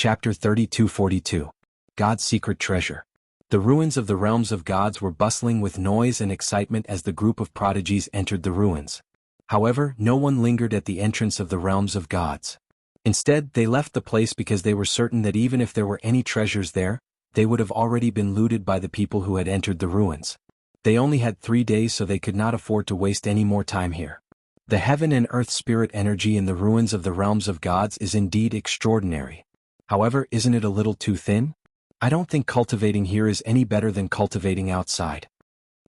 Chapter 32-42. God's Secret Treasure. The ruins of the realms of gods were bustling with noise and excitement as the group of prodigies entered the ruins. However, no one lingered at the entrance of the realms of gods. Instead, they left the place because they were certain that even if there were any treasures there, they would have already been looted by the people who had entered the ruins. They only had 3 days, so they could not afford to waste any more time here. The heaven and earth spirit energy in the ruins of the realms of gods is indeed extraordinary. However, isn't it a little too thin? I don't think cultivating here is any better than cultivating outside.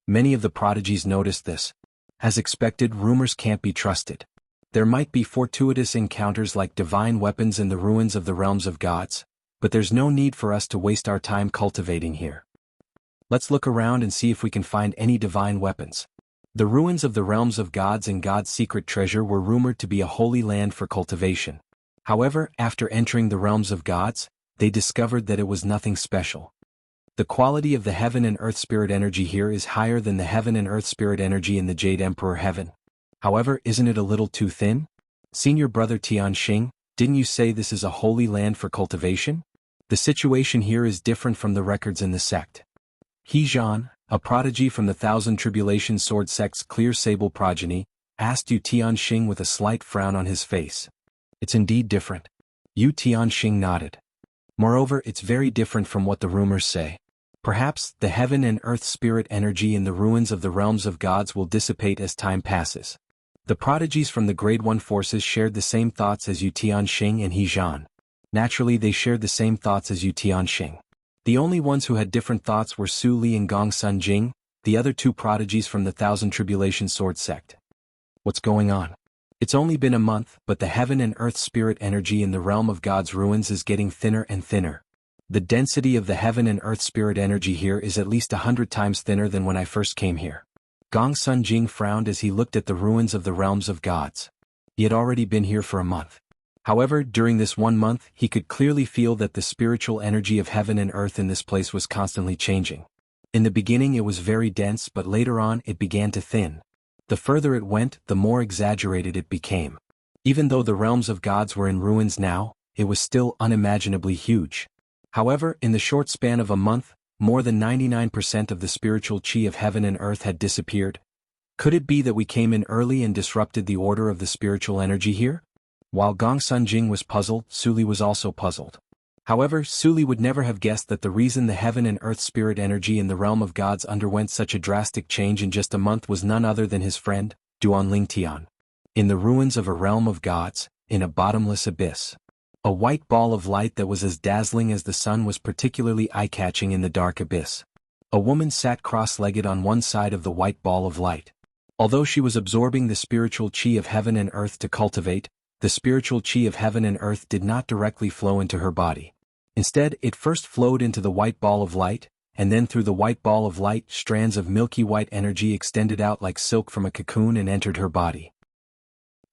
Many of the prodigies noticed this. As expected, rumors can't be trusted. There might be fortuitous encounters like divine weapons in the ruins of the realms of gods, but there's no need for us to waste our time cultivating here. Let's look around and see if we can find any divine weapons. The ruins of the realms of gods and God's secret treasure were rumored to be a holy land for cultivation. However, after entering the realms of gods, they discovered that it was nothing special. The quality of the heaven and earth spirit energy here is higher than the heaven and earth spirit energy in the Jade Emperor heaven. However, isn't it a little too thin? Senior brother Tianxing, didn't you say this is a holy land for cultivation? The situation here is different from the records in the sect. He Zhan, a prodigy from the Thousand Tribulation Sword Sect's clear sable progeny, asked Yu Tianxing with a slight frown on his face. It's indeed different. Yu Tianxing nodded. Moreover, it's very different from what the rumors say. Perhaps, the heaven and earth spirit energy in the ruins of the realms of gods will dissipate as time passes. The prodigies from the Grade 1 forces shared the same thoughts as Yu Tianxing and He Zhan. Naturally, they shared the same thoughts as Yu Tianxing. The only ones who had different thoughts were Su Li and Gong Sun Jing, the other two prodigies from the Thousand Tribulation Sword Sect. What's going on? It's only been a month, but the heaven and earth spirit energy in the realm of God's ruins is getting thinner and thinner. The density of the heaven and earth spirit energy here is at least 100 times thinner than when I first came here. Gong Sun Jing frowned as he looked at the ruins of the realms of gods. He had already been here for a month. However, during this 1 month, he could clearly feel that the spiritual energy of heaven and earth in this place was constantly changing. In the beginning it was very dense, but later on it began to thin. The further it went, the more exaggerated it became. Even though the realms of gods were in ruins now, it was still unimaginably huge. However, in the short span of a month, more than 99% of the spiritual chi of heaven and earth had disappeared. Could it be that we came in early and disrupted the order of the spiritual energy here? While Gong Sun Jing was puzzled, Su Li was also puzzled. However, Su Li would never have guessed that the reason the heaven and earth spirit energy in the realm of gods underwent such a drastic change in just a month was none other than his friend, Duanling Tian. In the ruins of a realm of gods, in a bottomless abyss. A white ball of light that was as dazzling as the sun was particularly eye-catching in the dark abyss. A woman sat cross-legged on one side of the white ball of light. Although she was absorbing the spiritual chi of heaven and earth to cultivate, the spiritual chi of heaven and earth did not directly flow into her body. Instead, it first flowed into the white ball of light, and then through the white ball of light, strands of milky white energy extended out like silk from a cocoon and entered her body.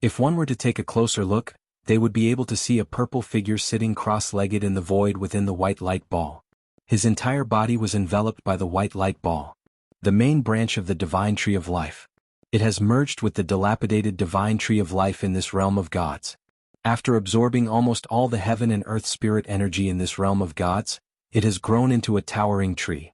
If one were to take a closer look, they would be able to see a purple figure sitting cross-legged in the void within the white light ball. His entire body was enveloped by the white light ball. The main branch of the divine tree of life. It has merged with the dilapidated divine tree of life in this realm of gods. After absorbing almost all the heaven and earth spirit energy in this realm of gods, it has grown into a towering tree.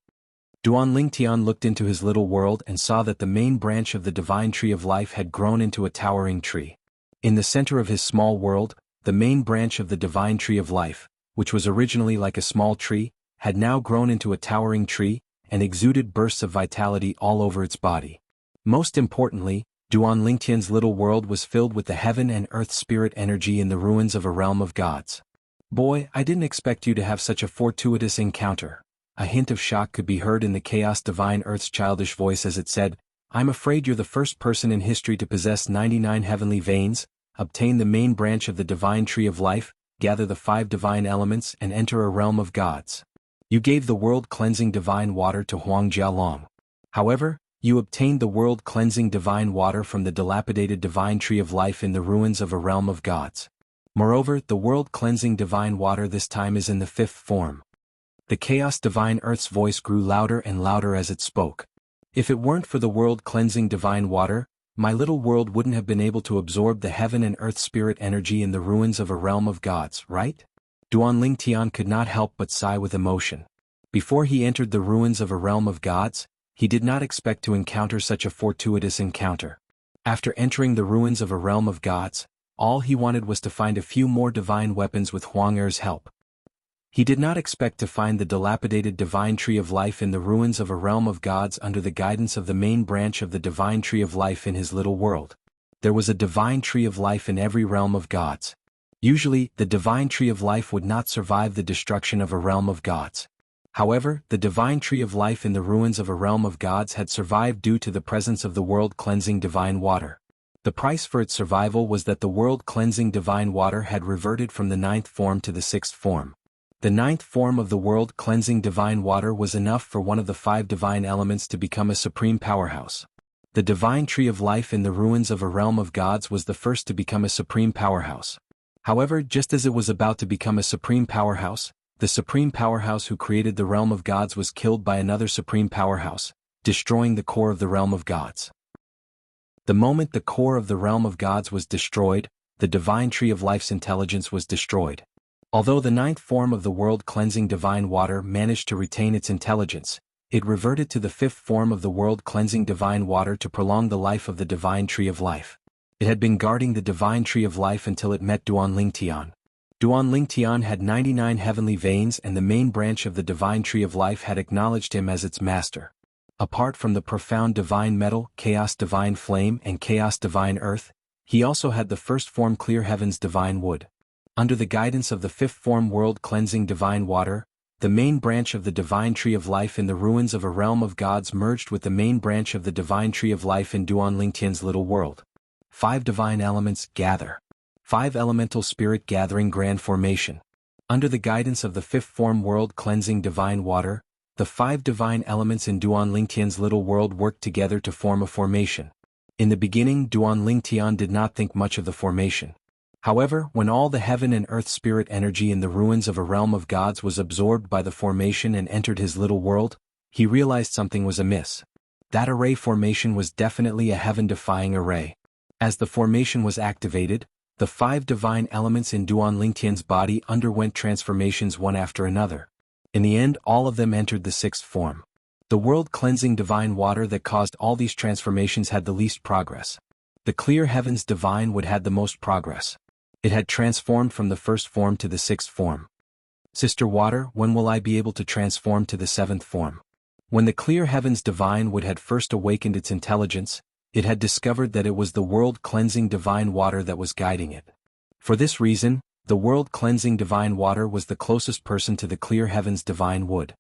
Duanling Tian looked into his little world and saw that the main branch of the divine tree of life had grown into a towering tree. In the center of his small world, the main branch of the divine tree of life, which was originally like a small tree, had now grown into a towering tree, and exuded bursts of vitality all over its body. Most importantly, Duanling Tian's little world was filled with the heaven and earth spirit energy in the ruins of a realm of gods. Boy, I didn't expect you to have such a fortuitous encounter. A hint of shock could be heard in the chaos divine earth's childish voice as it said, I'm afraid you're the first person in history to possess 99 heavenly veins, obtain the main branch of the divine tree of life, gather the 5 divine elements and enter a realm of gods. You gave the world-cleansing divine water to Huang Jialong. However, you obtained the world-cleansing divine water from the dilapidated divine tree of life in the ruins of a realm of gods. Moreover, the world-cleansing divine water this time is in the 5th form. The chaos divine earth's voice grew louder and louder as it spoke. If it weren't for the world-cleansing divine water, my little world wouldn't have been able to absorb the heaven and earth spirit energy in the ruins of a realm of gods, right? Duanlingtian could not help but sigh with emotion. Before he entered the ruins of a realm of gods, he did not expect to encounter such a fortuitous encounter. After entering the ruins of a realm of gods, all he wanted was to find a few more divine weapons with Huang Er's help. He did not expect to find the dilapidated divine tree of life in the ruins of a realm of gods under the guidance of the main branch of the divine tree of life in his little world. There was a divine tree of life in every realm of gods. Usually, the divine tree of life would not survive the destruction of a realm of gods. However, the divine tree of life in the ruins of a realm of gods had survived due to the presence of the world-cleansing divine water. The price for its survival was that the world-cleansing divine water had reverted from the 9th form to the 6th form. The 9th form of the world-cleansing divine water was enough for one of the 5 divine elements to become a supreme powerhouse. The divine tree of life in the ruins of a realm of gods was the first to become a supreme powerhouse. However, just as it was about to become a supreme powerhouse, the supreme powerhouse who created the realm of gods was killed by another supreme powerhouse, destroying the core of the realm of gods. The moment the core of the realm of gods was destroyed, the divine tree of life's intelligence was destroyed. Although the 9th form of the world-cleansing divine water managed to retain its intelligence, it reverted to the 5th form of the world-cleansing divine water to prolong the life of the divine tree of life. It had been guarding the divine tree of life until it met Duanlingtian. Duanlingtian had 99 heavenly veins, and the main branch of the divine tree of life had acknowledged him as its master. Apart from the profound divine metal, chaos divine flame, and chaos divine earth, he also had the first form clear heavens divine wood. Under the guidance of the 5th form world-cleansing divine water, the main branch of the divine tree of life in the ruins of a realm of gods merged with the main branch of the divine tree of life in Duanlingtian's little world. 5 divine elements gather. 5 elemental spirit gathering grand formation. Under the guidance of the 5th form world-cleansing divine water, the 5 divine elements in Duanlingtian's little world worked together to form a formation. In the beginning, Duanlingtian did not think much of the formation. However, when all the heaven and earth spirit energy in the ruins of a realm of gods was absorbed by the formation and entered his little world, he realized something was amiss. That array formation was definitely a heaven-defying array. As the formation was activated, the 5 divine elements in Duanlingtian's body underwent transformations one after another. In the end, all of them entered the 6th form. The world-cleansing divine water that caused all these transformations had the least progress. The clear heavens divine wood had the most progress. It had transformed from the 1st form to the 6th form. Sister Water, when will I be able to transform to the 7th form? When the clear heavens divine wood had first awakened its intelligence, it had discovered that it was the world-cleansing divine water that was guiding it. For this reason, the world-cleansing divine water was the closest person to the clear heavens divine wood.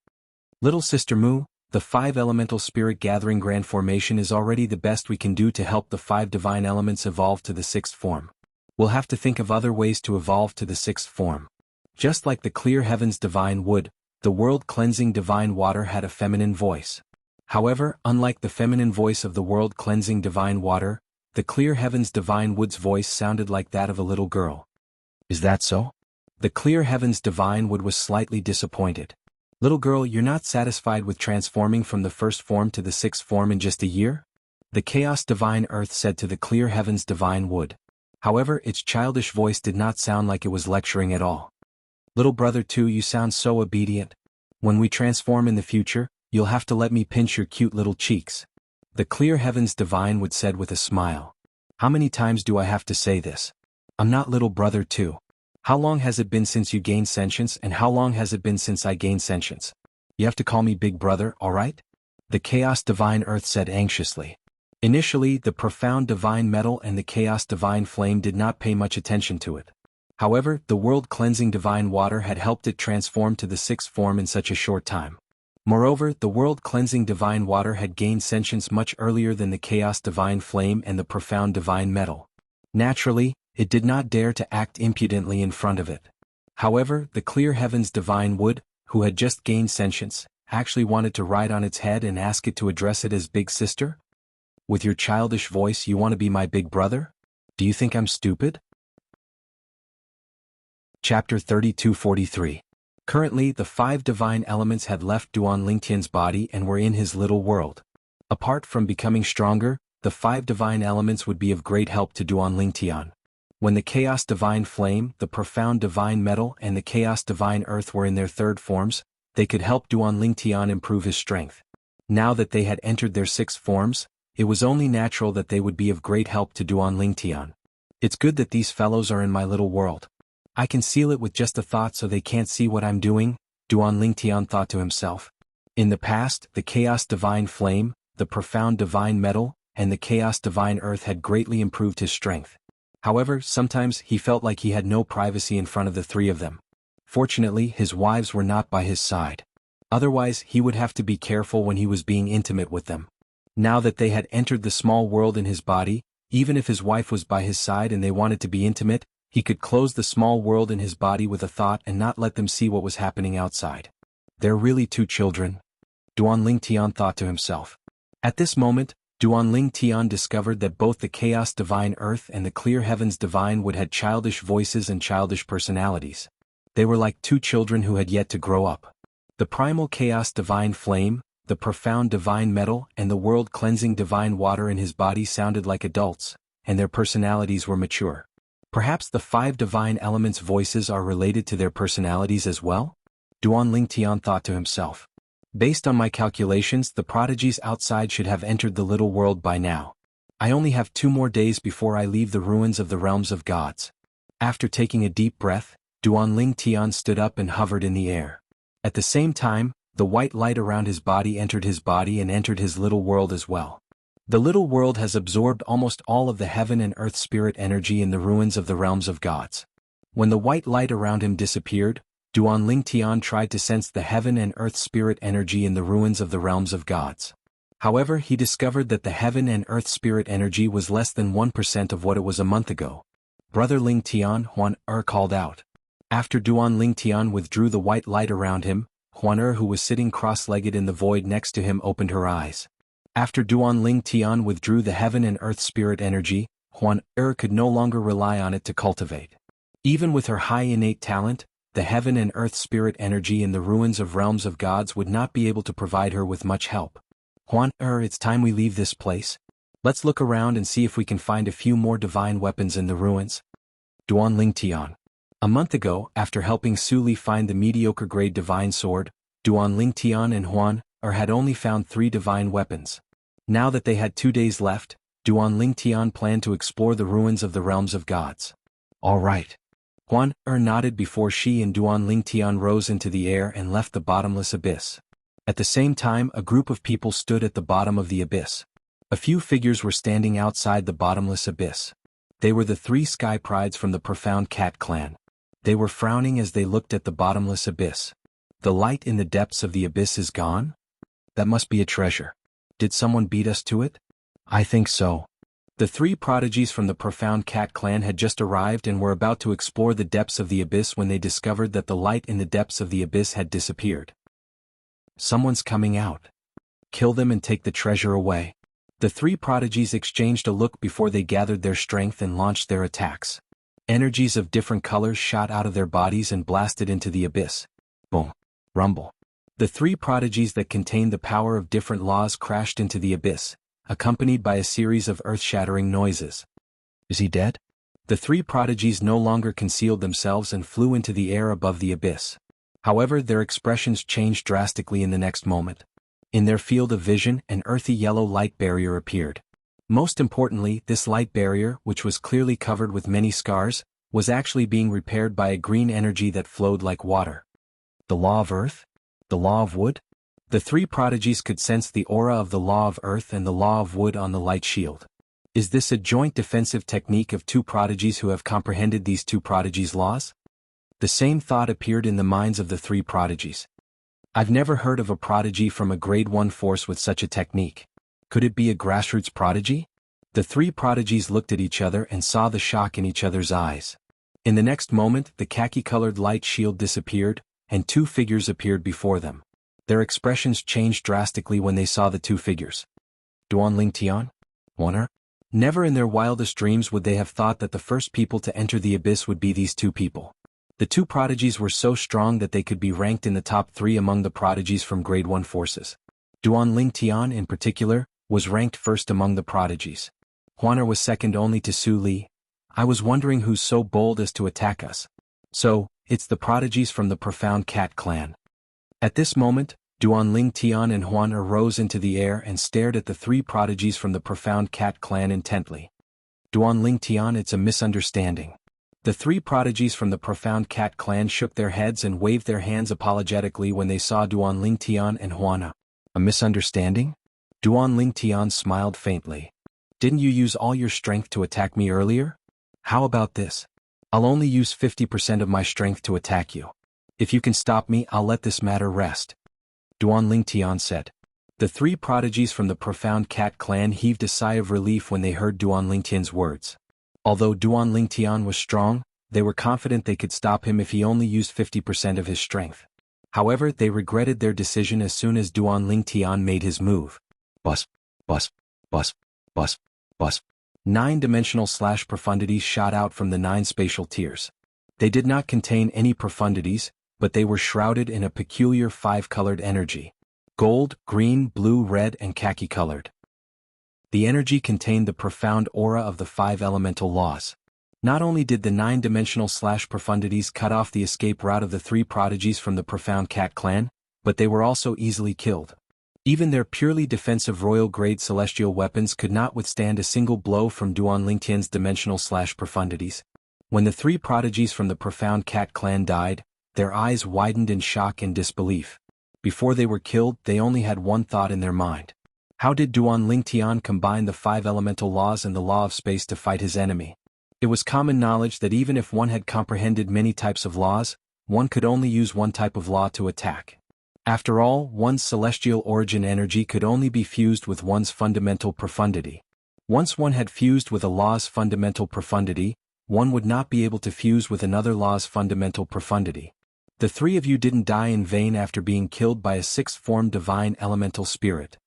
Little Sister Mu, the 5 elemental spirit gathering grand formation is already the best we can do to help the 5 divine elements evolve to the 6th form. We'll have to think of other ways to evolve to the 6th form. Just like the clear heavens divine wood, the world-cleansing divine water had a feminine voice. However, unlike the feminine voice of the world-cleansing divine water, the clear heavens divine wood's voice sounded like that of a little girl. Is that so? The clear heavens divine wood was slightly disappointed. Little girl, you're not satisfied with transforming from the 1st form to the 6th form in just a year? The chaos divine earth said to the clear heavens divine wood. However, its childish voice did not sound like it was lecturing at all. Little brother too, you sound so obedient. When we transform in the future, you'll have to let me pinch your cute little cheeks. The clear heavens divine would said with a smile. How many times do I have to say this? I'm not little brother too. How long has it been since you gained sentience, and how long has it been since I gained sentience? You have to call me big brother, alright? The chaos divine earth said anxiously. Initially, the profound divine metal and the chaos divine flame did not pay much attention to it. However, the world-cleansing divine water had helped it transform to the 6th form in such a short time. Moreover, the world-cleansing divine water had gained sentience much earlier than the chaos divine flame and the profound divine metal. Naturally, it did not dare to act impudently in front of it. However, the clear heavens divine wood, who had just gained sentience, actually wanted to ride on its head and ask it to address it as big sister? With your childish voice, you want to be my big brother? Do you think I'm stupid? Chapter 32-43. Currently, the 5 divine elements had left Duanlingtian's body and were in his little world. Apart from becoming stronger, the 5 divine elements would be of great help to Duanlingtian. When the Chaos Divine Flame, the Profound Divine Metal and the Chaos Divine Earth were in their third forms, they could help Duan Tian improve his strength. Now that they had entered their sixth forms, it was only natural that they would be of great help to Duan Tian. It's good that these fellows are in my little world. I can seal it with just a thought so they can't see what I'm doing, Duan Tian thought to himself. In the past, the Chaos Divine Flame, the Profound Divine Metal, and the Chaos Divine Earth had greatly improved his strength. However, sometimes he felt like he had no privacy in front of the three of them. Fortunately, his wives were not by his side. Otherwise, he would have to be careful when he was being intimate with them. Now that they had entered the small world in his body, even if his wife was by his side and they wanted to be intimate, he could close the small world in his body with a thought and not let them see what was happening outside. They're really two children, Duan Tian thought to himself. At this moment, Duan Tian discovered that both the Chaos Divine Earth and the Clear Heavens Divine Wood had childish voices and childish personalities. They were like two children who had yet to grow up. The Primal Chaos Divine Flame, the Profound Divine Metal and the World-Cleansing Divine Water in his body sounded like adults, and their personalities were mature. Perhaps the five divine elements' voices are related to their personalities as well? Duan Tian thought to himself. Based on my calculations, the prodigies outside should have entered the little world by now. I only have 2 more days before I leave the ruins of the realms of gods. After taking a deep breath, Duan Tian stood up and hovered in the air. At the same time, the white light around his body entered his body and entered his little world as well. The little world has absorbed almost all of the heaven and earth spirit energy in the ruins of the realms of gods. When the white light around him disappeared, Duan Tian tried to sense the heaven and earth spirit energy in the ruins of the realms of gods. However, he discovered that the heaven and earth spirit energy was less than 1% of what it was a month ago. Brother Ling Tian, Huan called out. After Duan Tian withdrew the white light around him, Huan who was sitting cross-legged in the void next to him opened her eyes. After Duan Tian withdrew the heaven and earth spirit energy, Huan could no longer rely on it to cultivate. Even with her high innate talent, the heaven and earth spirit energy in the ruins of realms of gods would not be able to provide her with much help. Huan it's time we leave this place. Let's look around and see if we can find a few more divine weapons in the ruins. Duan Tian. A month ago, after helping Su Li find the mediocre grade divine sword, Duan Tian and Huan had only found 3 divine weapons. Now that they had 2 days left, Duan Tian planned to explore the ruins of the realms of gods. All right. Huan nodded before she and Duan Tian rose into the air and left the bottomless abyss. At the same time, a group of people stood at the bottom of the abyss. A few figures were standing outside the bottomless abyss. They were the 3 sky prides from the Profound Cat clan. They were frowning as they looked at the bottomless abyss. The light in the depths of the abyss is gone? That must be a treasure. Did someone beat us to it? I think so. The 3 prodigies from the Profound Cat clan had just arrived and were about to explore the depths of the abyss when they discovered that the light in the depths of the abyss had disappeared. Someone's coming out. Kill them and take the treasure away. The 3 prodigies exchanged a look before they gathered their strength and launched their attacks. Energies of different colors shot out of their bodies and blasted into the abyss. Boom. Rumble. The 3 prodigies that contained the power of different laws crashed into the abyss, accompanied by a series of earth-shattering noises. Is he dead? The 3 prodigies no longer concealed themselves and flew into the air above the abyss. However, their expressions changed drastically in the next moment. In their field of vision, an earthy yellow light barrier appeared. Most importantly, this light barrier, which was clearly covered with many scars, was actually being repaired by a green energy that flowed like water. The law of earth? The law of wood? The 3 prodigies could sense the aura of the law of earth and the law of wood on the light shield. Is this a joint defensive technique of 2 prodigies who have comprehended these 2 prodigies' laws? The same thought appeared in the minds of the 3 prodigies. I've never heard of a prodigy from a grade 1 force with such a technique. Could it be a grassroots prodigy? The 3 prodigies looked at each other and saw the shock in each other's eyes. In the next moment, the khaki-colored light shield disappeared, and 2 figures appeared before them. Their expressions changed drastically when they saw the 2 figures. Duan Tian? Huan? Never in their wildest dreams would they have thought that the first people to enter the abyss would be these 2 people. The 2 prodigies were so strong that they could be ranked in the top 3 among the prodigies from grade 1 forces. Duan Tian, in particular, was ranked first among the prodigies. Huan was second only to Su Li. I was wondering who's so bold as to attack us. So, it's the prodigies from the Profound Cat clan. At this moment, Duanling Tian and Huan rose into the air and stared at the three prodigies from the Profound Cat clan intently. Duanling Tian, it's a misunderstanding. The three prodigies from the Profound Cat clan shook their heads and waved their hands apologetically when they saw Duanling Tian and Huan. A misunderstanding? Duanling Tian smiled faintly. Didn't you use all your strength to attack me earlier? How about this? I'll only use 50% of my strength to attack you. If you can stop me, I'll let this matter rest. Duanling Tian said. The three prodigies from the Profound Cat clan heaved a sigh of relief when they heard Duanling Tian's words. Although Duanling Tian was strong, they were confident they could stop him if he only used 50% of his strength. However, they regretted their decision as soon as Duanling Tian made his move. Bus, bus, bus, bus, bus. 9-dimensional profundities shot out from the 9 spatial tiers. They did not contain any profundities, but they were shrouded in a peculiar 5-colored energy. Gold, green, blue, red, and khaki-colored. The energy contained the profound aura of the 5 elemental laws. Not only did the 9-dimensional profundities cut off the escape route of the 3 prodigies from the Profound Cat clan, but they were also easily killed. Even their purely defensive royal-grade celestial weapons could not withstand a single blow from Duanling Tian's dimensional profundities. When the 3 prodigies from the Profound Cat clan died, their eyes widened in shock and disbelief. Before they were killed, they only had one thought in their mind. How did Duanling Tian combine the 5 elemental laws and the law of space to fight his enemy? It was common knowledge that even if one had comprehended many types of laws, one could only use one type of law to attack. After all, one's celestial origin energy could only be fused with one's fundamental profundity. Once one had fused with a law's fundamental profundity, one would not be able to fuse with another law's fundamental profundity. The 3 of you didn't die in vain after being killed by a 6th-form divine elemental spirit.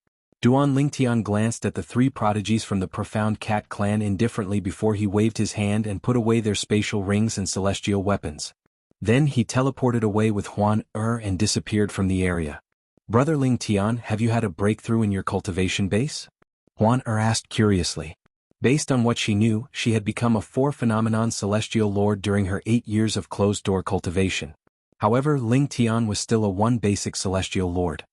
Duanling Tian glanced at the 3 prodigies from the Profound Cat clan indifferently before he waved his hand and put away their spatial rings and celestial weapons. Then he teleported away with Huan and disappeared from the area. Brother Ling Tian, have you had a breakthrough in your cultivation base? Huan asked curiously. Based on what she knew, she had become a 4-phenomenon celestial lord during her 8 years of closed-door cultivation. However, Ling Tian was still a 1 basic celestial lord.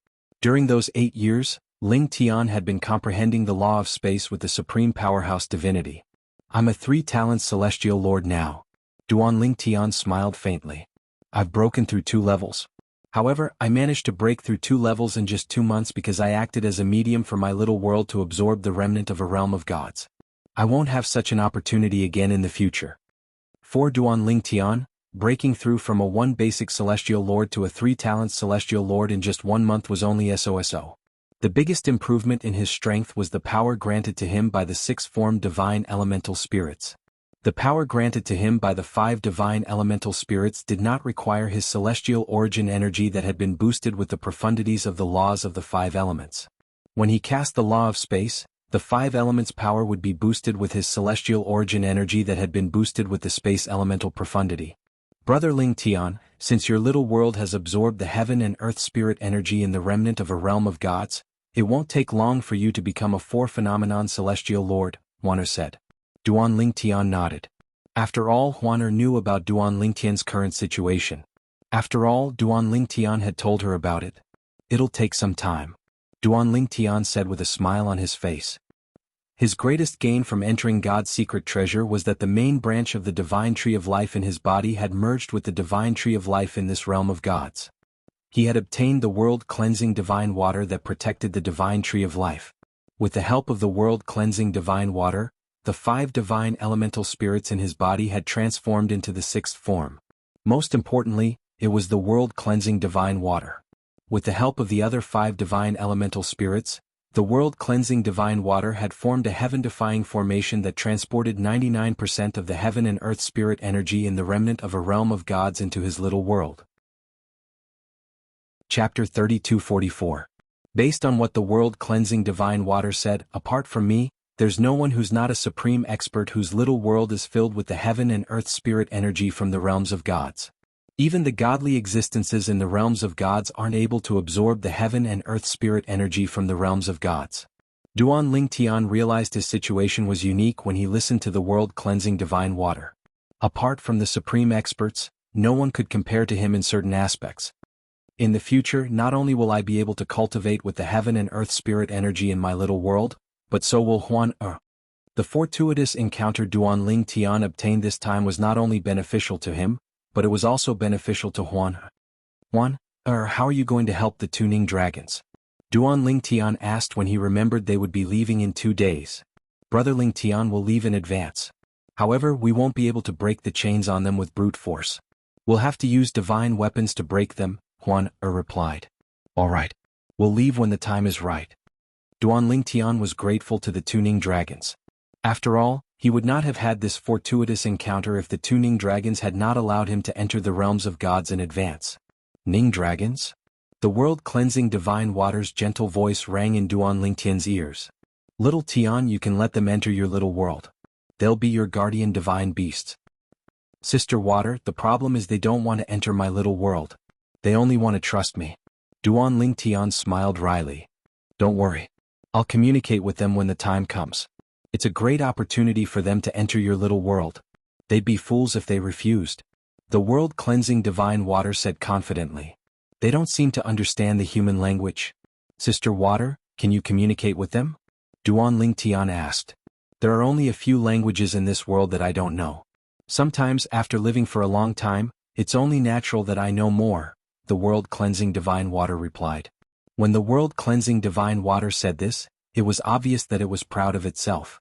During those 8 years, Ling Tian had been comprehending the law of space with the supreme powerhouse divinity. I'm a 3-talent celestial lord now. Duanling Tian smiled faintly. I've broken through 2 levels. However, I managed to break through 2 levels in just 2 months because I acted as a medium for my little world to absorb the remnant of a realm of gods. I won't have such an opportunity again in the future. For Duanling Tian, breaking through from a 1 basic celestial lord to a 3-talent celestial lord in just 1 month was only SOSO. The biggest improvement in his strength was the power granted to him by the 6th-form divine elemental spirits. The power granted to him by the 5 divine elemental spirits did not require his celestial origin energy that had been boosted with the profundities of the laws of the 5 elements. When he cast the law of space, the 5 elements' power would be boosted with his celestial origin energy that had been boosted with the space elemental profundity. Brother Ling Tian, since your little world has absorbed the heaven and earth spirit energy in the remnant of a realm of gods, it won't take long for you to become a 4-phenomenon celestial lord, Huaner said. Duanling Tian nodded. After all, Huaner knew about Duanling Tian's current situation. After all, Duanling Tian had told her about it. It'll take some time. Duanling Tian said with a smile on his face. His greatest gain from entering God's secret treasure was that the main branch of the divine tree of life in his body had merged with the divine tree of life in this realm of gods. He had obtained the world-cleansing divine water that protected the divine tree of life. With the help of the world-cleansing divine water, the 5 divine elemental spirits in his body had transformed into the 6th form. Most importantly, it was the world-cleansing divine water. With the help of the other 5 divine elemental spirits, the world-cleansing divine water had formed a heaven-defying formation that transported 99% of the heaven and earth spirit energy in the remnant of a realm of gods into his little world. Chapter 3244. Based on what the world-cleansing divine water said, apart from me, there's no one who's not a supreme expert whose little world is filled with the heaven and earth spirit energy from the realms of gods. Even the godly existences in the realms of gods aren't able to absorb the heaven and earth spirit energy from the realms of gods. Duan Ling Tian realized his situation was unique when he listened to the world-cleansing divine water. Apart from the supreme experts, no one could compare to him in certain aspects. In the future, not only will I be able to cultivate with the heaven and earth spirit energy in my little world, but so will Huan Er. The fortuitous encounter Duan Ling Tian obtained this time was not only beneficial to him, but it was also beneficial to Huan Er. Huan Er, how are you going to help the Tuning Dragons? Duan Ling Tian asked when he remembered they would be leaving in 2 days. Brother Ling Tian will leave in advance. However, we won't be able to break the chains on them with brute force. We'll have to use divine weapons to break them, Huan Er replied. All right. We'll leave when the time is right. Duan Ling Tian was grateful to the Tuning Dragons. After all, he would not have had this fortuitous encounter if the Tuning Dragons had not allowed him to enter the realms of gods in advance. Ning Dragons? The world-cleansing divine water's gentle voice rang in Duan Ling Tian's ears. Little Tian, you can let them enter your little world. They'll be your guardian divine beasts. Sister Water, the problem is they don't want to enter my little world. They only want to trust me. Duan Ling Tian smiled wryly. Don't worry. I'll communicate with them when the time comes. It's a great opportunity for them to enter your little world. They'd be fools if they refused. The world-cleansing divine water said confidently. They don't seem to understand the human language. Sister Water, can you communicate with them? Duan Ling Tian asked. There are only a few languages in this world that I don't know. Sometimes, after living for a long time, it's only natural that I know more, the world-cleansing divine water replied. When the world-cleansing divine water said this, it was obvious that it was proud of itself.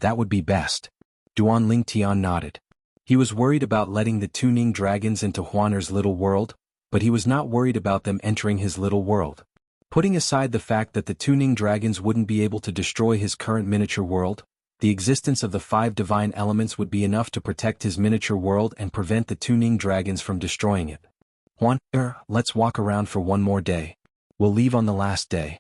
That would be best. Duan Ling Tian nodded. He was worried about letting the Tuning Dragons into Huan Er's little world, but he was not worried about them entering his little world. Putting aside the fact that the Tuning Dragons wouldn't be able to destroy his current miniature world, the existence of the 5 divine elements would be enough to protect his miniature world and prevent the Tuning Dragons from destroying it. Huan Er, let's walk around for one more day. We'll leave on the last day.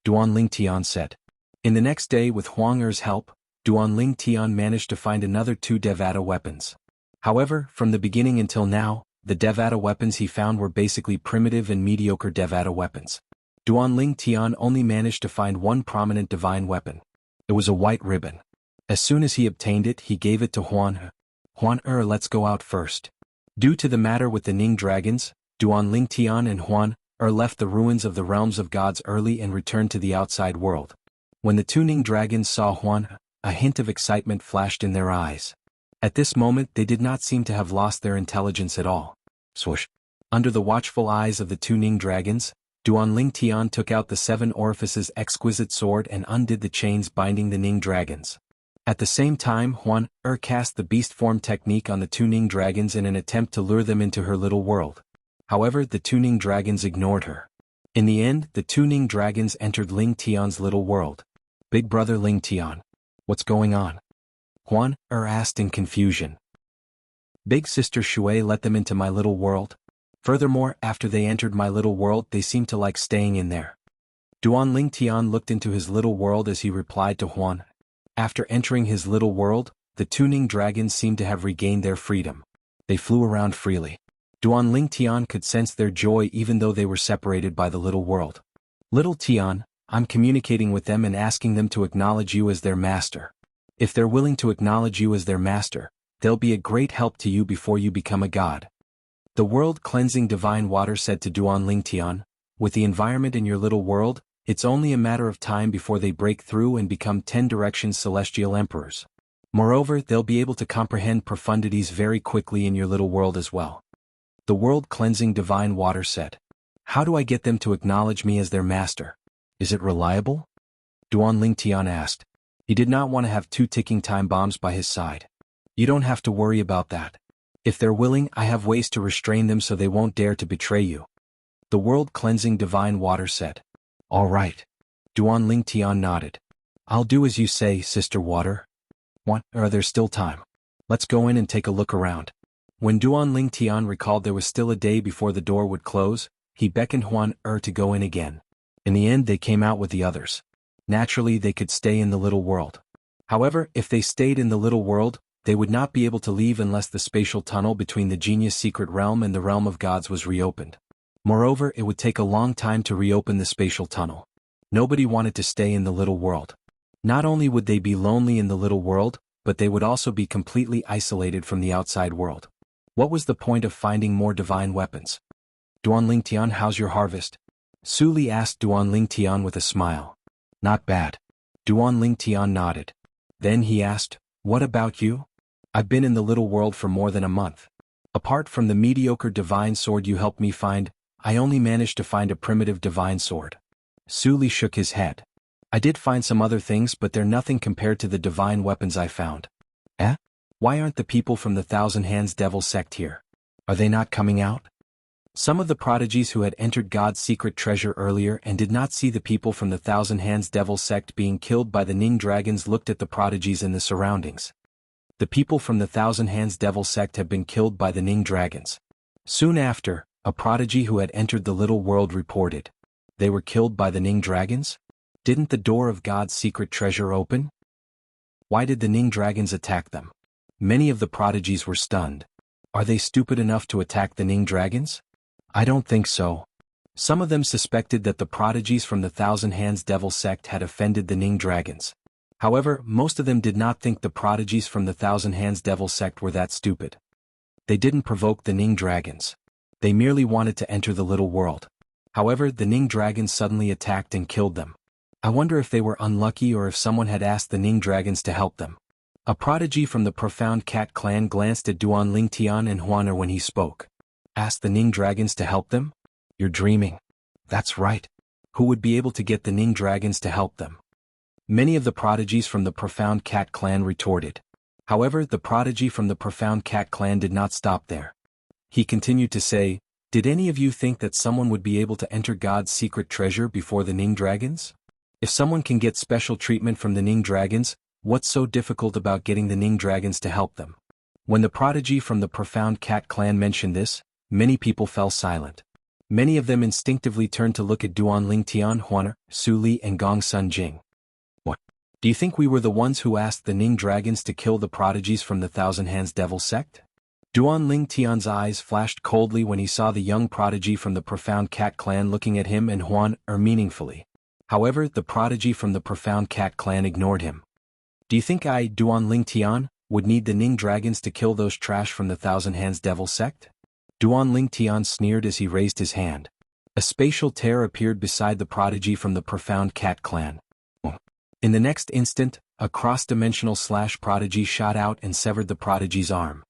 Duan Ling Tian said. In the next day, with Huan Er's help, Duan Ling Tian managed to find another 2 Devata weapons. However, from the beginning until now, the Devata weapons he found were basically primitive and mediocre Devata weapons. Duan Ling Tian only managed to find one prominent divine weapon. It was a white ribbon. As soon as he obtained it, he gave it to Huan Er. Huan Er, let's go out first. Due to the matter with the Ning Dragons, Duan Ling Tian and Huan Er left the ruins of the realms of gods early and returned to the outside world. When the 2 Ning Dragons saw Huan Er, a hint of excitement flashed in their eyes. At this moment, they did not seem to have lost their intelligence at all. Swoosh. Under the watchful eyes of the 2 Ning Dragons, Duan Ling Tian took out the 7 Orifices exquisite sword and undid the chains binding the Ning Dragons. At the same time, Huan Er cast the beast form technique on the 2 Ning Dragons in an attempt to lure them into her little world. However, the 2 Ning Dragons ignored her. In the end, the 2 Ning Dragons entered Ling Tian's little world. Big brother Ling Tian. What's going on? Huan Er asked in confusion. Big sister Shui let them into my little world. Furthermore, after they entered my little world, they seemed to like staying in there. Duan Ling Tian looked into his little world as he replied to Huan. After entering his little world, the 2 Ning Dragons seemed to have regained their freedom. They flew around freely. Duan Ling Tian could sense their joy even though they were separated by the little world. Little Tian, I'm communicating with them and asking them to acknowledge you as their master. If they're willing to acknowledge you as their master, they'll be a great help to you before you become a god. The world-cleansing divine water said to Duan Ling Tian, with the environment in your little world, it's only a matter of time before they break through and become 10 directions celestial emperors. Moreover, they'll be able to comprehend profundities very quickly in your little world as well. The world-cleansing divine water said. How do I get them to acknowledge me as their master? Is it reliable? Duan Ling Tian asked. He did not want to have 2 ticking time bombs by his side. You don't have to worry about that. If they're willing, I have ways to restrain them so they won't dare to betray you. The world-cleansing divine water said. All right. Duan Ling Tian nodded. I'll do as you say, Sister Water. What? Or there's still time. Let's go in and take a look around. When Duan Ling Tian recalled there was still a day before the door would close, he beckoned Huan Er to go in again. In the end, they came out with the others. Naturally, they could stay in the little world. However, if they stayed in the little world, they would not be able to leave unless the spatial tunnel between the genius secret realm and the realm of gods was reopened. Moreover, it would take a long time to reopen the spatial tunnel. Nobody wanted to stay in the little world. Not only would they be lonely in the little world, but they would also be completely isolated from the outside world. What was the point of finding more divine weapons? Duanling Tian, how's your harvest? Su Li asked Duanling Tian with a smile. Not bad. Duanling Tian nodded. Then he asked, what about you? I've been in the little world for more than a month. Apart from the mediocre divine sword you helped me find, I only managed to find a primitive divine sword. Su Li shook his head. I did find some other things, but they're nothing compared to the divine weapons I found. Eh? Why aren't the people from the Thousand Hands Devil sect here? Are they not coming out? Some of the prodigies who had entered God's secret treasure earlier and did not see the people from the Thousand Hands Devil sect being killed by the Ning dragons looked at the prodigies in the surroundings. The people from the Thousand Hands Devil sect have been killed by the Ning dragons. Soon after, a prodigy who had entered the little world reported. They were killed by the Ning dragons? Didn't the door of God's secret treasure open? Why did the Ning dragons attack them? Many of the prodigies were stunned. Are they stupid enough to attack the Ning dragons? I don't think so. Some of them suspected that the prodigies from the Thousand Hands Devil sect had offended the Ning dragons. However, most of them did not think the prodigies from the Thousand Hands Devil sect were that stupid. They didn't provoke the Ning dragons. They merely wanted to enter the little world. However, the Ning dragons suddenly attacked and killed them. I wonder if they were unlucky or if someone had asked the Ning dragons to help them. A prodigy from the Profound Cat clan glanced at Duanling Tian and Huaner when he spoke. Asked the Ning dragons to help them? You're dreaming. That's right. Who would be able to get the Ning dragons to help them? Many of the prodigies from the Profound Cat clan retorted. However, the prodigy from the Profound Cat clan did not stop there. He continued to say, did any of you think that someone would be able to enter God's secret treasure before the Ning dragons? If someone can get special treatment from the Ning dragons, what's so difficult about getting the Ning dragons to help them? When the prodigy from the Profound Cat clan mentioned this, many people fell silent. Many of them instinctively turned to look at Duanling Tian, Huaner, Su Li and Gong Sun Jing. What? Do you think we were the ones who asked the Ning dragons to kill the prodigies from the Thousand Hands Devil sect? Duanling Tian's eyes flashed coldly when he saw the young prodigy from the Profound Cat clan looking at him and Huaner meaningfully. However, the prodigy from the Profound Cat clan ignored him. Do you think I, Duanling Tian, would need the Ning dragons to kill those trash from the Thousand Hands Devil sect? Duanling Tian sneered as he raised his hand. A spatial tear appeared beside the prodigy from the Profound Cat clan. In the next instant, a cross-dimensional prodigy shot out and severed the prodigy's arm.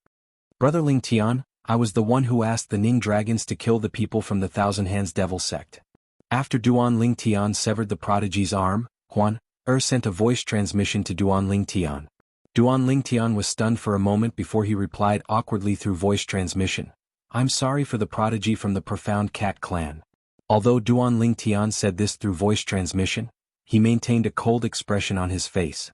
Brotherling Tian, I was the one who asked the Ning dragons to kill the people from the Thousand Hands Devil sect. After Duanling Tian severed the prodigy's arm, Huaner sent a voice transmission to Duanling Tian. Duanling Tian was stunned for a moment before he replied awkwardly through voice transmission. I'm sorry for the prodigy from the Profound Cat clan. Although Duanling Tian said this through voice transmission, he maintained a cold expression on his face.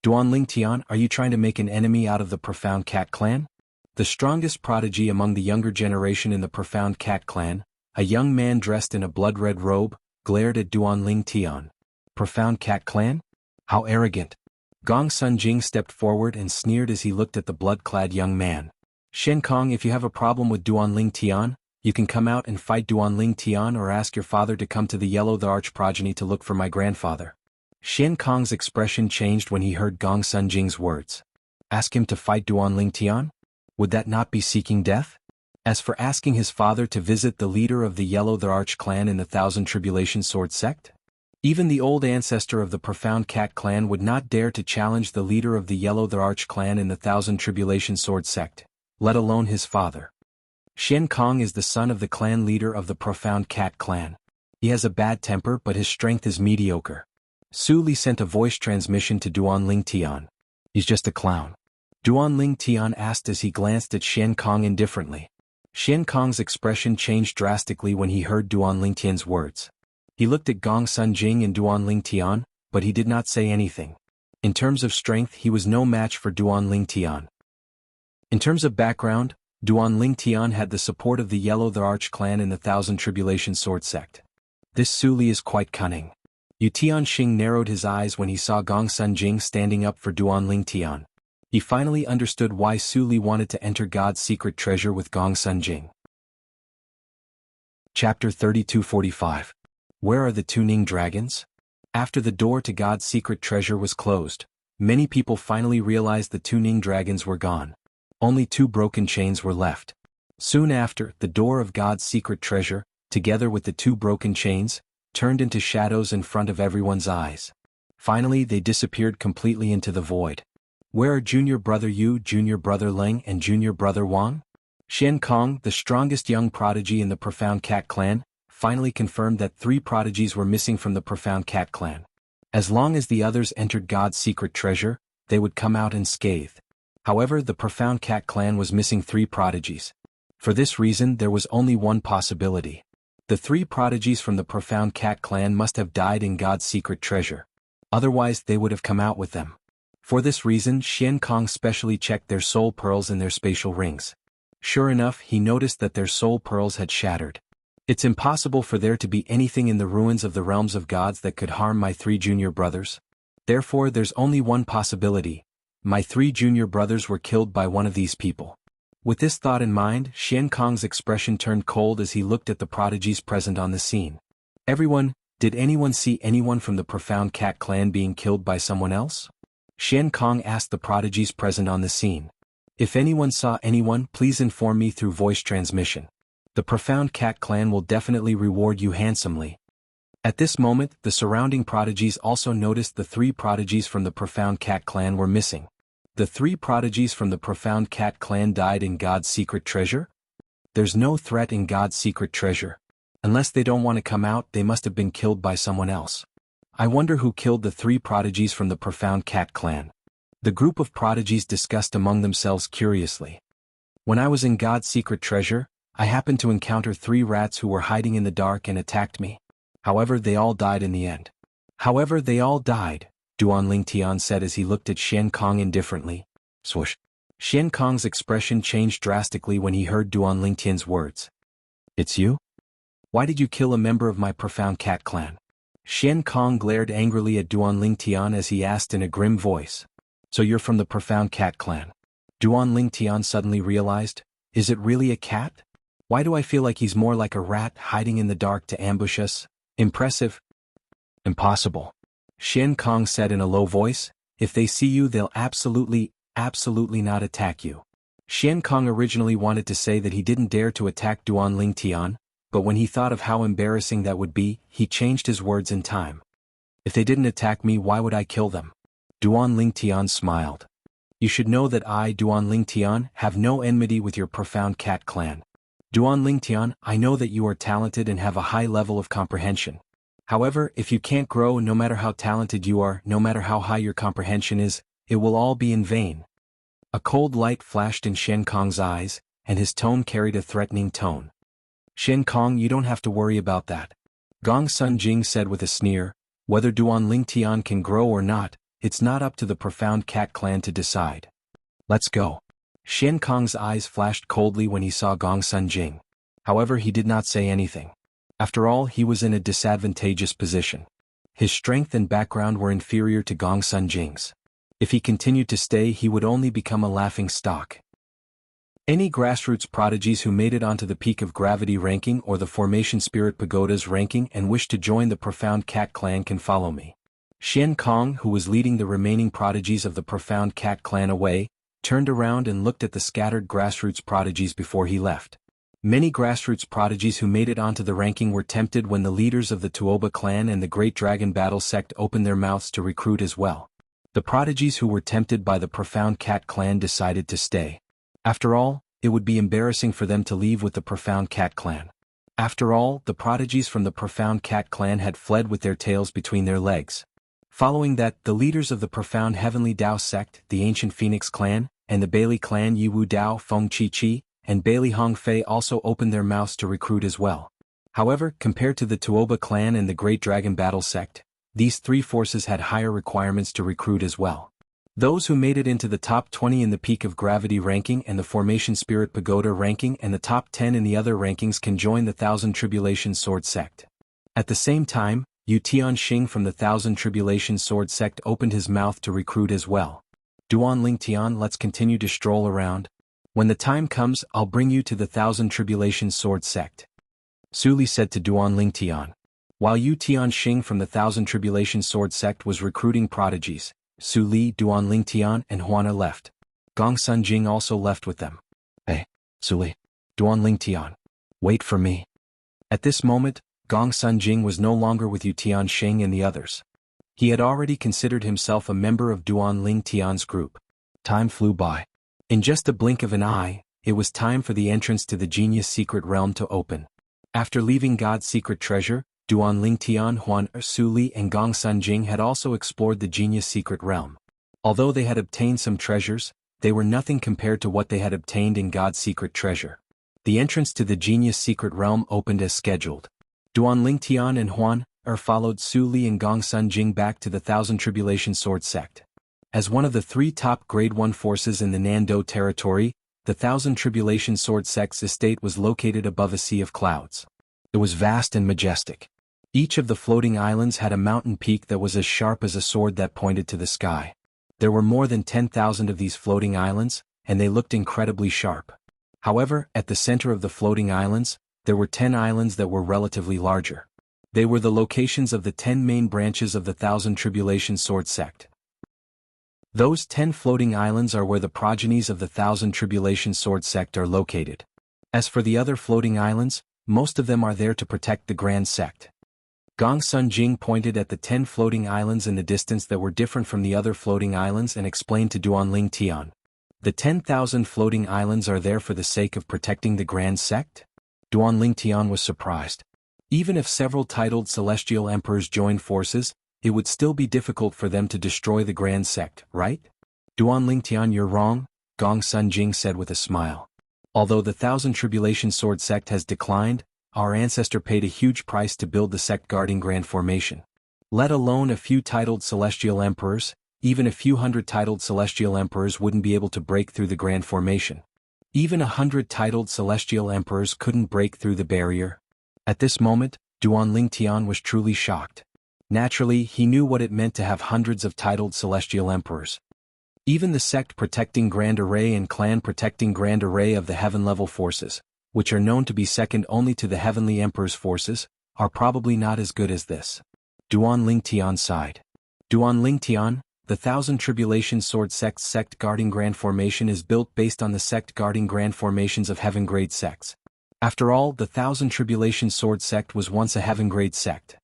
Duanling Tian, are you trying to make an enemy out of the Profound Cat clan? The strongest prodigy among the younger generation in the Profound Cat clan, a young man dressed in a blood-red robe, glared at Duanling Tian. Profound Cat clan? How arrogant. Gong Sun Jing stepped forward and sneered as he looked at the blood-clad young man. Shen Kong, if you have a problem with Duanling Tian, you can come out and fight Duanling Tian or ask your father to come to the Yellow the Arch-progeny to look for my grandfather. Shen Kong's expression changed when he heard Gong Sun Jing's words. Ask him to fight Duanling Tian? Would that not be seeking death? As for asking his father to visit the leader of the Yellow the Arch clan in the Thousand Tribulation Sword sect? Even the old ancestor of the Profound Cat clan would not dare to challenge the leader of the Yellow the Arch clan in the Thousand Tribulation Sword sect, let alone his father. Shen Kong is the son of the clan leader of the Profound Cat clan. He has a bad temper but his strength is mediocre. Su Li sent a voice transmission to Duanling Tian. He's just a clown. Duanling Tian asked as he glanced at Shen Kong indifferently. Shen Kong's expression changed drastically when he heard Duanling Tian's words. He looked at Gong Sun Jing and Duanling Tian, but he did not say anything. In terms of strength, he was no match for Duanling Tian. In terms of background, Duanling Tian had the support of the Yellow the Arch clan in the Thousand Tribulation Sword sect. This Su Li is quite cunning. Yu Tianxing narrowed his eyes when he saw Gong Sun Jing standing up for Duanling Tian. He finally understood why Su Li wanted to enter God's secret treasure with Gong Sun Jing. Chapter 3245. Where are the two Ning dragons? After the door to God's secret treasure was closed, many people finally realized the 2 Ning dragons were gone. Only 2 broken chains were left. Soon after, the door of God's secret treasure, together with the 2 broken chains, turned into shadows in front of everyone's eyes. Finally they disappeared completely into the void. Where are Junior Brother Yu, Junior Brother Leng and Junior Brother Wang? Xian Kong, the strongest young prodigy in the Profound Cat clan, finally confirmed that 3 prodigies were missing from the Profound Cat clan. As long as the others entered God's secret treasure, they would come out unscathed. However, the Profound Cat clan was missing 3 prodigies. For this reason there was only one possibility. The 3 prodigies from the Profound Cat clan must have died in God's secret treasure. Otherwise they would have come out with them. For this reason Xian Kong specially checked their soul pearls in their spatial rings. Sure enough, he noticed that their soul pearls had shattered. It's impossible for there to be anything in the ruins of the realms of gods that could harm my 3 junior brothers. Therefore there's only one possibility. My 3 junior brothers were killed by one of these people. With this thought in mind, Xian Kong's expression turned cold as he looked at the prodigies present on the scene. Did anyone see anyone from the Profound Cat clan being killed by someone else? Xian Kong asked the prodigies present on the scene. If anyone saw anyone, please inform me through voice transmission. The Profound Cat clan will definitely reward you handsomely. At this moment, the surrounding prodigies also noticed the 3 prodigies from the Profound Cat clan were missing. The 3 prodigies from the Profound Cat clan died in God's secret treasure? There's no threat in God's secret treasure. Unless they don't want to come out, they must have been killed by someone else. I wonder who killed the 3 prodigies from the Profound Cat clan. The group of prodigies discussed among themselves curiously. When I was in God's secret treasure, I happened to encounter 3 rats who were hiding in the dark and attacked me. However, they all died in the end. Duan Lingtian said as he looked at Xian Kong indifferently. Swoosh. Xian Kong's expression changed drastically when he heard Duan Lingtian's words. It's you? Why did you kill a member of my Profound Cat clan? Xian Kong glared angrily at Duan Lingtian as he asked in a grim voice. So you're from the Profound Cat clan? Duan Lingtian suddenly realized, is it really a cat? Why do I feel like he's more like a rat hiding in the dark to ambush us? Impressive. Impossible. Xian Kong said in a low voice, if they see you they'll absolutely not attack you. Xian Kong originally wanted to say that he didn't dare to attack Duan Lingtian, but when he thought of how embarrassing that would be, he changed his words in time. If they didn't attack me, why would I kill them? Duan Lingtian smiled. You should know that I, Duan Lingtian, have no enmity with your Profound Cat clan. Duan Lingtian, I know that you are talented and have a high level of comprehension. However, if you can't grow, no matter how talented you are, no matter how high your comprehension is, it will all be in vain. A cold light flashed in Xian Kong's eyes, and his tone carried a threatening tone. Xian Kong, you don't have to worry about that. Gong Sun Jing said with a sneer, whether Duan Lingtian can grow or not, it's not up to the Profound Cat clan to decide. Let's go. Xian Kong's eyes flashed coldly when he saw Gong Sun Jing. However, he did not say anything. After all, he was in a disadvantageous position. His strength and background were inferior to Gong Sun Jing's. If he continued to stay, he would only become a laughing stock. Any grassroots prodigies who made it onto the Peak of Gravity ranking or the Formation Spirit Pagoda's ranking and wish to join the Profound Cat clan can follow me. Xian Kong, who was leading the remaining prodigies of the Profound Cat clan away, turned around and looked at the scattered grassroots prodigies before he left. Many grassroots prodigies who made it onto the ranking were tempted when the leaders of the Tuoba clan and the Great Dragon Battle sect opened their mouths to recruit as well. The prodigies who were tempted by the Profound Cat clan decided to stay. After all, it would be embarrassing for them to leave with the Profound Cat clan. After all, the prodigies from the Profound Cat clan had fled with their tails between their legs. Following that, the leaders of the Profound Heavenly Dao sect, the Ancient Phoenix clan, and the Bailey clan Yiwu Dao Feng Chi Chi, and Bailey Hong Fei also opened their mouths to recruit as well. However, compared to the Tuoba clan and the Great Dragon Battle sect, these 3 forces had higher requirements to recruit as well. Those who made it into the top 20 in the Peak of Gravity ranking and the Formation Spirit Pagoda ranking and the top 10 in the other rankings can join the Thousand Tribulation Sword sect. At the same time, Yu Tianxing from the Thousand Tribulation Sword sect opened his mouth to recruit as well. Duan Lingtian, let's continue to stroll around. When the time comes, I'll bring you to the Thousand Tribulation Sword sect. Su Li said to Duan Lingtian. While Yu Tianxing from the Thousand Tribulation Sword sect was recruiting prodigies, Su Li, Duan Lingtian, and Huana left. Gong Sunjing also left with them. Hey, Su Li, Duan Lingtian, wait for me. At this moment, Gong Sunjing was no longer with Yu Tianxing and the others. He had already considered himself a member of Duan Lingtian's group. Time flew by. In just a blink of an eye, it was time for the entrance to the Genius Secret Realm to open. After leaving God's secret treasure, Duan Lingtian, Huan, Su Li, and Gong Sunjing had also explored the Genius Secret Realm. Although they had obtained some treasures, they were nothing compared to what they had obtained in God's secret treasure. The entrance to the Genius Secret Realm opened as scheduled. Duan Lingtian and Huan followed Su Li and Gong Sunjing back to the Thousand Tribulation Sword sect. As one of the 3 top Grade 1 forces in the Nando territory, the Thousand Tribulation Sword sect's estate was located above a sea of clouds. It was vast and majestic. Each of the floating islands had a mountain peak that was as sharp as a sword that pointed to the sky. There were more than 10,000 of these floating islands, and they looked incredibly sharp. However, at the center of the floating islands, there were 10 islands that were relatively larger. They were the locations of the 10 main branches of the Thousand Tribulation Sword sect. Those 10 floating islands are where the progenies of the Thousand Tribulation Sword sect are located. As for the other floating islands, most of them are there to protect the Grand Sect. Gong Sunjing pointed at the 10 floating islands in the distance that were different from the other floating islands and explained to Duan Lingtian. The 10,000 floating islands are there for the sake of protecting the Grand Sect? Duan Lingtian was surprised. Even if several titled celestial emperors joined forces, it would still be difficult for them to destroy the Grand Sect, right? Duan Lingtian, you're wrong, Gong Sunjing said with a smile. Although the Thousand Tribulation Sword sect has declined, our ancestor paid a huge price to build the sect guarding Grand Formation. Let alone a few titled celestial emperors, even a few hundred titled celestial emperors wouldn't be able to break through the Grand Formation. Even 100 titled celestial emperors couldn't break through the barrier. At this moment, Duan Lingtian was truly shocked. Naturally, he knew what it meant to have hundreds of titled celestial emperors. Even the sect protecting Grand Array and clan protecting Grand Array of the heaven-level forces, which are known to be second only to the Heavenly Emperor's forces, are probably not as good as this. Duan Lingtian sighed. Duan Lingtian, the Thousand Tribulation Sword sect's sect guarding Grand Formation is built based on the sect guarding Grand Formations of Heaven Grade sects. After all, the Thousand Tribulation Sword sect was once a Heaven Grade sect.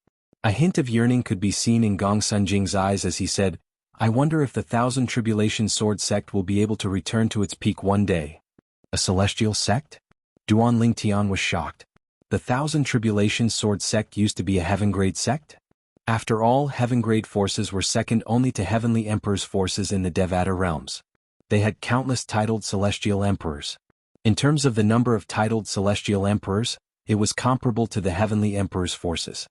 A hint of yearning could be seen in Gong Sunjing's eyes as he said, I wonder if the Thousand Tribulation Sword sect will be able to return to its peak one day. A celestial sect? Duan Lingtian was shocked. The Thousand Tribulation Sword sect used to be a Heaven Grade sect? After all, Heaven Grade forces were second only to Heavenly Emperor's forces in the Devata realms. They had countless titled celestial emperors. In terms of the number of titled celestial emperors, it was comparable to the Heavenly Emperor's forces.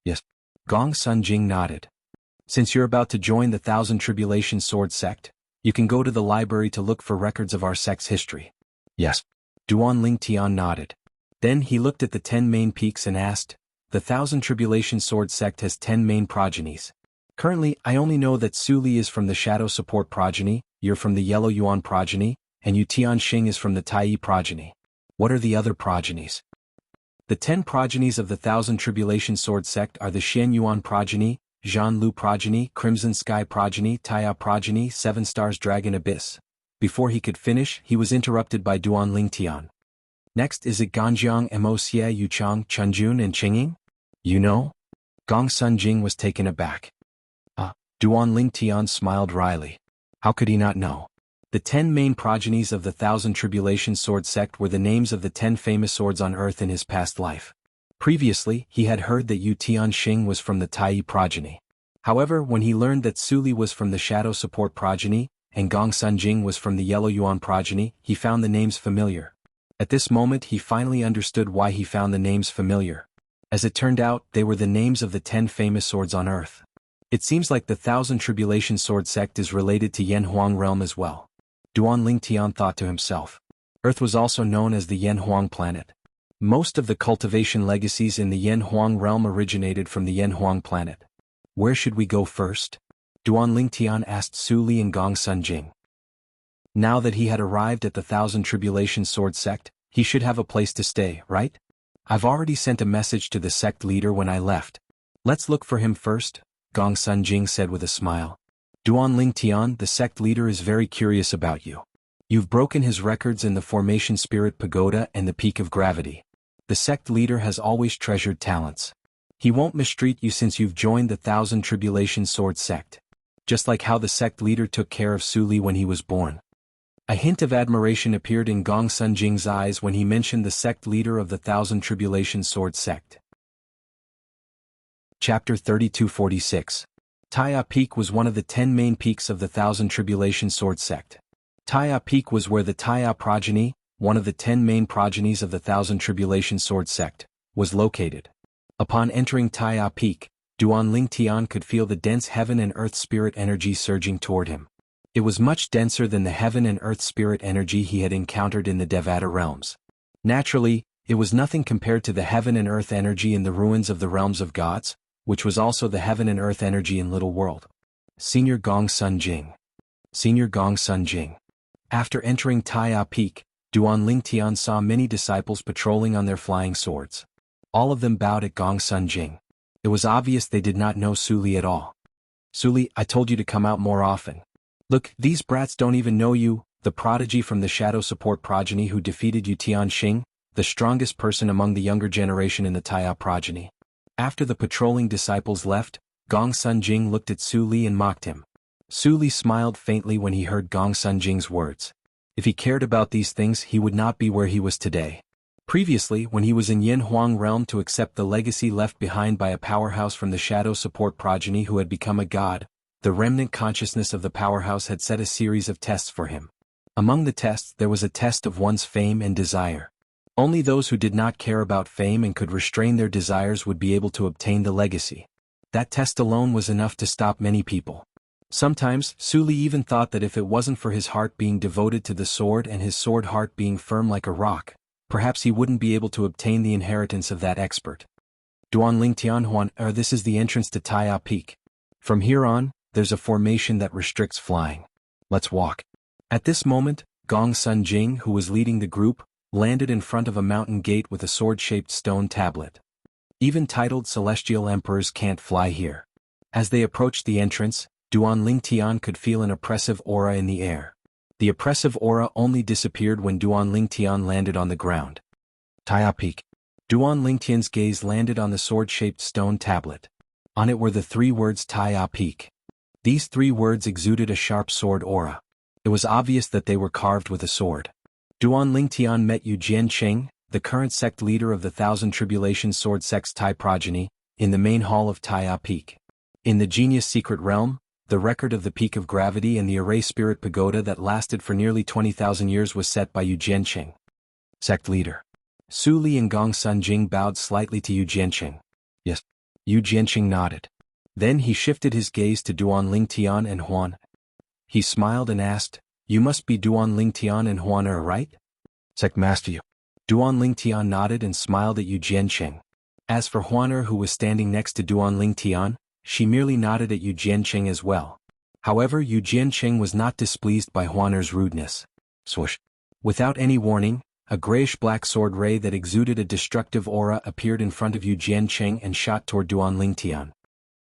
Yes. Gong Sunjing nodded. Since you're about to join the Thousand Tribulation Sword sect, you can go to the library to look for records of our sect's history. Yes. Duan Lingtian nodded. Then he looked at the 10 main peaks and asked, the Thousand Tribulation Sword sect has 10 main progenies. Currently, I only know that Su Li is from the Shadow Support progeny, you're from the Yellow Yuan progeny, and Yu Tianxing is from the Tai progeny. What are the other progenies? The 10 progenies of the Thousand Tribulation Sword sect are the Xian Yuan progeny, Zhan Lu progeny, Crimson Sky progeny, Taya progeny, Seven Stars Dragon Abyss. Before he could finish, he was interrupted by Duan Lingtian. Next is it Ganjiang Mo Xie Yuchang, Chunjun and Qingying? You know? Gong Sunjing was taken aback. Duan Lingtian smiled wryly. How could he not know? The 10 main progenies of the Thousand Tribulation Sword sect were the names of the 10 famous swords on Earth in his past life. Previously, he had heard that Yu Tianxing was from the Tai progeny. However, when he learned that Su Li was from the Shadow Support progeny, and Gong Sunjing was from the Yellow Yuan progeny, he found the names familiar. At this moment he finally understood why he found the names familiar. As it turned out, they were the names of the 10 famous swords on Earth. It seems like the Thousand Tribulation Sword sect is related to Yanhuang realm as well. Duan Lingtian thought to himself. Earth was also known as the Yanhuang planet. Most of the cultivation legacies in the Yanhuang realm originated from the Yanhuang planet. Where should we go first? Duan Lingtian asked Su Li and Gong Sunjing. Now that he had arrived at the Thousand Tribulation Sword sect, he should have a place to stay, right? I've already sent a message to the sect leader when I left. Let's look for him first, Gong Sun Jing said with a smile. Duanling Tian, the sect leader is very curious about you. You've broken his records in the Formation Spirit Pagoda and the Peak of Gravity. The sect leader has always treasured talents. He won't mistreat you since you've joined the Thousand Tribulation Sword sect. Just like how the sect leader took care of Su Li when he was born. A hint of admiration appeared in Gong Sun Jing's eyes when he mentioned the sect leader of the Thousand Tribulation Sword sect. Chapter 3246. Taya Peak was one of the 10 main peaks of the Thousand Tribulation Sword sect. Taya Peak was where the Taya progeny, one of the 10 main progenies of the Thousand Tribulation Sword sect, was located. Upon entering Taya Peak, Duanling Tian could feel the dense heaven and earth spirit energy surging toward him. It was much denser than the heaven and earth spirit energy he had encountered in the Devata realms. Naturally, it was nothing compared to the heaven and earth energy in the ruins of the realms of gods, which was also the heaven and earth energy in Little World. Senior Gong Sun Jing. Senior Gong Sun Jing. After entering Taya Peak, Duanling Tian saw many disciples patrolling on their flying swords. All of them bowed at Gong Sun Jing. It was obvious they did not know Su Li at all. Su Li, I told you to come out more often. Look, these brats don't even know you, the prodigy from the Shadow Support progeny who defeated Yu Tianxing, the strongest person among the younger generation in the Taya progeny. After the patrolling disciples left, Gong Sun Jing looked at Su Li and mocked him. Su Li smiled faintly when he heard Gong Sun Jing's words. If he cared about these things, he would not be where he was today. Previously, when he was in Yin Huang realm to accept the legacy left behind by a powerhouse from the Shadow Support progeny who had become a god, the remnant consciousness of the powerhouse had set a series of tests for him. Among the tests there was a test of one's fame and desire. Only those who did not care about fame and could restrain their desires would be able to obtain the legacy. That test alone was enough to stop many people. Sometimes, Su Li even thought that if it wasn't for his heart being devoted to the sword and his sword heart being firm like a rock, perhaps he wouldn't be able to obtain the inheritance of that expert. Duanling Tianhuan, this is the entrance to Taya Peak. From here on, there's a formation that restricts flying. Let's walk. At this moment, Gong Sun Jing, who was leading the group, landed in front of a mountain gate with a sword-shaped stone tablet. Even titled celestial emperors can't fly here. As they approached the entrance, Duanling Tian could feel an oppressive aura in the air. The oppressive aura only disappeared when Duanling Tian landed on the ground. Taya Peak. Duanling Tian's gaze landed on the sword-shaped stone tablet. On it were the 3 words Taya Peak. These 3 words exuded a sharp sword aura. It was obvious that they were carved with a sword. Duanling Tian met Yu Jianqing, the current sect leader of the Thousand Tribulation Sword sect's Tai progeny, in the main hall of Taya Peak. In the Genius Secret Realm, the record of the Peak of Gravity and the Array Spirit Pagoda that lasted for nearly 20,000 years was set by Yu Jianqing. Sect leader. Su Li and Gong Sun Jing bowed slightly to Yu Jianqing. Yes. Yu Jianqing nodded. Then he shifted his gaze to Duanling Tian and Huan. He smiled and asked, "You must be Duanling Tian and Huan, right?" Sect master Yu. Duanling Tian nodded and smiled at Yu Jianqing. As for Huaner, who was standing next to Duanling Tian, she merely nodded at Yu Jianqing as well. However, Yu Jianqing was not displeased by Huaner's rudeness. Swoosh. Without any warning, a grayish-black sword ray that exuded a destructive aura appeared in front of Yu Jianqing and shot toward Duanling Tian.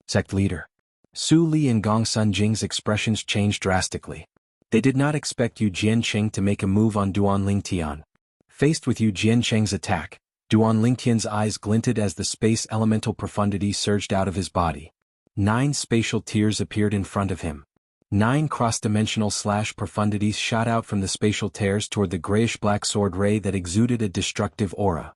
Sect leader. Su Li and Gong Sun Jing's expressions changed drastically. They did not expect Yu Jianqing to make a move on Duanling Tian. Faced with Yu Jianqing's attack, Duanling Tian's eyes glinted as the space elemental profundity surged out of his body. 9 spatial tears appeared in front of him. 9 cross-dimensional profundities shot out from the spatial tears toward the grayish-black sword ray that exuded a destructive aura.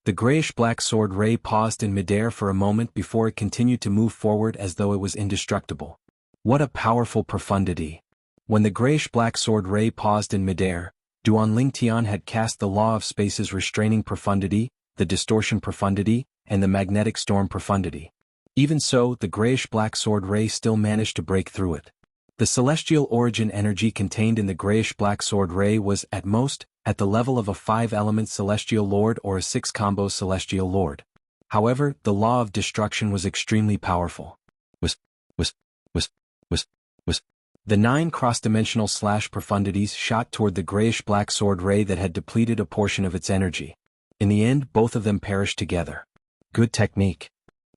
The grayish-black sword ray paused in midair for a moment before it continued to move forward as though it was indestructible. What a powerful profundity! When the grayish-black sword ray paused in midair, Duanling Tian had cast the law of space's restraining profundity, the distortion profundity, and the magnetic storm profundity. Even so, the grayish-black sword ray still managed to break through it. The celestial origin energy contained in the grayish-black sword ray was, at most, at the level of a 5-element celestial lord or a 6-combo celestial lord. However, the law of destruction was extremely powerful. The 9 cross-dimensional profundities shot toward the grayish-black sword ray that had depleted a portion of its energy. In the end, both of them perished together. Good technique.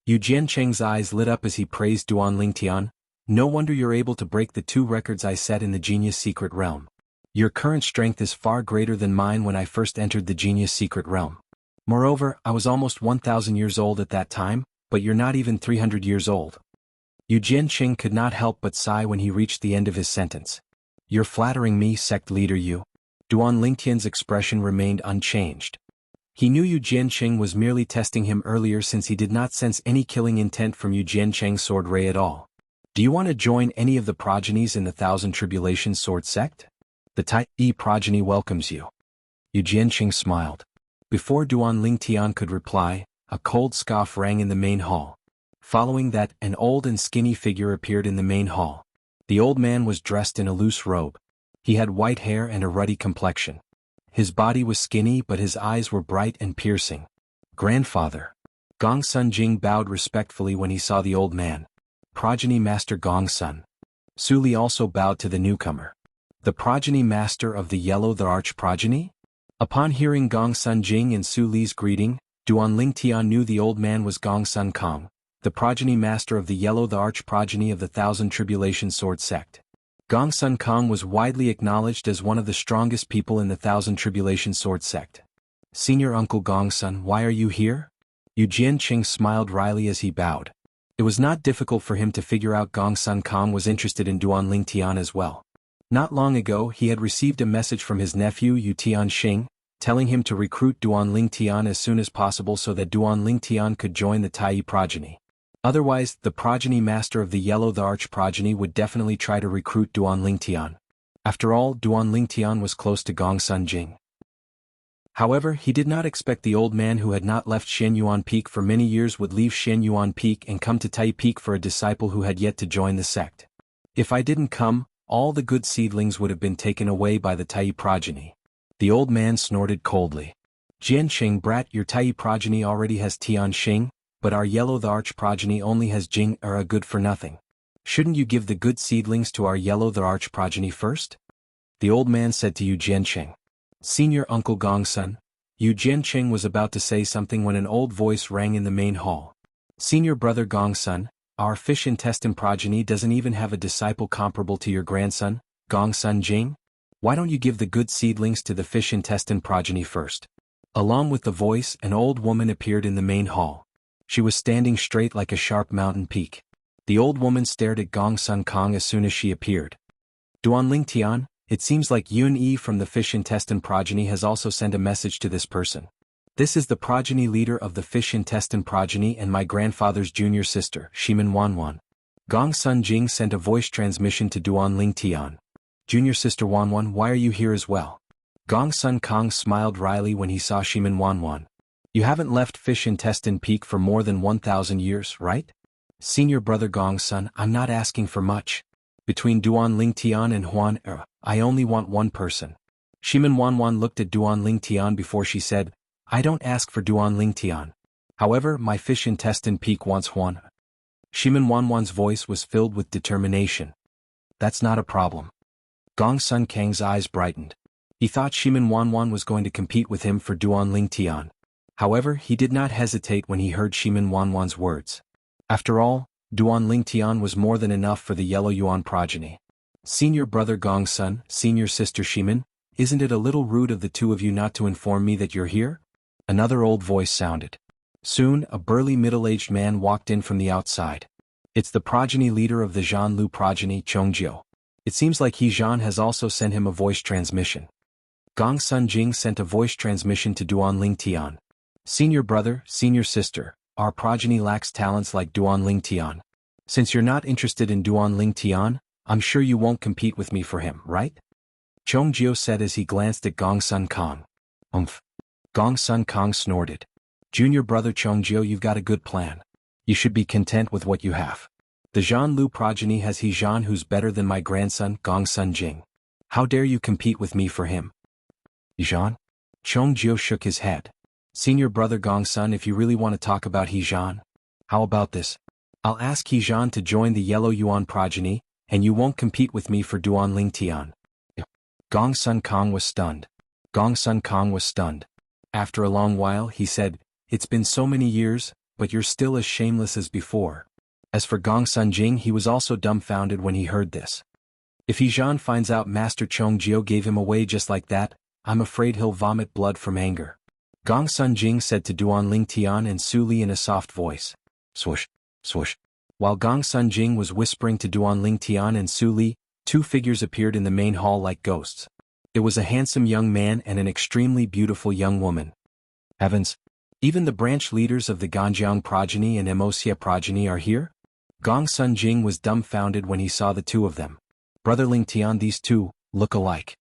Yu Jiancheng's eyes lit up as he praised Duan Lingtian. No wonder you're able to break the 2 records I set in the Genius Secret Realm. Your current strength is far greater than mine when I first entered the Genius Secret Realm. Moreover, I was almost 1,000 years old at that time, but you're not even 300 years old. Yu Jiancheng could not help but sigh when he reached the end of his sentence. You're flattering me, sect leader Yu. Duan Lingtian's expression remained unchanged. He knew Yu Jiancheng was merely testing him earlier since he did not sense any killing intent from Yu Jiancheng's sword ray at all. Do you want to join any of the progenies in the Thousand Tribulations Sword Sect? The Tai Yi progeny welcomes you. Yu Jiancheng smiled. Before Duan Lingtian could reply, a cold scoff rang in the main hall. Following that, an old and skinny figure appeared in the main hall. The old man was dressed in a loose robe. He had white hair and a ruddy complexion. His body was skinny but his eyes were bright and piercing. Grandfather. Gongsun Jing bowed respectfully when he saw the old man. Progeny Master Gongsun. Su Li also bowed to the newcomer. The progeny master of the Yellow the Arch progeny? Upon hearing Gongsun Jing and Su Li's greeting, Duan Lingtian knew the old man was Gongsun Kong, the progeny master of the Yellow the Arch progeny of the Thousand Tribulation Sword Sect. Gongsun Kong was widely acknowledged as one of the strongest people in the Thousand Tribulation Sword Sect. Senior Uncle Gongsun, why are you here? Yu Jiancheng smiled wryly as he bowed. It was not difficult for him to figure out Gongsun Kong was interested in Duan Lingtian as well. Not long ago he had received a message from his nephew Yu Tianxing, telling him to recruit Duan Lingtian as soon as possible so that Duan Lingtian could join the Tai progeny. Otherwise, the progeny master of the Yellow the Arch progeny would definitely try to recruit Duan Lingtian. After all, Duan Lingtian was close to Gongsun Jing. However, he did not expect the old man who had not left Shenyuan Peak for many years would leave Shenyuan Peak and come to Tai Peak for a disciple who had yet to join the sect. If I didn't come, all the good seedlings would have been taken away by the Tai progeny. The old man snorted coldly. Jiancheng brat, your Tai progeny already has Tianxing, but our Yellow the Arch progeny only has Jing or a good for nothing. Shouldn't you give the good seedlings to our Yellow the Arch progeny first? The old man said to Yu Jiancheng. Senior Uncle Gongsun. Yu Jiancheng was about to say something when an old voice rang in the main hall. Senior brother Gongsun, our fish intestine progeny doesn't even have a disciple comparable to your grandson, Gongsun Jing? Why don't you give the good seedlings to the fish intestine progeny first? Along with the voice, an old woman appeared in the main hall. She was standing straight like a sharp mountain peak. The old woman stared at Gongsun Kong as soon as she appeared. Duan Lingtian, it seems like Yun Yi from the fish intestine progeny has also sent a message to this person. This is the progeny leader of the fish intestine progeny and my grandfather's junior sister, Shimin Wanwan. Gongsun Jing sent a voice transmission to Duan Lingtian. Junior sister Wanwan, why are you here as well? Gongsun Kong smiled wryly when he saw Shimin Wanwan. You haven't left Fish Intestine Peak for more than 1,000 years, right? Senior brother Gongsun, I'm not asking for much. Between Duan Lingtian and Huan I only want one person. Shimin Wanwan looked at Duan Lingtian before she said, I don't ask for Duan Lingtian. However, my Fish Intestine Peak wants Huan. Shimin Wanwan's voice was filled with determination. That's not a problem. Gongsun Kang's eyes brightened. He thought Shimin Wanwan was going to compete with him for Duan Lingtian. However, he did not hesitate when he heard Shimin Wanwan's words. After all, Duan Lingtian was more than enough for the Yellow Yuan progeny. Senior brother Gongsun, senior sister Shimin, isn't it a little rude of the two of you not to inform me that you're here? Another old voice sounded. Soon, a burly middle-aged man walked in from the outside. It's the progeny leader of the Zhanlu progeny, Chongjiu. It seems like He Zhan has also sent him a voice transmission. Gongsun Jing sent a voice transmission to Duan Lingtian. Senior brother, senior sister, our progeny lacks talents like Duan Lingtian. Since you're not interested in Duan Lingtian, I'm sure you won't compete with me for him, right? Chongjiu said as he glanced at Gongsun Kong. Gongsun Kong snorted. Junior brother Chongjiu, you've got a good plan. You should be content with what you have. The Zhanlu progeny has He Zhan who's better than my grandson, Gongsun Jing. How dare you compete with me for him? He Zhan? Chongjiu shook his head. Senior brother Gongsun, if you really want to talk about He Zhan, how about this? I'll ask He Zhan to join the Yellow Yuan progeny, and you won't compete with me for Duan Lingtian. Gongsun Kong was stunned. Gongsun Kong was stunned. After a long while he said, "It's been so many years, but you're still as shameless as before." As for Gong Sun Jing, he was also dumbfounded when he heard this. If He Zhan finds out Master Chong Jiao gave him away just like that, I'm afraid he'll vomit blood from anger. Gong Sun Jing said to Duan Ling Tian and Su Li in a soft voice. Swoosh, swoosh. While Gong Sun Jing was whispering to Duan Ling Tian and Su Li, two figures appeared in the main hall like ghosts. It was a handsome young man and an extremely beautiful young woman. Heavens! Even the branch leaders of the Ganjiang progeny and Emosia progeny are here? Gong Sun Jing was dumbfounded when he saw the two of them. Brother Ling Tian, these two look alike.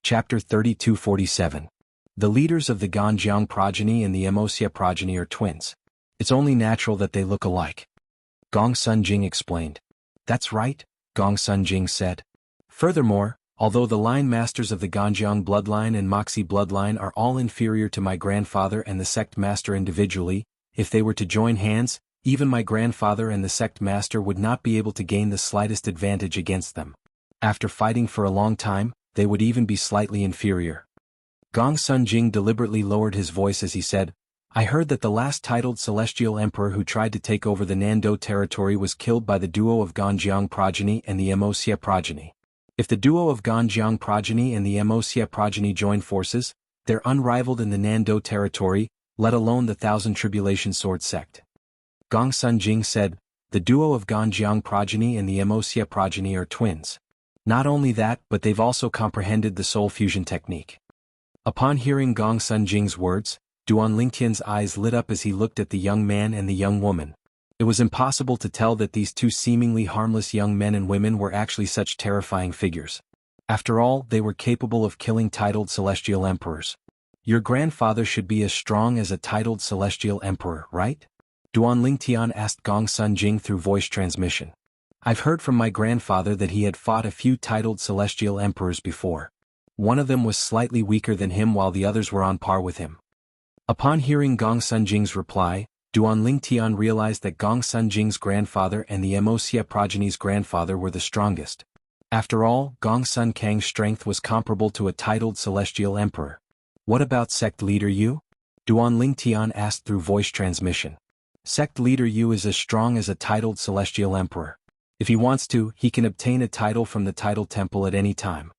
Chapter 3247. The leaders of the Ganjiang progeny and the Emosia progeny are twins. It's only natural that they look alike. Gong Sun Jing explained. That's right, Gong Sun Jing said. Furthermore, although the line masters of the Ganjiang bloodline and Moxie bloodline are all inferior to my grandfather and the sect master individually, if they were to join hands, even my grandfather and the sect master would not be able to gain the slightest advantage against them. After fighting for a long time, they would even be slightly inferior. Gong Sun Jing deliberately lowered his voice as he said, I heard that the last titled celestial emperor who tried to take over the Nando territory was killed by the duo of Ganjiang progeny and the Emosia progeny. If the duo of Ganjiang progeny and the Emosia progeny join forces, they're unrivaled in the Nando territory, let alone the Thousand Tribulation Sword sect. Gong Sun Jing said, the duo of Ganjiang progeny and the Emosia progeny are twins. Not only that, but they've also comprehended the soul fusion technique. Upon hearing Gong Sun Jing's words, Duan Lingtian's eyes lit up as he looked at the young man and the young woman. It was impossible to tell that these two seemingly harmless young men and women were actually such terrifying figures. After all, they were capable of killing titled celestial emperors. Your grandfather should be as strong as a titled celestial emperor, right? Duan Lingtian asked Gong Sun Jing through voice transmission. I've heard from my grandfather that he had fought a few titled celestial emperors before. One of them was slightly weaker than him while the others were on par with him. Upon hearing Gong Sun Jing's reply, Duan Lingtian realized that Gong Sun Jing's grandfather and the Emosia progeny's grandfather were the strongest. After all, Gong Sun Kang's strength was comparable to a titled celestial emperor. What about sect leader Yu? Duan Lingtian asked through voice transmission. Sect leader Yu is as strong as a titled celestial emperor. If he wants to, he can obtain a title from the title temple at any time.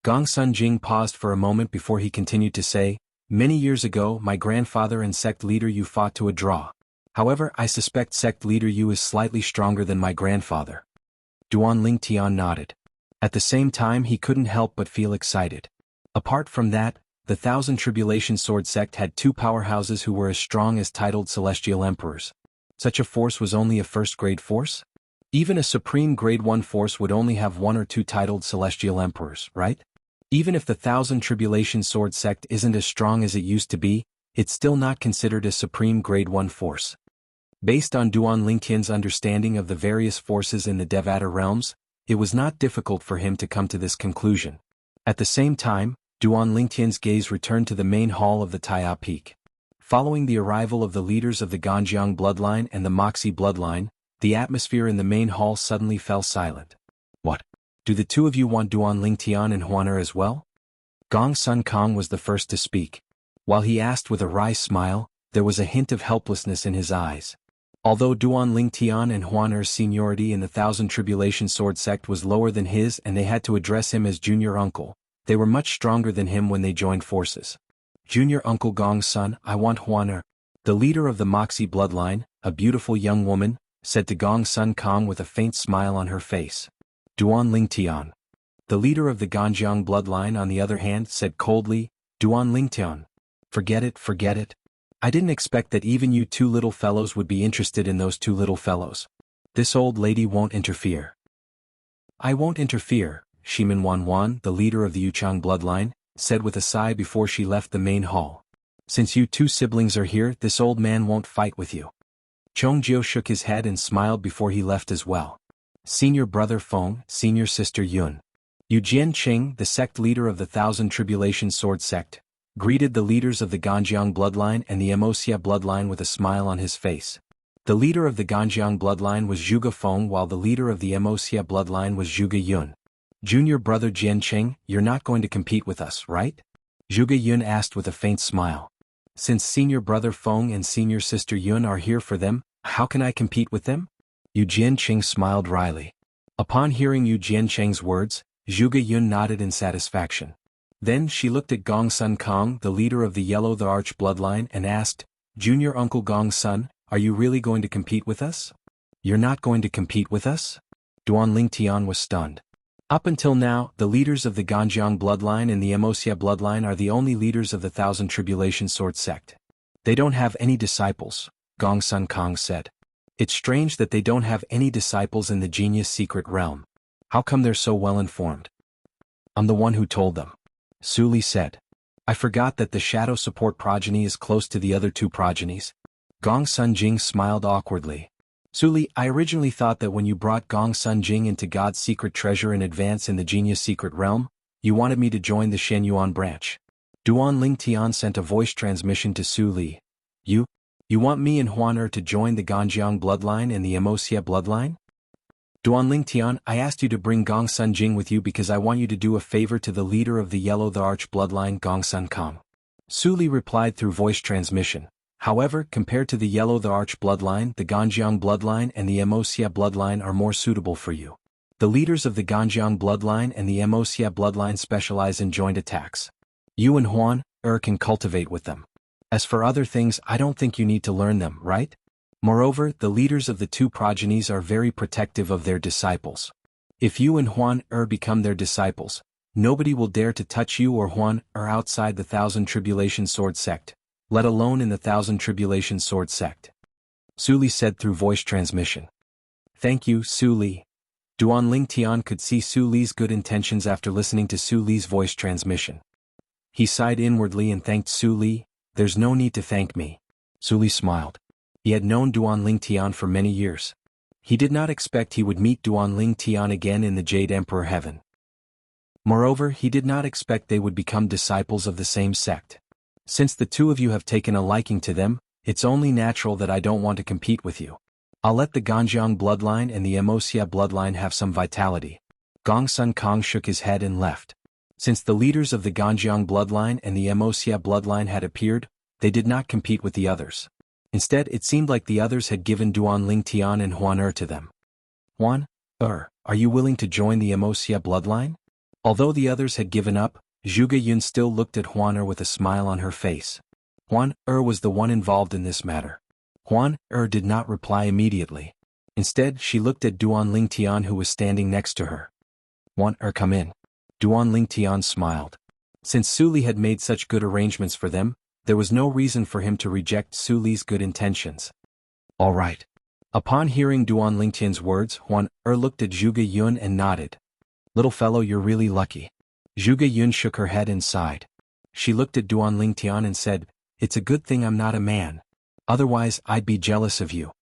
Gong Sun Jing paused for a moment before he continued to say, many years ago my grandfather and sect leader Yu fought to a draw. However, I suspect sect leader Yu is slightly stronger than my grandfather. Duan Lingtian nodded. At the same time he couldn't help but feel excited. Apart from that, the Thousand Tribulation Sword sect had two powerhouses who were as strong as titled celestial emperors. Such a force was only a first-grade force? Even a supreme grade 1 force would only have one or two titled celestial emperors, right? Even if the Thousand Tribulation Sword sect isn't as strong as it used to be, it's still not considered a supreme grade 1 force. Based on Duan Lingtian's understanding of the various forces in the Devata realms, it was not difficult for him to come to this conclusion. At the same time, Duan Lingtian's gaze returned to the main hall of the Taya Peak. Following the arrival of the leaders of the Ganjiang bloodline and the Moxie bloodline, the atmosphere in the main hall suddenly fell silent. What? Do the two of you want Duan Lingtian and Huaner as well? Gong Sun Kang was the first to speak. While he asked with a wry smile, there was a hint of helplessness in his eyes. Although Duan Lingtian and Huaner's seniority in the Thousand Tribulation Sword sect was lower than his and they had to address him as junior uncle, they were much stronger than him when they joined forces. Junior Uncle Gong Sun, I want Huaner. The leader of the Moxie bloodline, a beautiful young woman, said to Gong Sun Kang with a faint smile on her face. Duan Lingtian. The leader of the Ganjiang bloodline on the other hand said coldly, Duan Lingtian. Forget it, forget it. I didn't expect that even you two little fellows would be interested in those two little fellows. This old lady won't interfere. I won't interfere, Shimin Wanwan, the leader of the Yuchang bloodline, said with a sigh before she left the main hall. Since you two siblings are here, this old man won't fight with you. Chongjiu shook his head and smiled before he left as well. Senior brother Feng, senior sister Yun. Yu Jianqing, the sect leader of the Thousand Tribulation Sword sect, greeted the leaders of the Ganjiang bloodline and the Emosia bloodline with a smile on his face. The leader of the Ganjiang bloodline was Zhuge Feng while the leader of the Emosia bloodline was Zhuge Yun. Junior brother Jianqing, you're not going to compete with us, right? Zhuge Yun asked with a faint smile. Since senior brother Feng and senior sister Yun are here for them, how can I compete with them? Yu Jianqing smiled wryly. Upon hearing Yu Jianqing's words, Zhuge Yun nodded in satisfaction. Then she looked at Gong Sun Kong, the leader of the Yellow the Arch bloodline, and asked, Junior Uncle Gong Sun, are you really going to compete with us? You're not going to compete with us? Duan Tian was stunned. Up until now, the leaders of the Ganjiang bloodline and the Emosia bloodline are the only leaders of the Thousand Tribulation Sword sect. They don't have any disciples, Gong Sun Kong said. It's strange that they don't have any disciples in the Genius Secret Realm. How come they're so well informed? I'm the one who told them. Su Li said. I forgot that the Shadow Support progeny is close to the other two progenies. Gong Sun Jing smiled awkwardly. Su Li, I originally thought that when you brought Gong Sun Jing into God's secret treasure in advance in the Genius Secret Realm, you wanted me to join the Shen Yuan branch. Duan Tian sent a voice transmission to Su Li. You want me and Huan to join the Ganjiang bloodline and the Emosia bloodline? Duan Tian, I asked you to bring Gong Sun Jing with you because I want you to do a favor to the leader of the Yellow the Arch bloodline, Gong Sun Kong. Su Li replied through voice transmission. However, compared to the Yellow the Arch bloodline, the Ganjiang bloodline and the Emosia bloodline are more suitable for you. The leaders of the Ganjiang bloodline and the Emosia bloodline specialize in joint attacks. You and Huan can cultivate with them. As for other things, I don't think you need to learn them, right? Moreover, the leaders of the two progenies are very protective of their disciples. If you and Huan become their disciples, nobody will dare to touch you or Huan outside the Thousand Tribulation Sword sect, let alone in the Thousand Tribulation Sword sect. Su Li said through voice transmission. Thank you, Su Li. Duan Tian could see Su Li's good intentions after listening to Su Li's voice transmission. He sighed inwardly and thanked Su Li. There's no need to thank me. Su Li smiled. He had known Duan Tian for many years. He did not expect he would meet Duan Tian again in the Jade Emperor Heaven. Moreover, he did not expect they would become disciples of the same sect. Since the two of you have taken a liking to them, it's only natural that I don't want to compete with you. I'll let the Ganjiang bloodline and the Emosia bloodline have some vitality. Gong Sun Kong shook his head and left. Since the leaders of the Ganjiang bloodline and the Emosia bloodline had appeared, they did not compete with the others. Instead, it seemed like the others had given Duan Tian and Huan to them. Huan, are you willing to join the Emosia bloodline? Although the others had given up, Zhuge Yun still looked at Huan with a smile on her face. Huan was the one involved in this matter. Huan did not reply immediately. Instead, she looked at Duan Tian who was standing next to her. Huan, come in. Duan Tian smiled. Since Su Li had made such good arrangements for them, there was no reason for him to reject Su Li's good intentions. All right. Upon hearing Duan Tian's words, Huan looked at Zhuge Yun and nodded. Little fellow, you're really lucky. Zhuge Yun shook her head and sighed. She looked at Duan Tian and said, It's a good thing I'm not a man. Otherwise, I'd be jealous of you.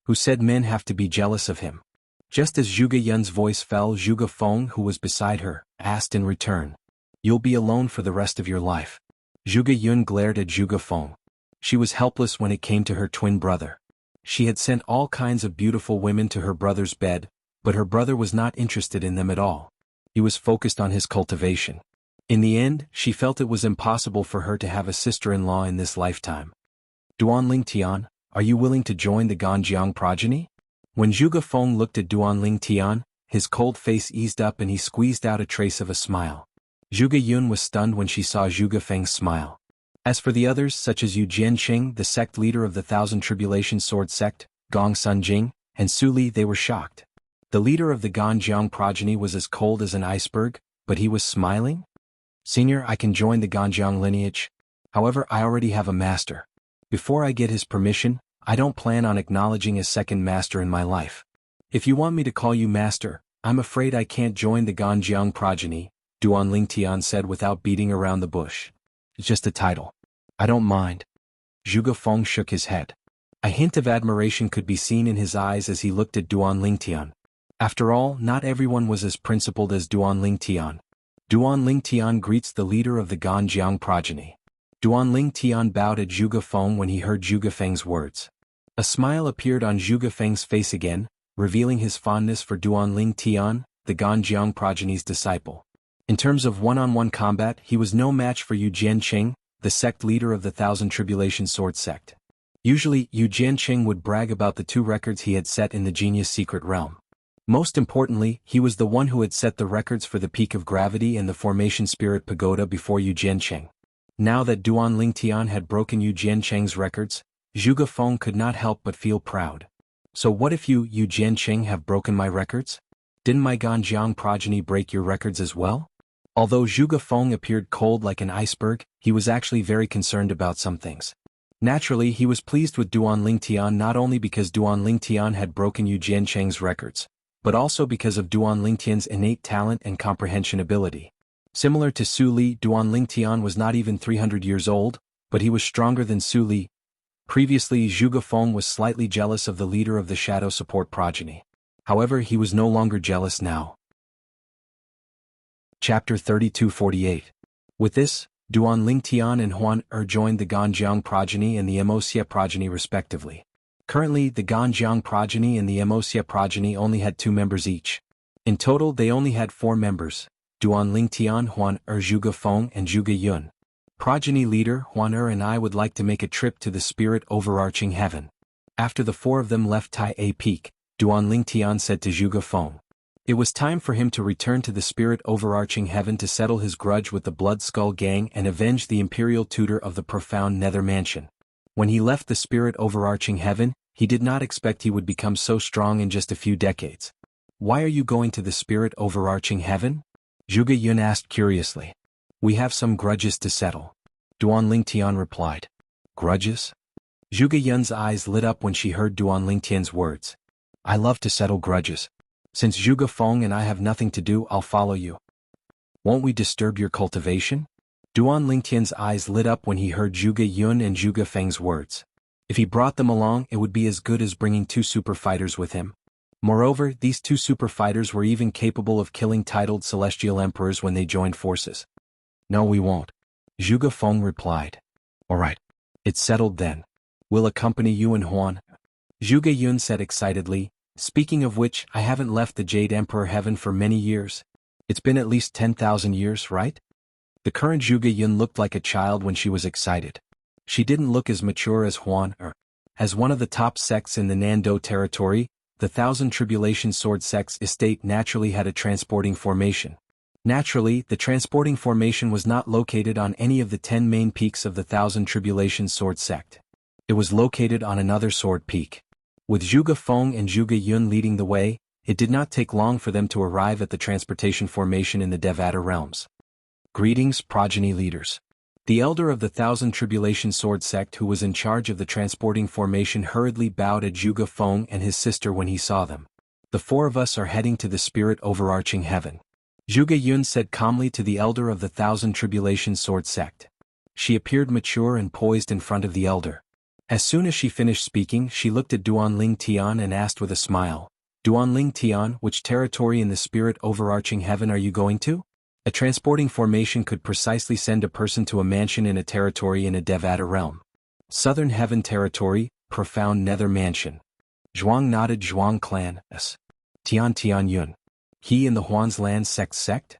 Who said men have to be jealous of him? Just as Zhuge Yun's voice fell, Zhuge Feng, who was beside her, asked in return. You'll be alone for the rest of your life. Zhuge Yun glared at Zhuge Feng. She was helpless when it came to her twin brother. She had sent all kinds of beautiful women to her brother's bed, but her brother was not interested in them at all. He was focused on his cultivation. In the end, she felt it was impossible for her to have a sister-in-law in this lifetime. Duan Tian, are you willing to join the Ganjiang progeny? When Zhuge Feng looked at Duan Tian, his cold face eased up and he squeezed out a trace of a smile. Zhuge Yun was stunned when she saw Zhuge Feng's smile. As for the others, such as Yu Jianqing, the sect leader of the Thousand Tribulation Sword sect, Gong Sun Jing, and Su Li, they were shocked. The leader of the Ganjiang progeny was as cold as an iceberg, but he was smiling? Senior, I can join the Ganjiang lineage. However, I already have a master. Before I get his permission, I don't plan on acknowledging a second master in my life. If you want me to call you master, I'm afraid I can't join the Ganjiang progeny, Duan Tian said without beating around the bush. It's just a title. I don't mind. Zhuge Feng shook his head. A hint of admiration could be seen in his eyes as he looked at Duan Tian. After all, not everyone was as principled as Duan Tian. Duan Tian greets the leader of the Ganjiang progeny. Duan Tian bowed at Zhuge Feng when he heard Zhuge Feng's words. A smile appeared on Zhuge Feng's face again, revealing his fondness for Duan Tian, the Ganjiang progeny's disciple. In terms of one-on-one combat, he was no match for Yu Jianqing, the sect leader of the Thousand Tribulation Sword sect. Usually, Yu Jianqing would brag about the 2 records he had set in the Genius Secret Realm. Most importantly, he was the one who had set the records for the Peak of Gravity and the Formation Spirit Pagoda before Yu Jianqing. Now that Duan Lingtian had broken Yu Jianqing's records, Zhuge Feng could not help but feel proud. So what if you, Yu Jianqing, have broken my records? Didn't my Ganjiang progeny break your records as well? Although Zhuge Feng appeared cold like an iceberg, he was actually very concerned about some things. Naturally, he was pleased with Duan Lingtian not only because Duan Lingtian had broken Yu Jianqing's records, but also because of Duan Lingtian's innate talent and comprehension ability. Similar to Su Li, Duan Lingtian was not even 300 years old, but he was stronger than Su Li. Previously, Zhuge Feng was slightly jealous of the leader of the Shadow Support progeny. However, he was no longer jealous now. Chapter 3248. With this, Duan Lingtian and Huan joined the Ganjiang progeny and the Emosia progeny respectively. Currently, the Ganjiang progeny and the Emosia progeny only had 2 members each. In total, they only had 4 members: Duan Lingtian, Huan Zhuge Feng, and Zhuge Yun. Progeny leader Huan and I would like to make a trip to the spirit overarching heaven. After the 4 of them left Tai A Peak, Duan Lingtian said to Zhuge Feng. It was time for him to return to the spirit overarching heaven to settle his grudge with the Blood Skull Gang and avenge the imperial tutor of the profound Nether Mansion. When he left the spirit overarching heaven, he did not expect he would become so strong in just a few decades. Why are you going to the spirit overarching heaven? Zhuge Yun asked curiously. We have some grudges to settle. Duan Lingtian replied. Grudges? Zhuge Yun's eyes lit up when she heard Duan Lingtian's words. I love to settle grudges. Since Zhuge Feng and I have nothing to do, I'll follow you. Won't we disturb your cultivation? Duan Lingtian's eyes lit up when he heard Zhuge Yun and Zhuge Feng's words. If he brought them along, it would be as good as bringing 2 super fighters with him. Moreover, these 2 super fighters were even capable of killing titled celestial emperors when they joined forces. No, we won't. Zhuge Feng replied. Alright. It's settled then. We'll accompany you and Huan. Zhuge Yun said excitedly. Speaking of which, I haven't left the Jade Emperor Heaven for many years. It's been at least 10,000 years, right? The current Zhuge Yun looked like a child when she was excited. She didn't look as mature as Huan. As one of the top sects in the Nando territory, the Thousand Tribulation Sword sect's estate naturally had a transporting formation. Naturally, the transporting formation was not located on any of the 10 main peaks of the Thousand Tribulation Sword sect. It was located on another sword peak. With Zhuge Feng and Zhuge Yun leading the way, it did not take long for them to arrive at the transportation formation in the Devata realms. Greetings, progeny leaders. The elder of the Thousand Tribulation Sword sect who was in charge of the transporting formation hurriedly bowed at Zhuge Feng and his sister when he saw them. The 4 of us are heading to the spirit overarching heaven. Zhuge Yun said calmly to the elder of the Thousand Tribulation Sword sect. She appeared mature and poised in front of the elder. As soon as she finished speaking, she looked at Duan Lingtian and asked with a smile, Duan Lingtian, which territory in the spirit overarching heaven are you going to? A transporting formation could precisely send a person to a mansion in a territory in a Devata realm. Southern Heaven Territory, Profound Nether Mansion. Zhuang nodded. Zhuang clan, Tian Yun. He in the Huan's land sect?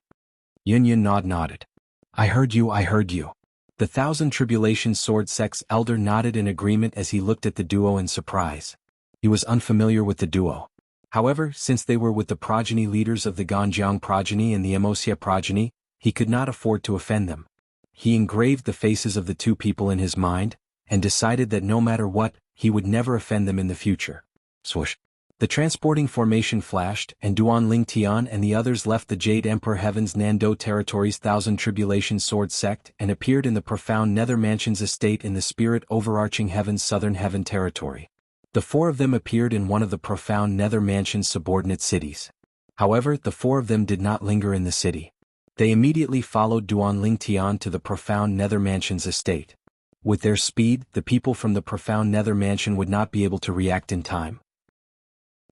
Yun nodded. I heard you. The Thousand Tribulation Sword sect's elder nodded in agreement as he looked at the duo in surprise. He was unfamiliar with the duo. However, since they were with the progeny leaders of the Ganjiang progeny and the Emosia progeny, he could not afford to offend them. He engraved the faces of the 2 people in his mind, and decided that no matter what, he would never offend them in the future. Swoosh. The transporting formation flashed, and Duan Lingtian and the others left the Jade Emperor Heaven's Nando Territory's Thousand Tribulation Sword sect and appeared in the Profound Nether Mansion's estate in the Spirit Overarching Heaven's Southern Heaven Territory. The 4 of them appeared in one of the Profound Nether Mansion's subordinate cities. However, the 4 of them did not linger in the city. They immediately followed Duan Lingtian to the Profound Nether Mansion's estate. With their speed, the people from the Profound Nether Mansion would not be able to react in time.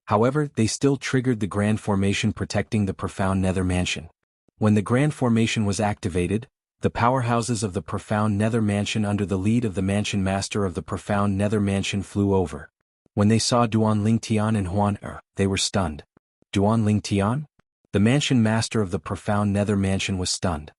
However, they still triggered the Grand Formation protecting the Profound Nether Mansion. When the Grand Formation was activated, the powerhouses of the Profound Nether Mansion under the lead of the Mansion Master of the Profound Nether Mansion flew over. When they saw Duan Lingtian and Huan they were stunned. Duan Lingtian? The mansion master of the profound nether mansion was stunned.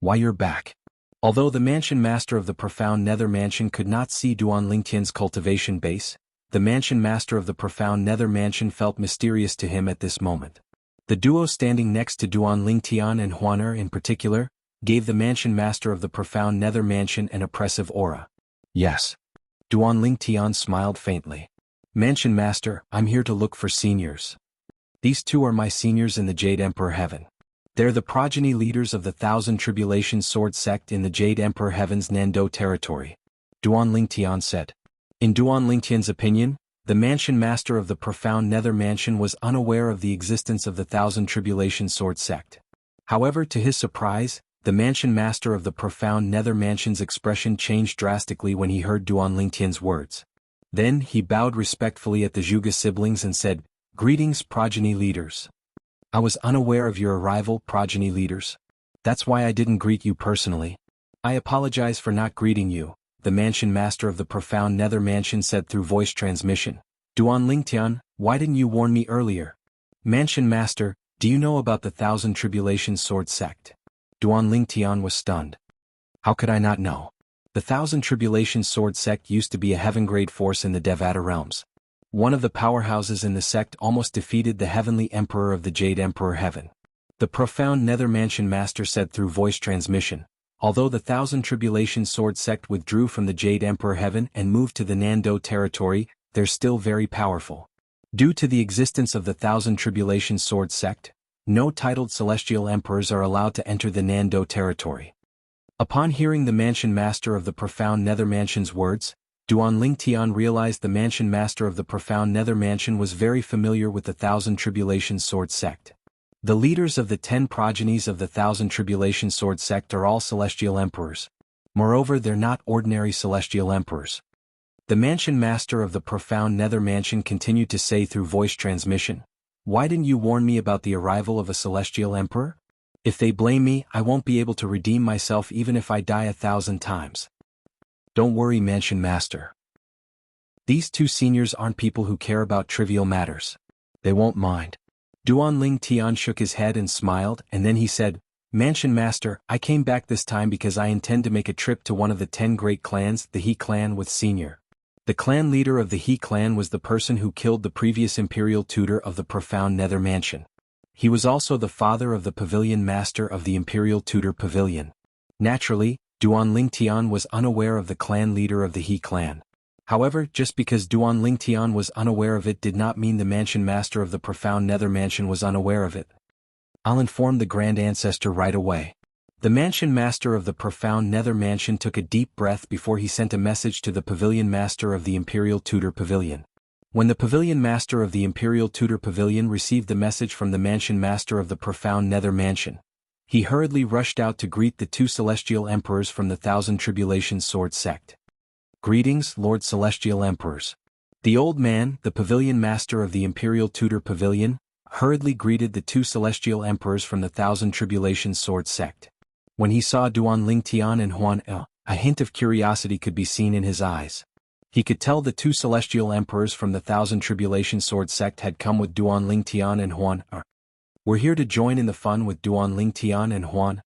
Why, you're back. Although the mansion master of the profound nether mansion could not see Duan Lingtian's cultivation base, the mansion master of the profound nether mansion felt mysterious to him at this moment. The duo standing next to Duan Lingtian and Huaner in particular, gave the mansion master of the profound nether mansion an oppressive aura. Yes. Duan Lingtian smiled faintly. Mansion master, I'm here to look for seniors. These two are my seniors in the Jade Emperor Heaven. They're the progeny leaders of the Thousand Tribulation Sword Sect in the Jade Emperor Heaven's Nando territory. Duan Lingtian said. In Duan Lingtian's opinion, the mansion master of the profound nether mansion was unaware of the existence of the Thousand Tribulation Sword Sect. However, to his surprise, the mansion master of the profound nether mansion's expression changed drastically when he heard Duan Lingtian's words. Then he bowed respectfully at the Zhuge siblings and said, Greetings, progeny leaders. I was unaware of your arrival, progeny leaders. That's why I didn't greet you personally. I apologize for not greeting you, the mansion master of the profound nether mansion said through voice transmission. Duan Lingtian, why didn't you warn me earlier? Mansion master, do you know about the Thousand Tribulation Sword Sect? Duan Lingtian was stunned. How could I not know? The Thousand Tribulation Sword Sect used to be a heaven-grade force in the Devata realms. One of the powerhouses in the sect almost defeated the heavenly emperor of the Jade Emperor Heaven. The profound nether mansion master said through voice transmission. Although the Thousand Tribulation Sword Sect withdrew from the Jade Emperor Heaven and moved to the Nando territory, they're still very powerful. Due to the existence of the Thousand Tribulation Sword Sect, no titled celestial emperors are allowed to enter the Nando territory. Upon hearing the mansion master of the profound nether mansion's words, Duan Lingtian realized the mansion master of the profound nether mansion was very familiar with the Thousand Tribulation Sword Sect. The leaders of the 10 progenies of the Thousand Tribulation Sword Sect are all celestial emperors. Moreover, they're not ordinary celestial emperors. The mansion master of the profound nether mansion continued to say through voice transmission, Why didn't you warn me about the arrival of a celestial emperor? If they blame me, I won't be able to redeem myself even if I die 1,000 times. Don't worry, mansion master. These two seniors aren't people who care about trivial matters. They won't mind. Duan Lingtian shook his head and smiled, and then he said, Mansion master, I came back this time because I intend to make a trip to one of the 10 great clans, the He clan with senior. The clan leader of the He clan was the person who killed the previous imperial tutor of the profound nether mansion. He was also the father of the pavilion master of the imperial tutor pavilion. Naturally, Duan Lingtian was unaware of the clan leader of the He clan. However, just because Duan Lingtian was unaware of it did not mean the mansion master of the profound nether mansion was unaware of it. I'll inform the grand ancestor right away. The mansion master of the profound nether mansion took a deep breath before he sent a message to the pavilion master of the imperial tutor pavilion. When the pavilion master of the imperial tutor pavilion received the message from the mansion master of the profound nether mansion, he hurriedly rushed out to greet the 2 celestial emperors from the Thousand Tribulation Sword Sect. Greetings, Lord Celestial Emperors. The old man, the pavilion master of the imperial tutor pavilion, hurriedly greeted the 2 celestial emperors from the Thousand Tribulation Sword Sect. When he saw Duan Lingtian and Huan, a hint of curiosity could be seen in his eyes. He could tell the 2 celestial emperors from the Thousand Tribulation Sword Sect had come with Duan Lingtian and Huan. We're here to join in the fun with Duan Lingtian and Huan.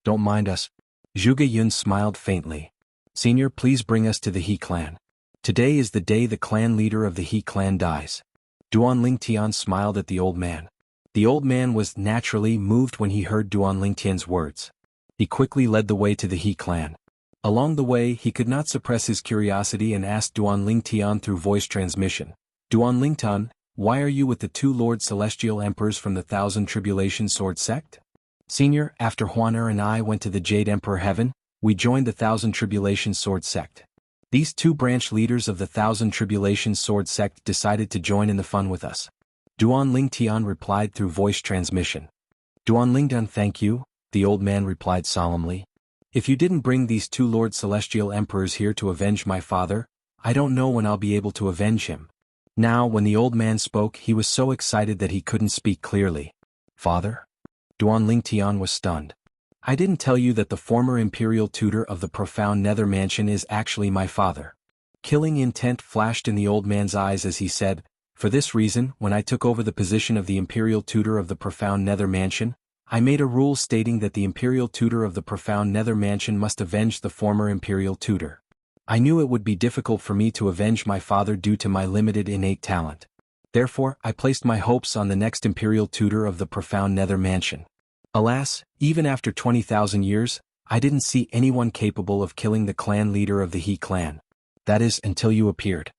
Don't mind us. Zhuge Yun smiled faintly. Senior, please bring us to the He clan. Today is the day the clan leader of the He clan dies. Duan Lingtian smiled at the old man. The old man was naturally moved when he heard Duan Lingtian's words. He quickly led the way to the He clan. Along the way, he could not suppress his curiosity and asked Duan Lingtian through voice transmission. Duan Lingtian, why are you with the 2 Lord Celestial Emperors from the Thousand Tribulation Sword Sect? Senior, after Huaner and I went to the Jade Emperor Heaven, we joined the Thousand Tribulation Sword Sect. These 2 branch leaders of the Thousand Tribulation Sword Sect decided to join in the fun with us. Duan Lingtian replied through voice transmission. Duan Lingtian, thank you, the old man replied solemnly. If you didn't bring these 2 Lord Celestial Emperors here to avenge my father, I don't know when I'll be able to avenge him. Now, when the old man spoke, he was so excited that he couldn't speak clearly. Father? Duan Lingtian was stunned. I didn't tell you that the former imperial tutor of the profound nether mansion is actually my father. Killing intent flashed in the old man's eyes as he said, For this reason, when I took over the position of the Imperial Tutor of the Profound Nether Mansion, I made a rule stating that the Imperial Tutor of the Profound Nether Mansion must avenge the former Imperial Tutor. I knew it would be difficult for me to avenge my father due to my limited innate talent. Therefore, I placed my hopes on the next Imperial Tutor of the Profound Nether Mansion. Alas, even after 20,000 years, I didn't see anyone capable of killing the clan leader of the He clan. That is, until you appeared.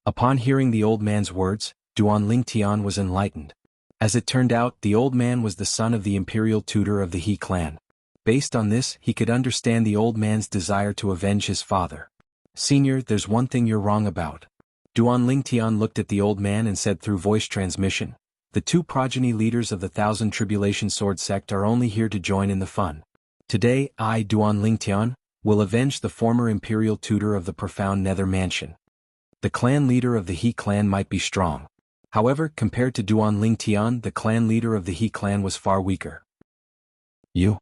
Upon hearing the old man's words, Duan Lingtian was enlightened. As it turned out, the old man was the son of the Imperial Tutor of the He clan. Based on this, he could understand the old man's desire to avenge his father. Senior, there's one thing you're wrong about. Duan Lingtian looked at the old man and said through voice transmission, the two progeny leaders of the Thousand Tribulation Sword sect are only here to join in the fun. Today, I, Duan Lingtian, will avenge the former Imperial Tutor of the Profound Nether Mansion. The clan leader of the He clan might be strong. However, compared to Duan Lingtian, the clan leader of the He clan was far weaker. You?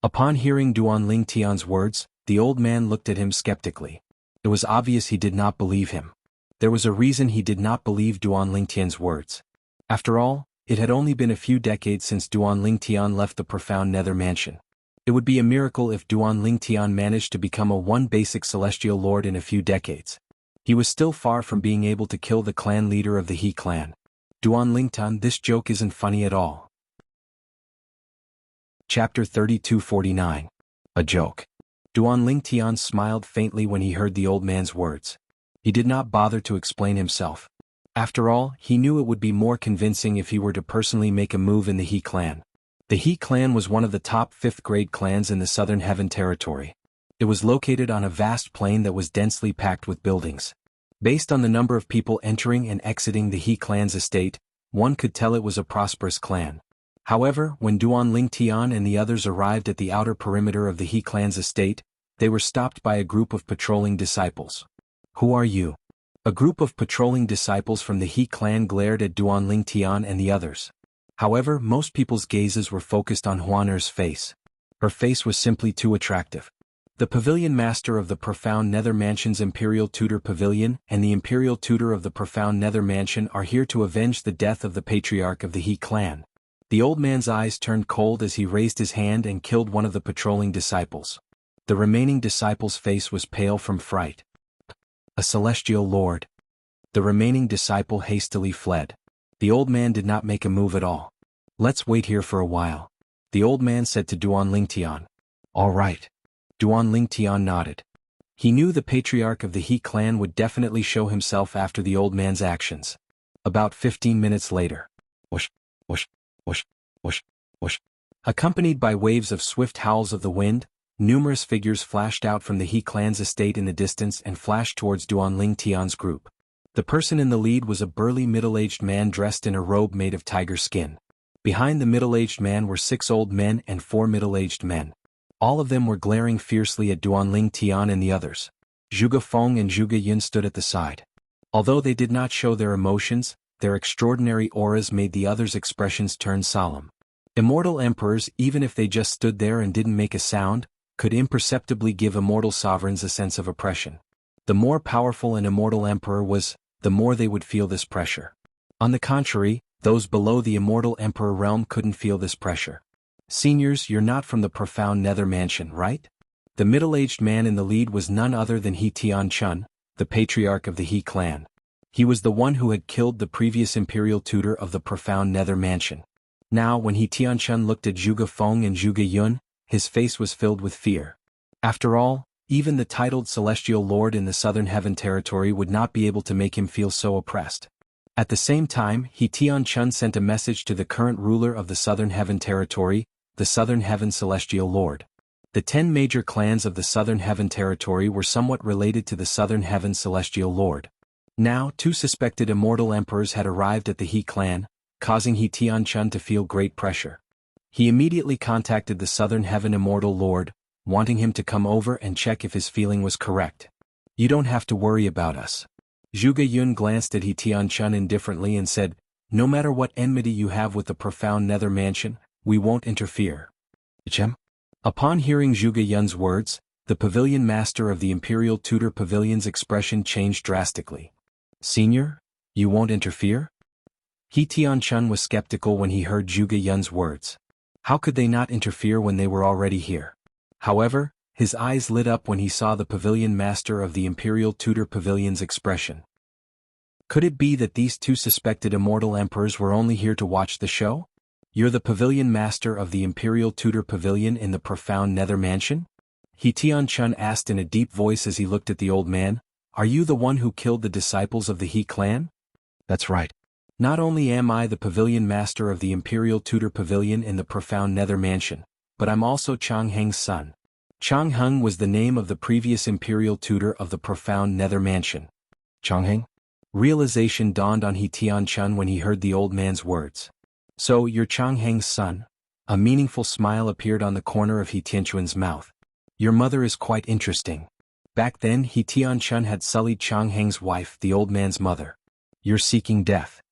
Upon hearing Duan Lingtian's words, the old man looked at him skeptically. It was obvious he did not believe him. There was a reason he did not believe Duan Lingtian's words. After all, it had only been a few decades since Duan Lingtian left the Profound Nether Mansion. It would be a miracle if Duan Lingtian managed to become a one basic celestial lord in a few decades. He was still far from being able to kill the clan leader of the He clan. Duan Lingtian, this joke isn't funny at all. Chapter 3249. A joke. Duan Lingtian smiled faintly when he heard the old man's words. He did not bother to explain himself. After all, he knew it would be more convincing if he were to personally make a move in the He clan. The He clan was one of the top 5th-grade clans in the Southern Heaven territory. It was located on a vast plain that was densely packed with buildings. Based on the number of people entering and exiting the He clan's estate, one could tell it was a prosperous clan. However, when Duan Lingtian and the others arrived at the outer perimeter of the He clan's estate, they were stopped by a group of patrolling disciples. Who are you? A group of patrolling disciples from the He clan glared at Duan Lingtian and the others. However, most people's gazes were focused on Huaner's face. Her face was simply too attractive. The Pavilion Master of the Profound Nether Mansion's Imperial Tutor Pavilion and the Imperial Tutor of the Profound Nether Mansion are here to avenge the death of the Patriarch of the He clan. The old man's eyes turned cold as he raised his hand and killed one of the patrolling disciples. The remaining disciple's face was pale from fright. A celestial lord. The remaining disciple hastily fled. The old man did not make a move at all. Let's wait here for a while. The old man said to Duan Lingtian. All right. Duan Lingtian nodded. He knew the patriarch of the He clan would definitely show himself after the old man's actions. About 15 minutes later. Whoosh, whoosh, whoosh, whoosh, whoosh. Accompanied by waves of swift howls of the wind, numerous figures flashed out from the He clan's estate in the distance and flashed towards Duan Lingtian's group. The person in the lead was a burly middle-aged man dressed in a robe made of tiger skin. Behind the middle-aged man were 6 old men and 4 middle-aged men. All of them were glaring fiercely at Duan Lingtian and the others. Zhuge Feng and Zhuge Yun stood at the side. Although they did not show their emotions, their extraordinary auras made the others' expressions turn solemn. Immortal emperors, even if they just stood there and didn't make a sound, could imperceptibly give immortal sovereigns a sense of oppression. The more powerful an immortal emperor was, the more they would feel this pressure. On the contrary, those below the immortal emperor realm couldn't feel this pressure. Seniors, you're not from the Profound Nether Mansion, right? The middle-aged man in the lead was none other than He Tianchun, the patriarch of the He clan. He was the one who had killed the previous Imperial Tutor of the Profound Nether Mansion. Now, when He Tianchun looked at Zhuge Feng and Zhuge Yun, his face was filled with fear. After all, even the titled Celestial Lord in the Southern Heaven territory would not be able to make him feel so oppressed. At the same time, He Tianchun sent a message to the current ruler of the Southern Heaven territory, the Southern Heaven Celestial Lord. The 10 major clans of the Southern Heaven territory were somewhat related to the Southern Heaven Celestial Lord. Now, 2 suspected immortal emperors had arrived at the He clan, causing He Tianchun to feel great pressure. He immediately contacted the Southern Heaven Immortal Lord, wanting him to come over and check if his feeling was correct. You don't have to worry about us. Zhuge Yun glanced at He Tianchun indifferently and said, no matter what enmity you have with the Profound Nether Mansion, we won't interfere. Chem? Upon hearing Zhuge Yun's words, the Pavilion Master of the Imperial Tutor Pavilion's expression changed drastically. Senior? You won't interfere? He Tianchun was skeptical when he heard Zhuge Yun's words. How could they not interfere when they were already here? However, his eyes lit up when he saw the pavilion master of the Imperial Tudor Pavilion's expression. Could it be that these two suspected immortal emperors were only here to watch the show? You're the pavilion master of the Imperial Tudor Pavilion in the profound Nether Mansion? He Tianchun asked in a deep voice as he looked at the old man. Are you the one who killed the disciples of the He clan? That's right. Not only am I the pavilion master of the Imperial Tudor Pavilion in the profound Nether Mansion, but I'm also Chang Heng's son. Chang Heng was the name of the previous Imperial Tutor of the profound Nether Mansion. Chang Heng? Realization dawned on He Tianchun when he heard the old man's words. So, you're Chang Heng's son? A meaningful smile appeared on the corner of He Tianchun's mouth. Your mother is quite interesting. Back then He Tianchun had sullied Chang Heng's wife, the old man's mother. You're seeking death.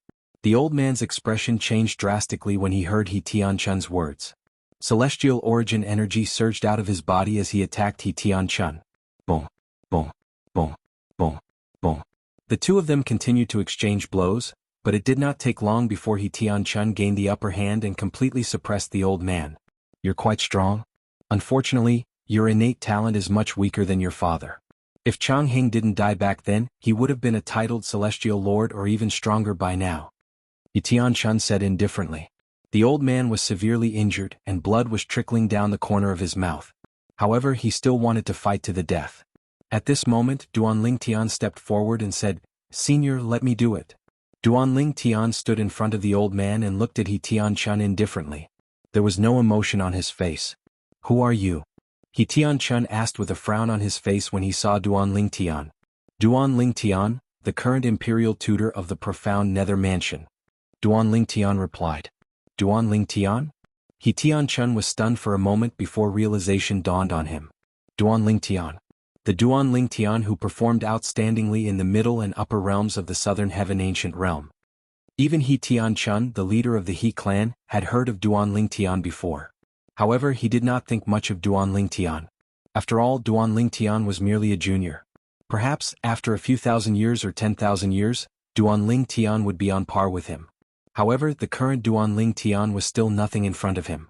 The old man's expression changed drastically when he heard He Tianchun's words. Celestial origin energy surged out of his body as he attacked He Tianchun. Boom, boom, boom, boom, boom. The two of them continued to exchange blows, but it did not take long before He Tianchun gained the upper hand and completely suppressed the old man. You're quite strong. Unfortunately, your innate talent is much weaker than your father. If Chang Heng didn't die back then, he would have been a titled celestial lord or even stronger by now. He Tianchun said indifferently. The old man was severely injured and blood was trickling down the corner of his mouth. However, he still wanted to fight to the death. At this moment, Duanling Tian stepped forward and said, Senior, let me do it. Duanling Tian stood in front of the old man and looked at He Tianchun indifferently. There was no emotion on his face. Who are you? He Tianchun asked with a frown on his face when he saw Duanling Tian. Duanling Tian, the current imperial tutor of the profound Nether Mansion. Duanling Tian replied. Duanling Tian? He Tianchun was stunned for a moment before realization dawned on him. Duanling Tian. The Duanling Tian who performed outstandingly in the middle and upper realms of the Southern Heaven Ancient Realm. Even He Tianchun, the leader of the He clan, had heard of Duanling Tian before. However, he did not think much of Duanling Tian. After all, Duanling Tian was merely a junior. Perhaps, after a few thousand years or 10,000 years, Duanling Tian would be on par with him. However, the current Duanling Tian was still nothing in front of him.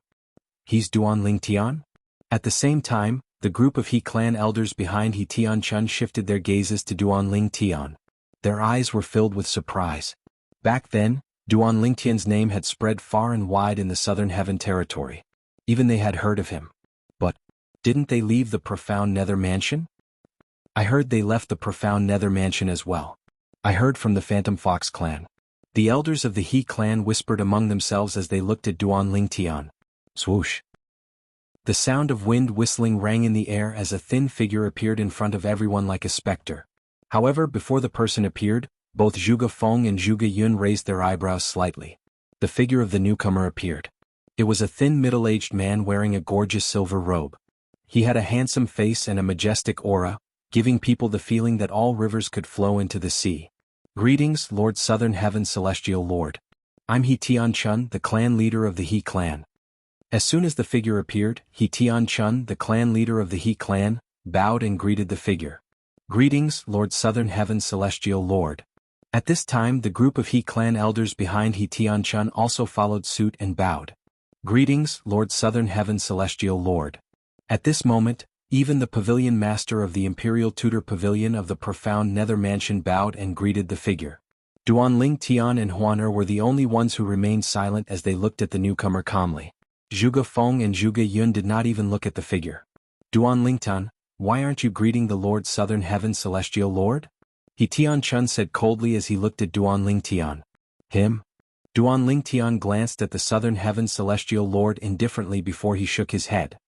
He's Duanling Tian? At the same time, the group of He clan elders behind He Tianchun shifted their gazes to Duanling Tian. Their eyes were filled with surprise. Back then, Duanling Tian's name had spread far and wide in the Southern Heaven territory. Even they had heard of him. But, didn't they leave the profound Nether Mansion? I heard they left the profound Nether Mansion as well. I heard from the Phantom Fox clan. The elders of the He clan whispered among themselves as they looked at Duanling Tian. Swoosh. The sound of wind whistling rang in the air as a thin figure appeared in front of everyone like a specter. However, before the person appeared, both Zhuge Feng and Zhuge Yun raised their eyebrows slightly. The figure of the newcomer appeared. It was a thin middle-aged man wearing a gorgeous silver robe. He had a handsome face and a majestic aura, giving people the feeling that all rivers could flow into the sea. Greetings, Lord Southern Heaven Celestial Lord. I'm He Tianchun, the clan leader of the He clan. As soon as the figure appeared, He Tianchun, the clan leader of the He clan, bowed and greeted the figure. Greetings, Lord Southern Heaven Celestial Lord. At this time the group of He clan elders behind He Tianchun also followed suit and bowed. Greetings, Lord Southern Heaven Celestial Lord. At this moment, even the pavilion master of the Imperial Tudor Pavilion of the profound Nether Mansion bowed and greeted the figure. Duanling Tian and Huaner were the only ones who remained silent as they looked at the newcomer calmly. Zhuge Feng and Zhuge Yun did not even look at the figure. Duanling Tian, why aren't you greeting the Lord Southern Heaven Celestial Lord? He Tianchun said coldly as he looked at Duanling Tian. Him? Duanling Tian glanced at the Southern Heaven Celestial Lord indifferently before he shook his head.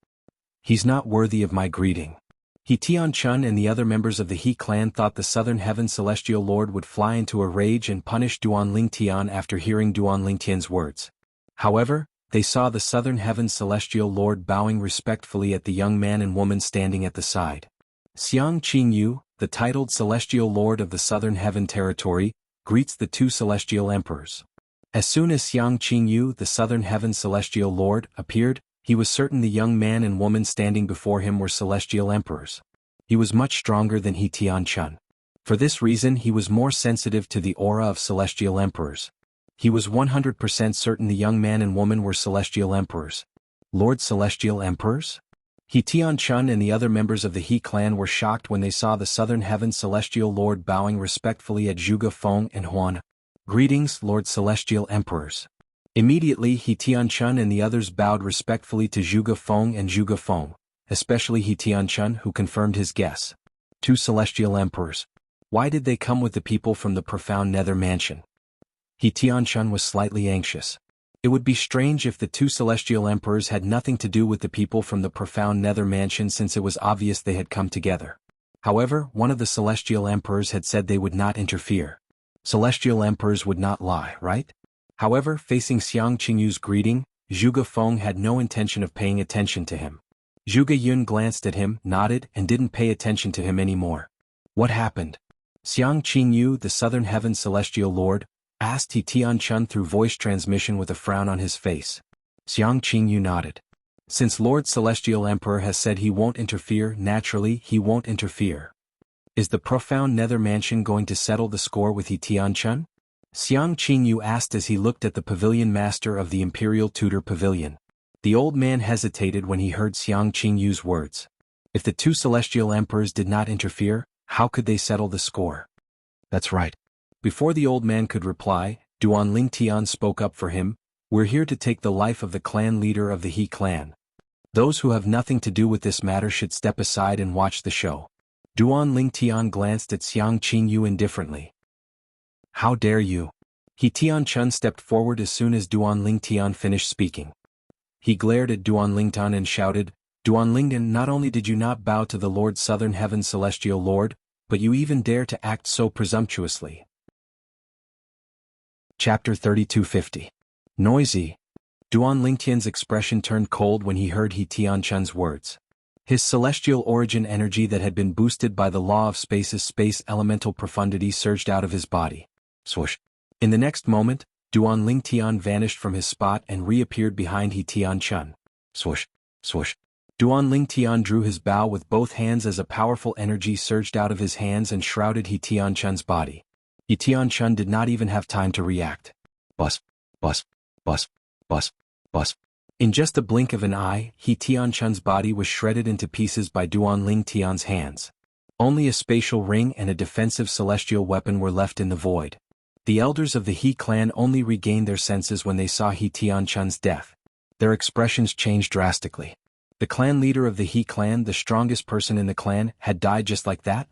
He's not worthy of my greeting. He Tianchun and the other members of the He clan thought the Southern Heaven Celestial Lord would fly into a rage and punish Duanling Tian after hearing Duanling Tian's words. However, they saw the Southern Heaven Celestial Lord bowing respectfully at the young man and woman standing at the side. Xiang Qingyu, the titled Celestial Lord of the Southern Heaven Territory, greets the two Celestial Emperors. As soon as Xiang Qingyu, the Southern Heaven Celestial Lord, appeared, he was certain the young man and woman standing before him were Celestial Emperors. He was much stronger than He Tianchun. For this reason he was more sensitive to the aura of celestial emperors. He was 100% certain the young man and woman were celestial emperors. Lord Celestial Emperors? He Tianchun and the other members of the He clan were shocked when they saw the Southern Heaven Celestial Lord bowing respectfully at Zhuge Feng and Huan. Greetings, Lord Celestial Emperors. Immediately He Tianchun and the others bowed respectfully to Zhuge Feng and Zhuge Feng, especially He Tianchun, who confirmed his guess. Two Celestial Emperors. Why did they come with the people from the profound Nether Mansion? He Tianchun was slightly anxious. It would be strange if the two Celestial Emperors had nothing to do with the people from the profound Nether Mansion, since it was obvious they had come together. However, one of the Celestial Emperors had said they would not interfere. Celestial Emperors would not lie, right? However, facing Xiang Qingyu's greeting, Zhuge Feng had no intention of paying attention to him. Zhuge Yun glanced at him, nodded, and didn't pay attention to him anymore. What happened? Xiang Qingyu, the Southern Heaven Celestial Lord, asked He Tianchun through voice transmission with a frown on his face. Xiang Qingyu nodded. Since Lord Celestial Emperor has said he won't interfere, naturally he won't interfere. Is the profound Nether Mansion going to settle the score with He Tianchun? Xiang Qingyu asked as he looked at the pavilion master of the Imperial Tudor Pavilion. The old man hesitated when he heard Xiang Qingyu's words. If the two Celestial Emperors did not interfere, how could they settle the score? That's right. Before the old man could reply, Duan Lingtian spoke up for him. We're here to take the life of the clan leader of the He clan. Those who have nothing to do with this matter should step aside and watch the show. Duan Lingtian glanced at Xiang Qingyu indifferently. How dare you? He Tianchun stepped forward as soon as Duan Lingtian finished speaking. He glared at Duan Lingtian and shouted, Duan Lingtian, not only did you not bow to the Lord Southern Heaven Celestial Lord, but you even dare to act so presumptuously. Chapter 3250. Noisy. Duan Lingtian's expression turned cold when he heard He Tianchun's words. His celestial origin energy that had been boosted by the law of space's space elemental profundity surged out of his body. Swoosh. In the next moment, Duan Lingtian vanished from his spot and reappeared behind He Tianchun. Swoosh. Swoosh. Duan Lingtian drew his bow with both hands as a powerful energy surged out of his hands and shrouded He Tianchun's body. He Tianchun did not even have time to react. Bus. Bus. Bus. Bus. Bus. In just a blink of an eye, He Tianchun's body was shredded into pieces by Duan Lingtian's hands. Only a spatial ring and a defensive celestial weapon were left in the void. The elders of the He clan only regained their senses when they saw He Tianchun's death. Their expressions changed drastically. The clan leader of the He clan, the strongest person in the clan, had died just like that?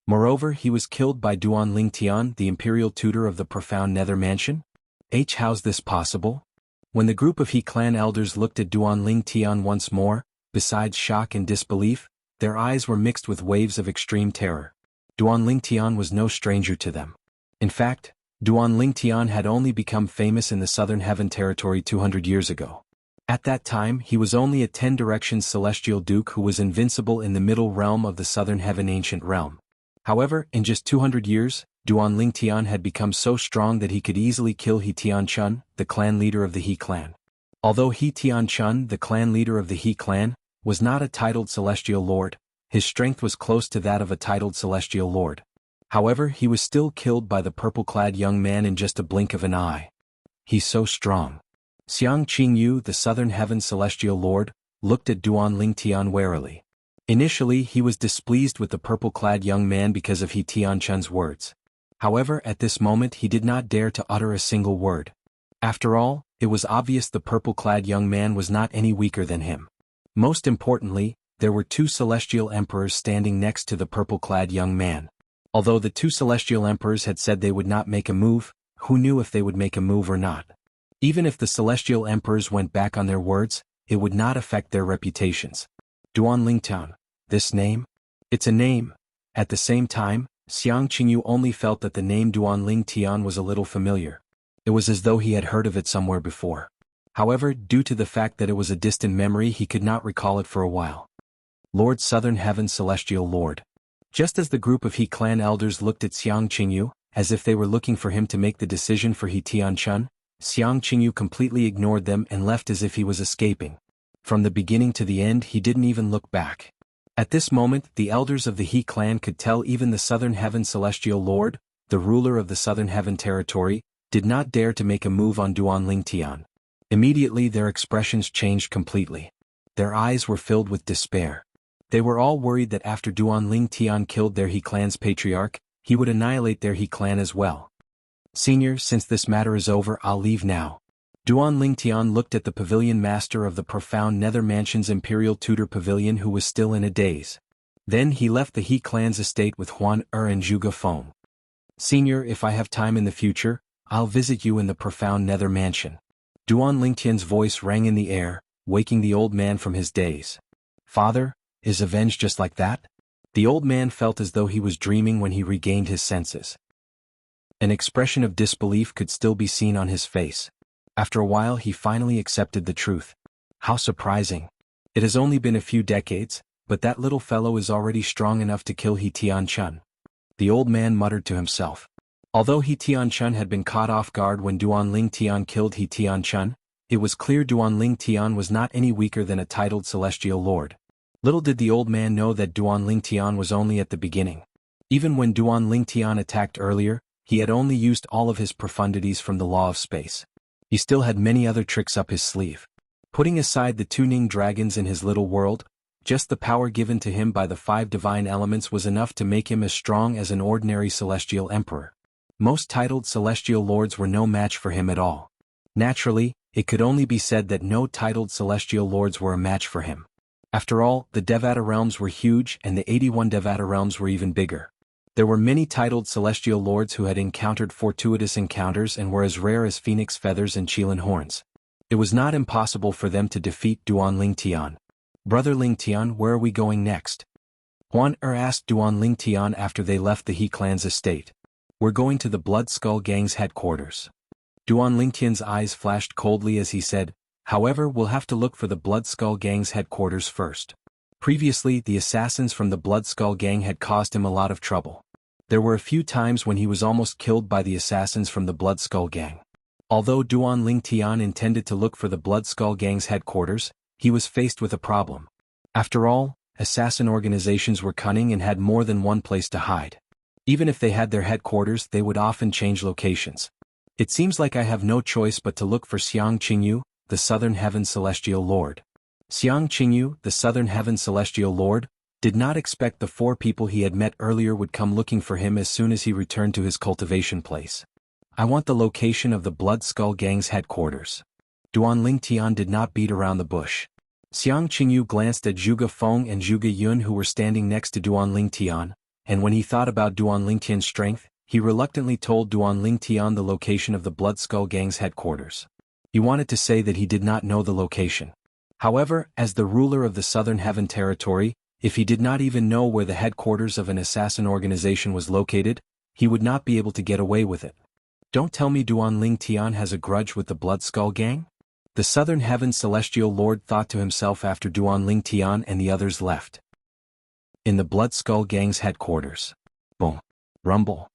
Moreover, he was killed by Duan Lingtian, the imperial tutor of the profound Nether Mansion? How's this possible? When the group of He clan elders looked at Duan Lingtian once more, besides shock and disbelief, their eyes were mixed with waves of extreme terror. Duan Lingtian was no stranger to them. In fact, Duan Lingtian had only become famous in the Southern Heaven territory 200 years ago. At that time he was only a 10 directions celestial duke who was invincible in the middle realm of the Southern Heaven ancient realm. However, in just 200 years, Duan Lingtian had become so strong that he could easily kill He Tianchun, the clan leader of the He clan. Although He Tianchun, the clan leader of the He clan, was not a titled celestial lord, his strength was close to that of a titled celestial lord. However, he was still killed by the purple-clad young man in just a blink of an eye. He's so strong. Xiang Qingyu, the Southern Heaven Celestial Lord, looked at Duan Lingtian warily. Initially he was displeased with the purple-clad young man because of He Tianchun's words. However, at this moment he did not dare to utter a single word. After all, it was obvious the purple-clad young man was not any weaker than him. Most importantly, there were two celestial emperors standing next to the purple-clad young man. Although the two celestial emperors had said they would not make a move, who knew if they would make a move or not? Even if the celestial emperors went back on their words, it would not affect their reputations. Duan Lingtian. This name? It's a name. At the same time, Xiang Qingyu only felt that the name Duan Lingtian was a little familiar. It was as though he had heard of it somewhere before. However, due to the fact that it was a distant memory, he could not recall it for a while. Lord Southern Heaven Celestial Lord. Just as the group of He clan elders looked at Xiang Qingyu, as if they were looking for him to make the decision for He Tianchun, Xiang Qingyu completely ignored them and left as if he was escaping. From the beginning to the end he didn't even look back. At this moment, the elders of the He clan could tell even the Southern Heaven Celestial Lord, the ruler of the Southern Heaven territory, did not dare to make a move on Duanling Tian. Immediately their expressions changed completely. Their eyes were filled with despair. They were all worried that after Duanling Tian killed their He clan's patriarch, he would annihilate their He clan as well. Senior, since this matter is over, I'll leave now. Duanling Tian looked at the pavilion master of the profound Nether Mansion's Imperial Tutor Pavilion, who was still in a daze. Then he left the He clan's estate with Huan and Zhuge Feng. Senior, if I have time in the future, I'll visit you in the profound Nether Mansion. Duanling Tian's voice rang in the air, waking the old man from his daze. Father, is avenged just like that? The old man felt as though he was dreaming when he regained his senses. An expression of disbelief could still be seen on his face. After a while he finally accepted the truth. How surprising. It has only been a few decades, but that little fellow is already strong enough to kill He Tianchun. The old man muttered to himself. Although He Tianchun had been caught off guard when Duanling Tian killed He Tianchun, it was clear Duanling Tian was not any weaker than a titled celestial lord. Little did the old man know that Duanling Tian was only at the beginning. Even when Duanling Tian attacked earlier, he had only used all of his profundities from the law of space. He still had many other tricks up his sleeve. Putting aside the two Ning dragons in his little world, just the power given to him by the 5 divine elements was enough to make him as strong as an ordinary celestial emperor. Most titled celestial lords were no match for him at all. Naturally, it could only be said that no titled celestial lords were a match for him. After all, the Devata realms were huge and the 81 Devata realms were even bigger. There were many titled celestial lords who had encountered fortuitous encounters and were as rare as phoenix feathers and Qilin horns. It was not impossible for them to defeat Duanling Tian. Brother Ling Tian, where are we going next? Huan asked Duanling Tian after they left the He clan's estate. We're going to the Blood Skull Gang's headquarters. Duanling Tian's eyes flashed coldly as he said, however, we'll have to look for the Blood Skull Gang's headquarters first. Previously, the assassins from the Blood Skull Gang had caused him a lot of trouble. There were a few times when he was almost killed by the assassins from the Blood Skull Gang. Although Duanling Tian intended to look for the Blood Skull Gang's headquarters, he was faced with a problem. After all, assassin organizations were cunning and had more than one place to hide. Even if they had their headquarters, they would often change locations. It seems like I have no choice but to look for Xiang Qingyu, the Southern Heaven Celestial Lord. Xiang Qingyu, the Southern Heaven Celestial Lord, did not expect the 4 people he had met earlier would come looking for him as soon as he returned to his cultivation place. I want the location of the Blood Skull Gang's headquarters. Duanling Tian did not beat around the bush. Xiang Qingyu glanced at Zhuge Feng and Zhuge Yun who were standing next to Duanling Tian, and when he thought about Duanling Tian's strength, he reluctantly told Duanling Tian the location of the Blood Skull Gang's headquarters. He wanted to say that he did not know the location. However, as the ruler of the Southern Heaven Territory, if he did not even know where the headquarters of an assassin organization was located, he would not be able to get away with it. Don't tell me Duanling Tian has a grudge with the Blood Skull Gang? The Southern Heaven Celestial Lord thought to himself after Duanling Tian and the others left. In the Blood Skull Gang's headquarters. Boom. Rumble.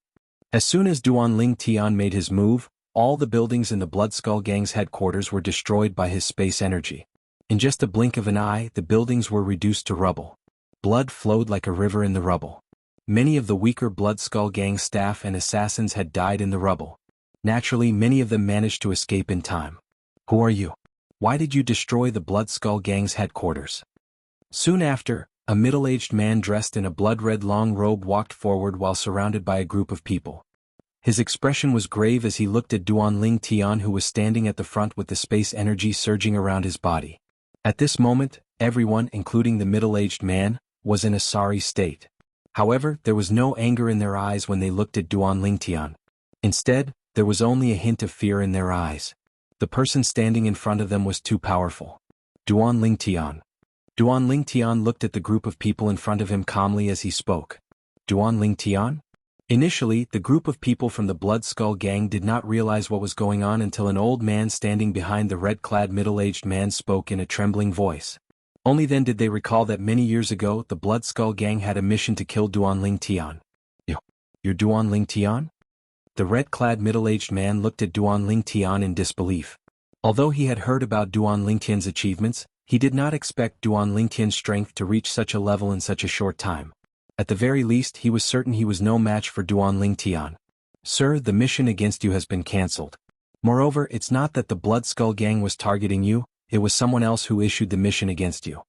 As soon as Duanling Tian made his move, all the buildings in the Blood Skull Gang's headquarters were destroyed by his space energy. In just a blink of an eye, the buildings were reduced to rubble. Blood flowed like a river in the rubble. Many of the weaker Blood Skull Gang staff and assassins had died in the rubble. Naturally, many of them managed to escape in time. Who are you? Why did you destroy the Blood Skull Gang's headquarters? Soon after, a middle-aged man dressed in a blood-red long robe walked forward while surrounded by a group of people. His expression was grave as he looked at Duanling Tian who was standing at the front with the space energy surging around his body. At this moment, everyone, including the middle-aged man, was in a sorry state. However, there was no anger in their eyes when they looked at Duanling Tian. Instead, there was only a hint of fear in their eyes. The person standing in front of them was too powerful. Duanling Tian. Duanling Tian looked at the group of people in front of him calmly as he spoke. Duanling Tian? Initially, the group of people from the Blood Skull Gang did not realize what was going on until an old man standing behind the red-clad middle-aged man spoke in a trembling voice. Only then did they recall that many years ago the Blood Skull Gang had a mission to kill Duanling Tian. You're Duanling Tian? The red-clad middle-aged man looked at Duanling Tian in disbelief. Although he had heard about Duanling Tian's achievements, He did not expect Duan Lingtian's strength to reach such a level in such a short time. At the very least he was certain he was no match for Duan Lingtian. Sir, the mission against you has been cancelled. Moreover, it's not that the Blood Skull Gang was targeting you, it was someone else who issued the mission against you.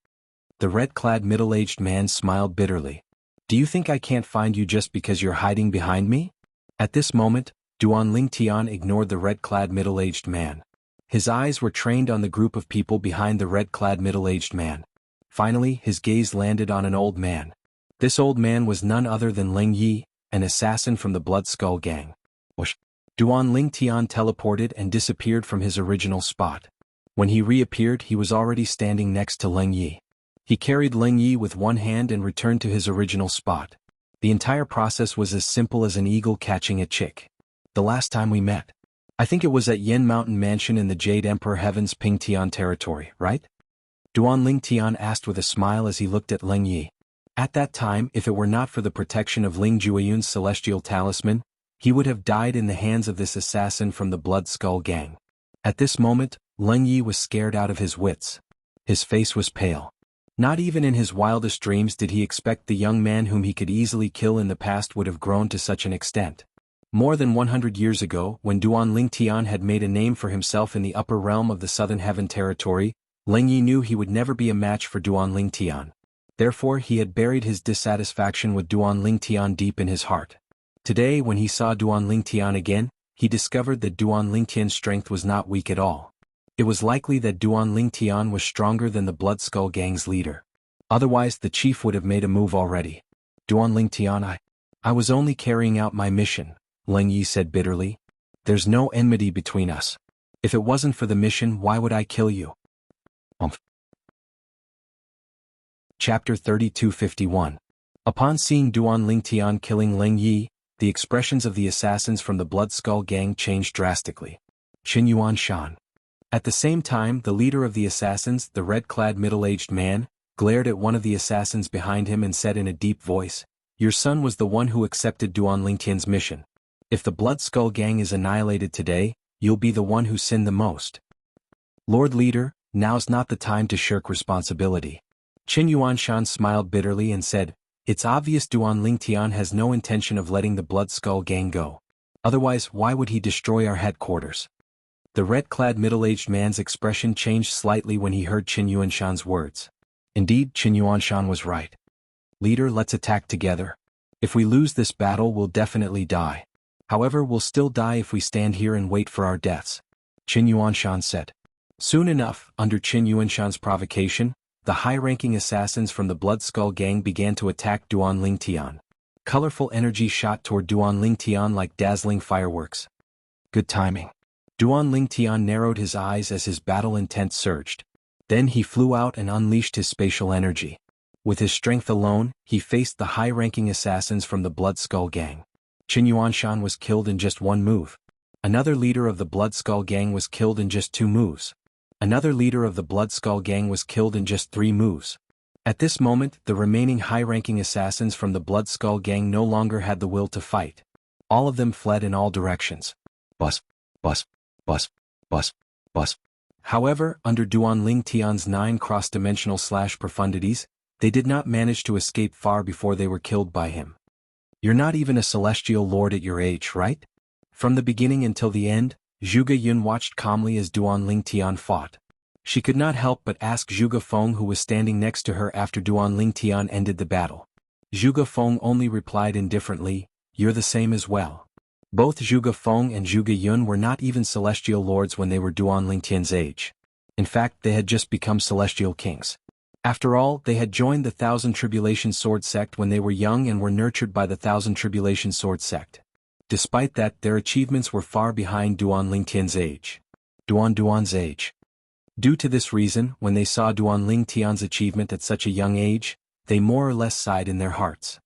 The red-clad middle-aged man smiled bitterly. Do you think I can't find you just because you're hiding behind me? At this moment, Duan Lingtian ignored the red-clad middle-aged man. His eyes were trained on the group of people behind the red-clad middle-aged man. Finally, his gaze landed on an old man. This old man was none other than Leng Yi, an assassin from the Blood Skull Gang. Whoosh! Duan Lingtian teleported and disappeared from his original spot. When he reappeared, he was already standing next to Leng Yi. He carried Leng Yi with one hand and returned to his original spot. The entire process was as simple as an eagle catching a chick. The last time we met, I think it was at Yen Mountain Mansion in the Jade Emperor Heaven's Pingtian territory, right? Duan Lingtian asked with a smile as he looked at Leng Yi. At that time, if it were not for the protection of Ling Jueyun's celestial talisman, he would have died in the hands of this assassin from the Blood Skull Gang. At this moment, Leng Yi was scared out of his wits. His face was pale. Not even in his wildest dreams did he expect the young man whom he could easily kill in the past would have grown to such an extent. More than 100 years ago, when Duan Lingtian had made a name for himself in the upper realm of the Southern Heaven territory, Leng Yi knew he would never be a match for Duan Lingtian. Therefore he had buried his dissatisfaction with Duan Lingtian deep in his heart. Today when he saw Duan Lingtian again, he discovered that Duan Lingtian's strength was not weak at all. It was likely that Duan Lingtian was stronger than the Blood Skull Gang's leader. Otherwise the chief would have made a move already. Duan Lingtian, I was only carrying out my mission, Leng Yi said bitterly. There's no enmity between us. If it wasn't for the mission, why would I kill you? Chapter 3251. Upon seeing Duan Lingtian killing Leng Yi, the expressions of the assassins from the Blood Skull Gang changed drastically. Qin Yuan Shan. At the same time, the leader of the assassins, the red-clad middle-aged man, glared at one of the assassins behind him and said in a deep voice, "Your son was the one who accepted Duan Lingtian's mission. If the Blood Skull Gang is annihilated today, you'll be the one who sinned the most. Lord Leader, now's not the time to shirk responsibility." Qin Yuanshan smiled bitterly and said, "It's obvious Duan Lingtian has no intention of letting the Blood Skull Gang go. Otherwise, why would he destroy our headquarters?" The red-clad middle-aged man's expression changed slightly when he heard Qin Yuanshan's words. Indeed, Qin Yuanshan was right. "Leader, let's attack together. If we lose this battle, we'll definitely die. However, we'll still die if we stand here and wait for our deaths," Qin Yuanshan said. Soon enough, under Qin Yuanshan's provocation, the high-ranking assassins from the Blood Skull Gang began to attack Duan Lingtian. Colorful energy shot toward Duan Lingtian like dazzling fireworks. Good timing. Duan Lingtian narrowed his eyes as his battle intent surged. Then he flew out and unleashed his spatial energy. With his strength alone, he faced the high-ranking assassins from the Blood Skull Gang. Qin Yuanshan was killed in just one move. Another leader of the Blood Skull Gang was killed in just 2 moves. Another leader of the Blood Skull Gang was killed in just 3 moves. At this moment, the remaining high-ranking assassins from the Blood Skull Gang no longer had the will to fight. All of them fled in all directions. Bus, bus, bus, bus, bus. However, under Duan Lingtian's 9 cross-dimensional profundities, they did not manage to escape far before they were killed by him. You're not even a celestial lord at your age, right? From the beginning until the end, Zhuge Yun watched calmly as Duan Lingtian fought. She could not help but ask Zhuge Feng, who was standing next to her after Duan Lingtian ended the battle. Zhuge Feng only replied indifferently, "You're the same as well." Both Zhuge Feng and Zhuge Yun were not even celestial lords when they were Duan Lingtian's age. In fact, they had just become celestial kings. After all, they had joined the Thousand Tribulation Sword sect when they were young and were nurtured by the Thousand Tribulation Sword sect. Despite that, their achievements were far behind Duan Lingtian's age. Duan's age. Due to this reason, when they saw Duan Lingtian's achievement at such a young age, they more or less sighed in their hearts.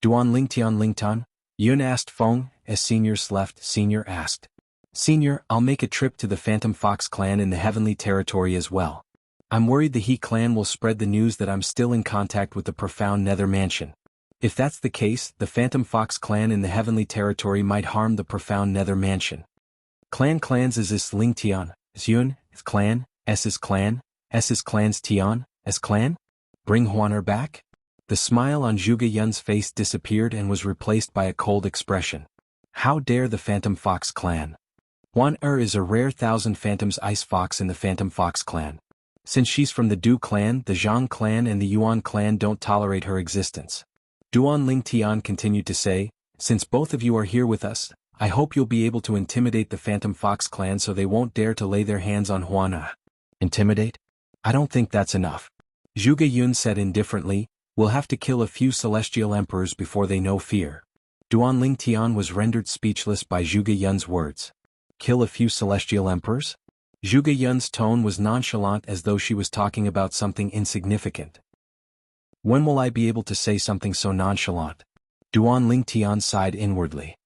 Duan Lingtian, Yun asked Feng, as Senior's left. Senior asked, "Senior, I'll make a trip to the Phantom Fox clan in the Heavenly Territory as well. I'm worried the He clan will spread the news that I'm still in contact with the Profound Nether Mansion. If that's the case, the Phantom Fox clan in the Heavenly Territory might harm the Profound Nether Mansion." Clans is this Lingtian, is Yun, is clan, S is clan, S's clan's Tian, S clan? Bring Huan back? The smile on Zhuge Yun's face disappeared and was replaced by a cold expression. How dare the Phantom Fox clan? Huan is a rare Thousand Phantoms ice fox in the Phantom Fox clan. Since she's from the Du clan, the Zhang clan and the Yuan clan don't tolerate her existence. Duanling Tian continued to say, since both of you are here with us, I hope you'll be able to intimidate the Phantom Fox clan so they won't dare to lay their hands on Huan. Intimidate? I don't think that's enough. Zhuge Yun said indifferently, we'll have to kill a few celestial emperors before they know fear. Duanling Tian was rendered speechless by Zhuge Yun's words. Kill a few celestial emperors? Zhuge Yun's tone was nonchalant as though she was talking about something insignificant. When will I be able to say something so nonchalant? Duanling Tian sighed inwardly.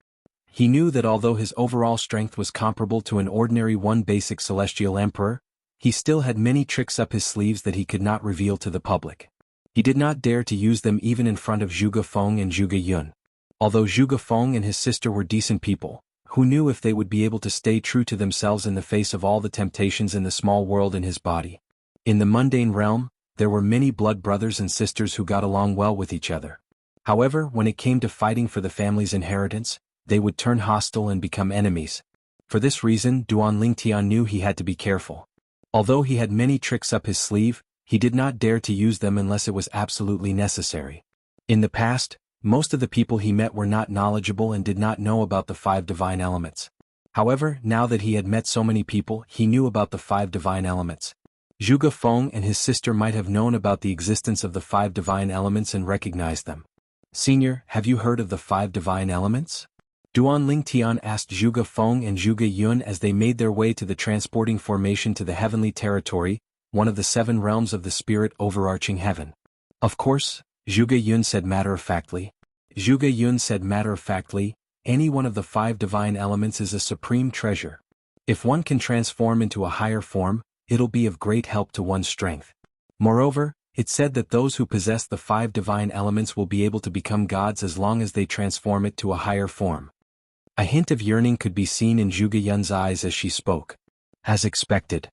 He knew that although his overall strength was comparable to an ordinary one basic celestial emperor, he still had many tricks up his sleeves that he could not reveal to the public. He did not dare to use them even in front of Zhuge Feng and Zhuge Yun. Although Zhuge Feng and his sister were decent people, who knew if they would be able to stay true to themselves in the face of all the temptations in the small world in his body. In the mundane realm, there were many blood brothers and sisters who got along well with each other. However, when it came to fighting for the family's inheritance, they would turn hostile and become enemies. For this reason, Duanling Tian knew he had to be careful. Although he had many tricks up his sleeve, he did not dare to use them unless it was absolutely necessary. In the past, most of the people he met were not knowledgeable and did not know about the 5 divine elements. However, now that he had met so many people, he knew about the 5 divine elements. Zhuge Feng and his sister might have known about the existence of the 5 divine elements and recognized them. Senior, have you heard of the 5 divine elements? Duanling Tian asked Zhuge Feng and Zhuge Yun as they made their way to the transporting formation to the heavenly territory, one of the 7 realms of the spirit overarching heaven. Of course, Zhuge Yun said matter-of-factly. Zhuge Yun said matter-of-factly, any one of the 5 divine elements is a supreme treasure. If one can transform into a higher form, it'll be of great help to one's strength. Moreover, it's said that those who possess the 5 divine elements will be able to become gods as long as they transform it to a higher form. A hint of yearning could be seen in Zhuge Yun's eyes as she spoke. As expected.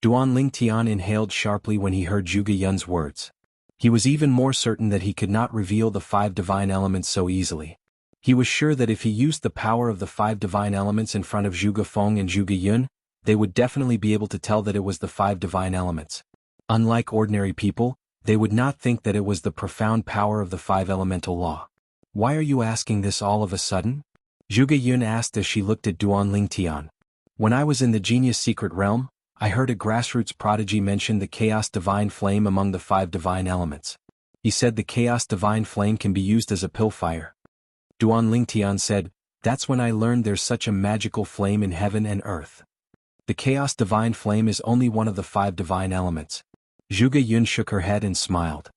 Duanling Tian inhaled sharply when he heard Zhuge Yun's words. He was even more certain that he could not reveal the 5 divine elements so easily. He was sure that if he used the power of the 5 divine elements in front of Zhuge Feng and Zhuge Yun, they would definitely be able to tell that it was the 5 divine elements. Unlike ordinary people, they would not think that it was the profound power of the 5 elemental law. Why are you asking this all of a sudden? Zhuge Yun asked as she looked at Duanling Tian. When I was in the genius secret realm, I heard a grassroots prodigy mention the chaos divine flame among the 5 divine elements. He said the chaos divine flame can be used as a pillfire. Duanling Tian said, that's when I learned there's such a magical flame in heaven and earth. The chaos divine flame is only one of the 5 divine elements. Zhuge Yun shook her head and smiled.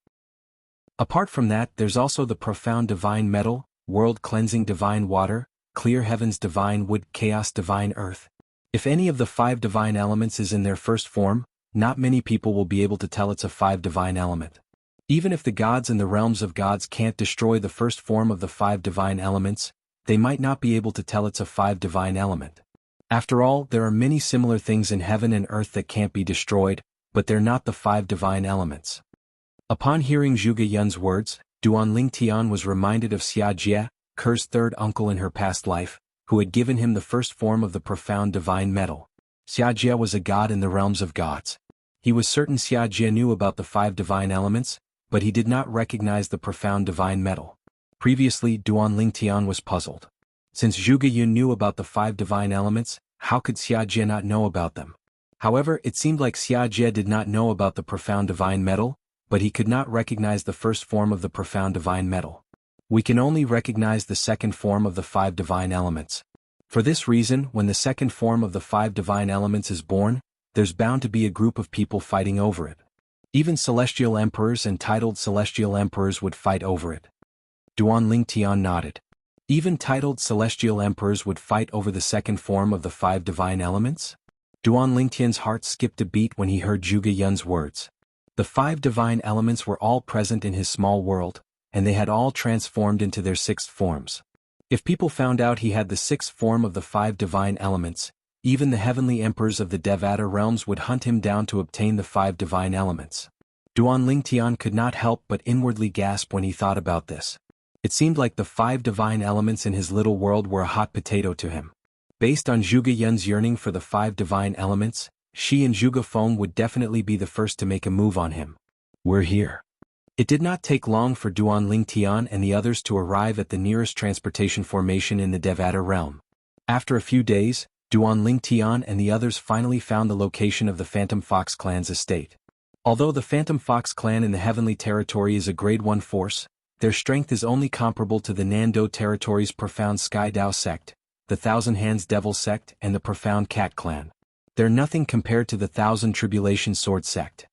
Apart from that, there's also the profound divine metal, world-cleansing divine water, clear heavens divine wood, chaos divine earth. If any of the 5 divine elements is in their first form, not many people will be able to tell it's a 5 divine element. Even if the gods and the realms of gods can't destroy the first form of the 5 divine elements, they might not be able to tell it's a 5 divine element. After all, there are many similar things in heaven and earth that can't be destroyed, but they're not the 5 divine elements. Upon hearing Zhuge Yun's words, Duanling Tian was reminded of Xia Jie, Ker's 3rd uncle in her past life, who had given him the first form of the profound divine metal. Xia Jie was a god in the realms of gods. He was certain Xia Jie knew about the 5 divine elements, but he did not recognize the profound divine metal. Previously, Duanling Tian was puzzled. Since Zhuge Yun knew about the 5 divine elements, how could Xia Jie not know about them? However, it seemed like Xia Jie did not know about the profound divine metal, but he could not recognize the first form of the profound divine metal. We can only recognize the second form of the 5 divine elements. For this reason, when the second form of the 5 divine elements is born, there's bound to be a group of people fighting over it. Even celestial emperors and titled celestial emperors would fight over it. Duanling Tian nodded. Even titled celestial emperors would fight over the second form of the 5 divine elements? Duanling Tian's heart skipped a beat when he heard Zhuge Yun's words. The 5 divine elements were all present in his small world, and they had all transformed into their 6th forms. If people found out he had the 6th form of the 5 divine elements, Even the heavenly emperors of the Devata realms would hunt him down to obtain the 5 divine elements. Duan Lingtian could not help but inwardly gasp when he thought about this. It seemed like the 5 divine elements in his little world were a hot potato to him. Based on Zhuge Yun's yearning for the 5 divine elements, she and Zhuge Feng would definitely be the first to make a move on him. We're here. It did not take long for Duan Lingtian and the others to arrive at the nearest transportation formation in the Devata realm. After a few days, Duan Lingtian and the others finally found the location of the Phantom Fox clan's estate. Although the Phantom Fox clan in the Heavenly Territory is a Grade 1 force, their strength is only comparable to the Nando Territory's Profound Sky Dao sect, the Thousand Hands Devil sect and the Profound Cat clan. They're nothing compared to the Thousand Tribulation Sword sect.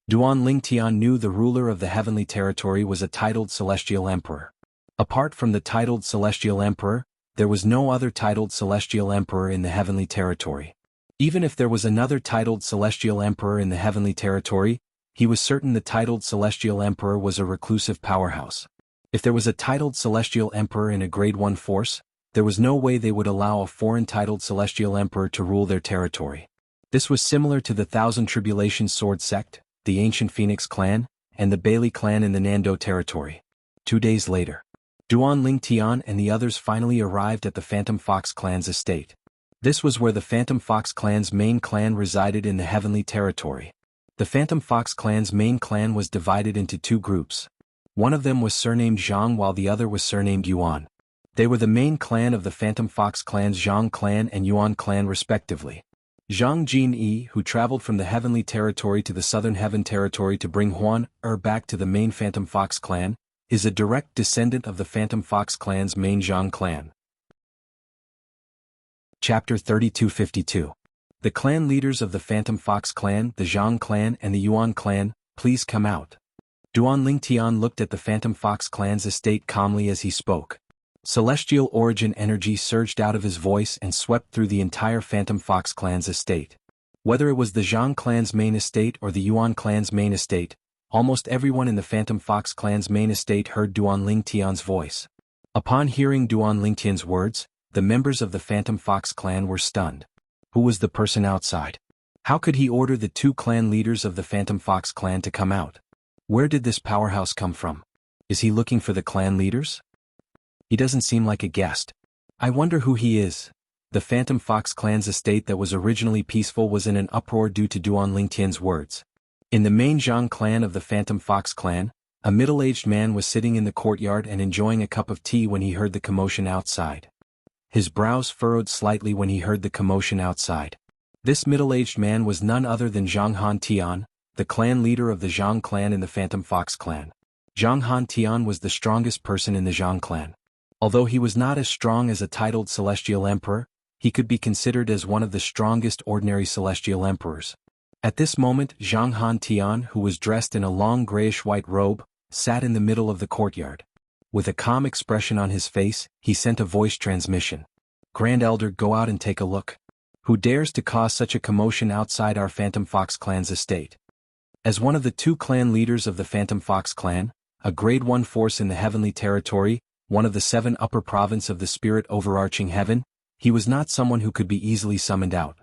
Duan Lingtian knew the ruler of the Heavenly Territory was a titled Celestial Emperor. Apart from the titled Celestial Emperor, there was no other titled Celestial Emperor in the Heavenly Territory. Even if there was another titled Celestial Emperor in the Heavenly Territory, he was certain the titled Celestial Emperor was a reclusive powerhouse. If there was a titled Celestial Emperor in a Grade 1 force, there was no way they would allow a foreign titled Celestial Emperor to rule their territory. This was similar to the Thousand Tribulation Sword sect, the Ancient Phoenix clan, and the Bailey clan in the Nando Territory. 2 days later, Duan Lingtian and the others finally arrived at the Phantom Fox clan's estate. This was where the Phantom Fox clan's main clan resided in the Heavenly Territory. The Phantom Fox clan's main clan was divided into 2 groups. One of them was surnamed Zhang while the other was surnamed Yuan. They were the main clan of the Phantom Fox clan's Zhang clan and Yuan clan respectively. Zhang Jinyi, who traveled from the Heavenly Territory to the Southern Heaven Territory to bring Huan back to the main Phantom Fox clan, is a direct descendant of the Phantom Fox clan's main Zhang clan. Chapter 3252. The clan leaders of the Phantom Fox clan, the Zhang clan and the Yuan clan, please come out. Duan Lingtian looked at the Phantom Fox clan's estate calmly as he spoke. Celestial origin energy surged out of his voice and swept through the entire Phantom Fox clan's estate. Whether it was the Zhang clan's main estate or the Yuan clan's main estate, almost everyone in the Phantom Fox clan's main estate heard Duan Lingtian's voice. Upon hearing Duan Lingtian's words, the members of the Phantom Fox clan were stunned. Who was the person outside? How could he order the 2 clan leaders of the Phantom Fox clan to come out? Where did this powerhouse come from? Is he looking for the clan leaders? He doesn't seem like a guest. I wonder who he is. The Phantom Fox clan's estate that was originally peaceful was in an uproar due to Duan Lingtian's words. In the main Zhang clan of the Phantom Fox clan, a middle-aged man was sitting in the courtyard and enjoying a cup of tea when he heard the commotion outside. His brows furrowed slightly when he heard the commotion outside. This middle-aged man was none other than Zhang Han Tian, the clan leader of the Zhang clan in the Phantom Fox clan. Zhang Han Tian was the strongest person in the Zhang clan. Although he was not as strong as a titled Celestial Emperor, he could be considered as one of the strongest ordinary Celestial Emperors. At this moment, Zhang Han Tian, who was dressed in a long grayish-white robe, sat in the middle of the courtyard. With a calm expression on his face, he sent a voice transmission. Grand Elder, go out and take a look. Who dares to cause such a commotion outside our Phantom Fox clan's estate? As one of the 2 clan leaders of the Phantom Fox clan, a Grade 1 force in the Heavenly Territory, one of the 7 upper province of the Spirit overarching heaven, he was not someone who could be easily summoned out.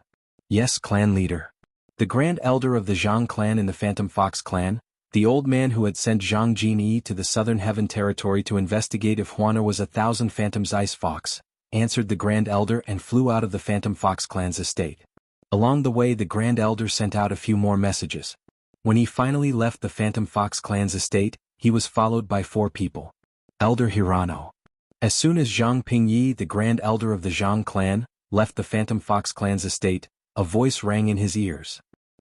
Yes, clan leader. The Grand Elder of the Zhang clan in the Phantom Fox clan, the old man who had sent Zhang Jinyi to the Southern Heaven Territory to investigate if Huana was 1,000 Phantom's Ice Fox, answered the Grand Elder and flew out of the Phantom Fox clan's estate. Along the way the Grand Elder sent out a few more messages. When he finally left the Phantom Fox clan's estate, he was followed by 4 people. Elder Hirano. As soon as Zhang Pingyi, the Grand Elder of the Zhang clan, left the Phantom Fox clan's estate, a voice rang in his ears.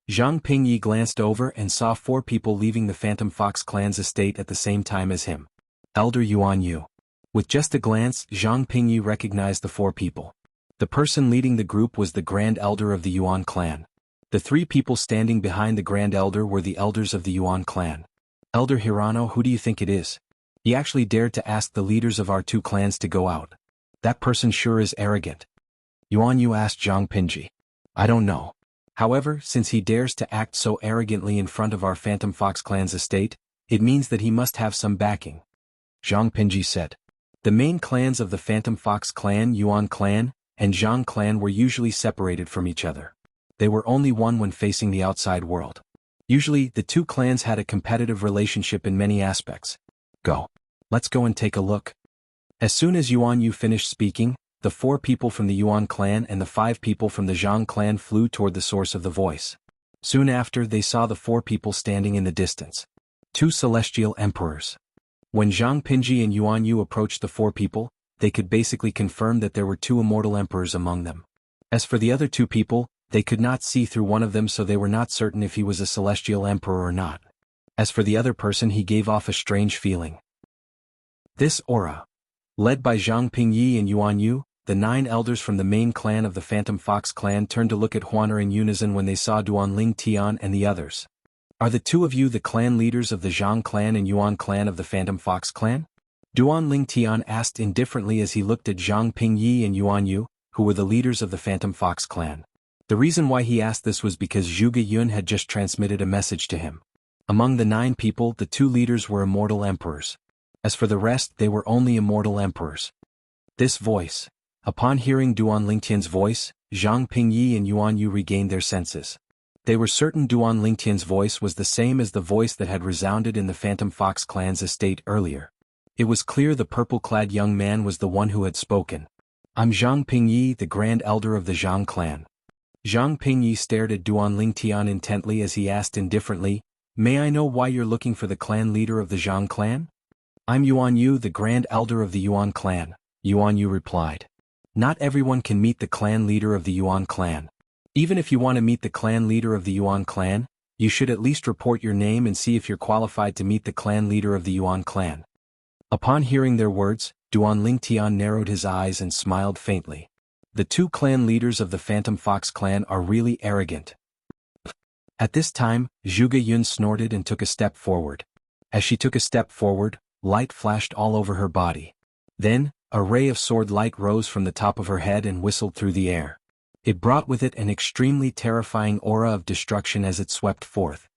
Zhang Pingyi glanced over and saw 4 people leaving the Phantom Fox clan's estate at the same time as him. Elder Yuan Yu. With just a glance, Zhang Pingyi recognized the 4 people. The person leading the group was the Grand Elder of the Yuan clan. The 3 people standing behind the Grand Elder were the elders of the Yuan clan. Elder Hirano, who do you think it is? He actually dared to ask the leaders of our 2 clans to go out. That person sure is arrogant. Yuan Yu asked Zhang Pingyi. I don't know. However, since he dares to act so arrogantly in front of our Phantom Fox clan's estate, it means that he must have some backing. Zhang Pingyi said. The main clans of the Phantom Fox clan, Yuan clan, and Zhang clan were usually separated from each other. They were only one when facing the outside world. Usually, the two clans had a competitive relationship in many aspects. Go. Let's go and take a look. As soon as Yuan Yu finished speaking, the 4 people from the Yuan clan and the 5 people from the Zhang clan flew toward the source of the voice. Soon after, they saw the 4 people standing in the distance. 2 celestial emperors. When Zhang Pinji and Yuan Yu approached the 4 people, they could basically confirm that there were 2 immortal emperors among them. As for the other 2 people, they could not see through one of them, so they were not certain if he was a celestial emperor or not. As for the other person, he gave off a strange feeling. This aura. Led by Zhang Pingyi and Yuan Yu, the 9 elders from the main clan of the Phantom Fox clan turned to look at Huaner in unison when they saw Duanling Tian and the others. Are the 2 of you the clan leaders of the Zhang clan and Yuan clan of the Phantom Fox clan? Duanling Tian asked indifferently as he looked at Zhang Pingyi and Yuan Yu, who were the leaders of the Phantom Fox clan. The reason why he asked this was because Zhuge Yun had just transmitted a message to him. Among the 9 people, the 2 leaders were immortal emperors. As for the rest, they were only immortal emperors. This voice. Upon hearing Duanling Tian's voice, Zhang Pingyi and Yuan Yu regained their senses. They were certain Duanling Tian's voice was the same as the voice that had resounded in the Phantom Fox clan's estate earlier. It was clear the purple-clad young man was the one who had spoken. I'm Zhang Pingyi, the Grand Elder of the Zhang clan. Zhang Pingyi stared at Duanling Tian intently as he asked indifferently, May I know why you're looking for the clan leader of the Zhang clan? I'm Yuan Yu, the Grand Elder of the Yuan clan, Yuan Yu replied. Not everyone can meet the clan leader of the Yuan clan. Even if you want to meet the clan leader of the Yuan clan, you should at least report your name and see if you're qualified to meet the clan leader of the Yuan clan. Upon hearing their words, Duanling Tian narrowed his eyes and smiled faintly. The 2 clan leaders of the Phantom Fox clan are really arrogant. At this time, Zhuge Yun snorted and took a step forward. As she took a step forward, light flashed all over her body. Then, a ray of sword light rose from the top of her head and whistled through the air. It brought with it an extremely terrifying aura of destruction as it swept forth.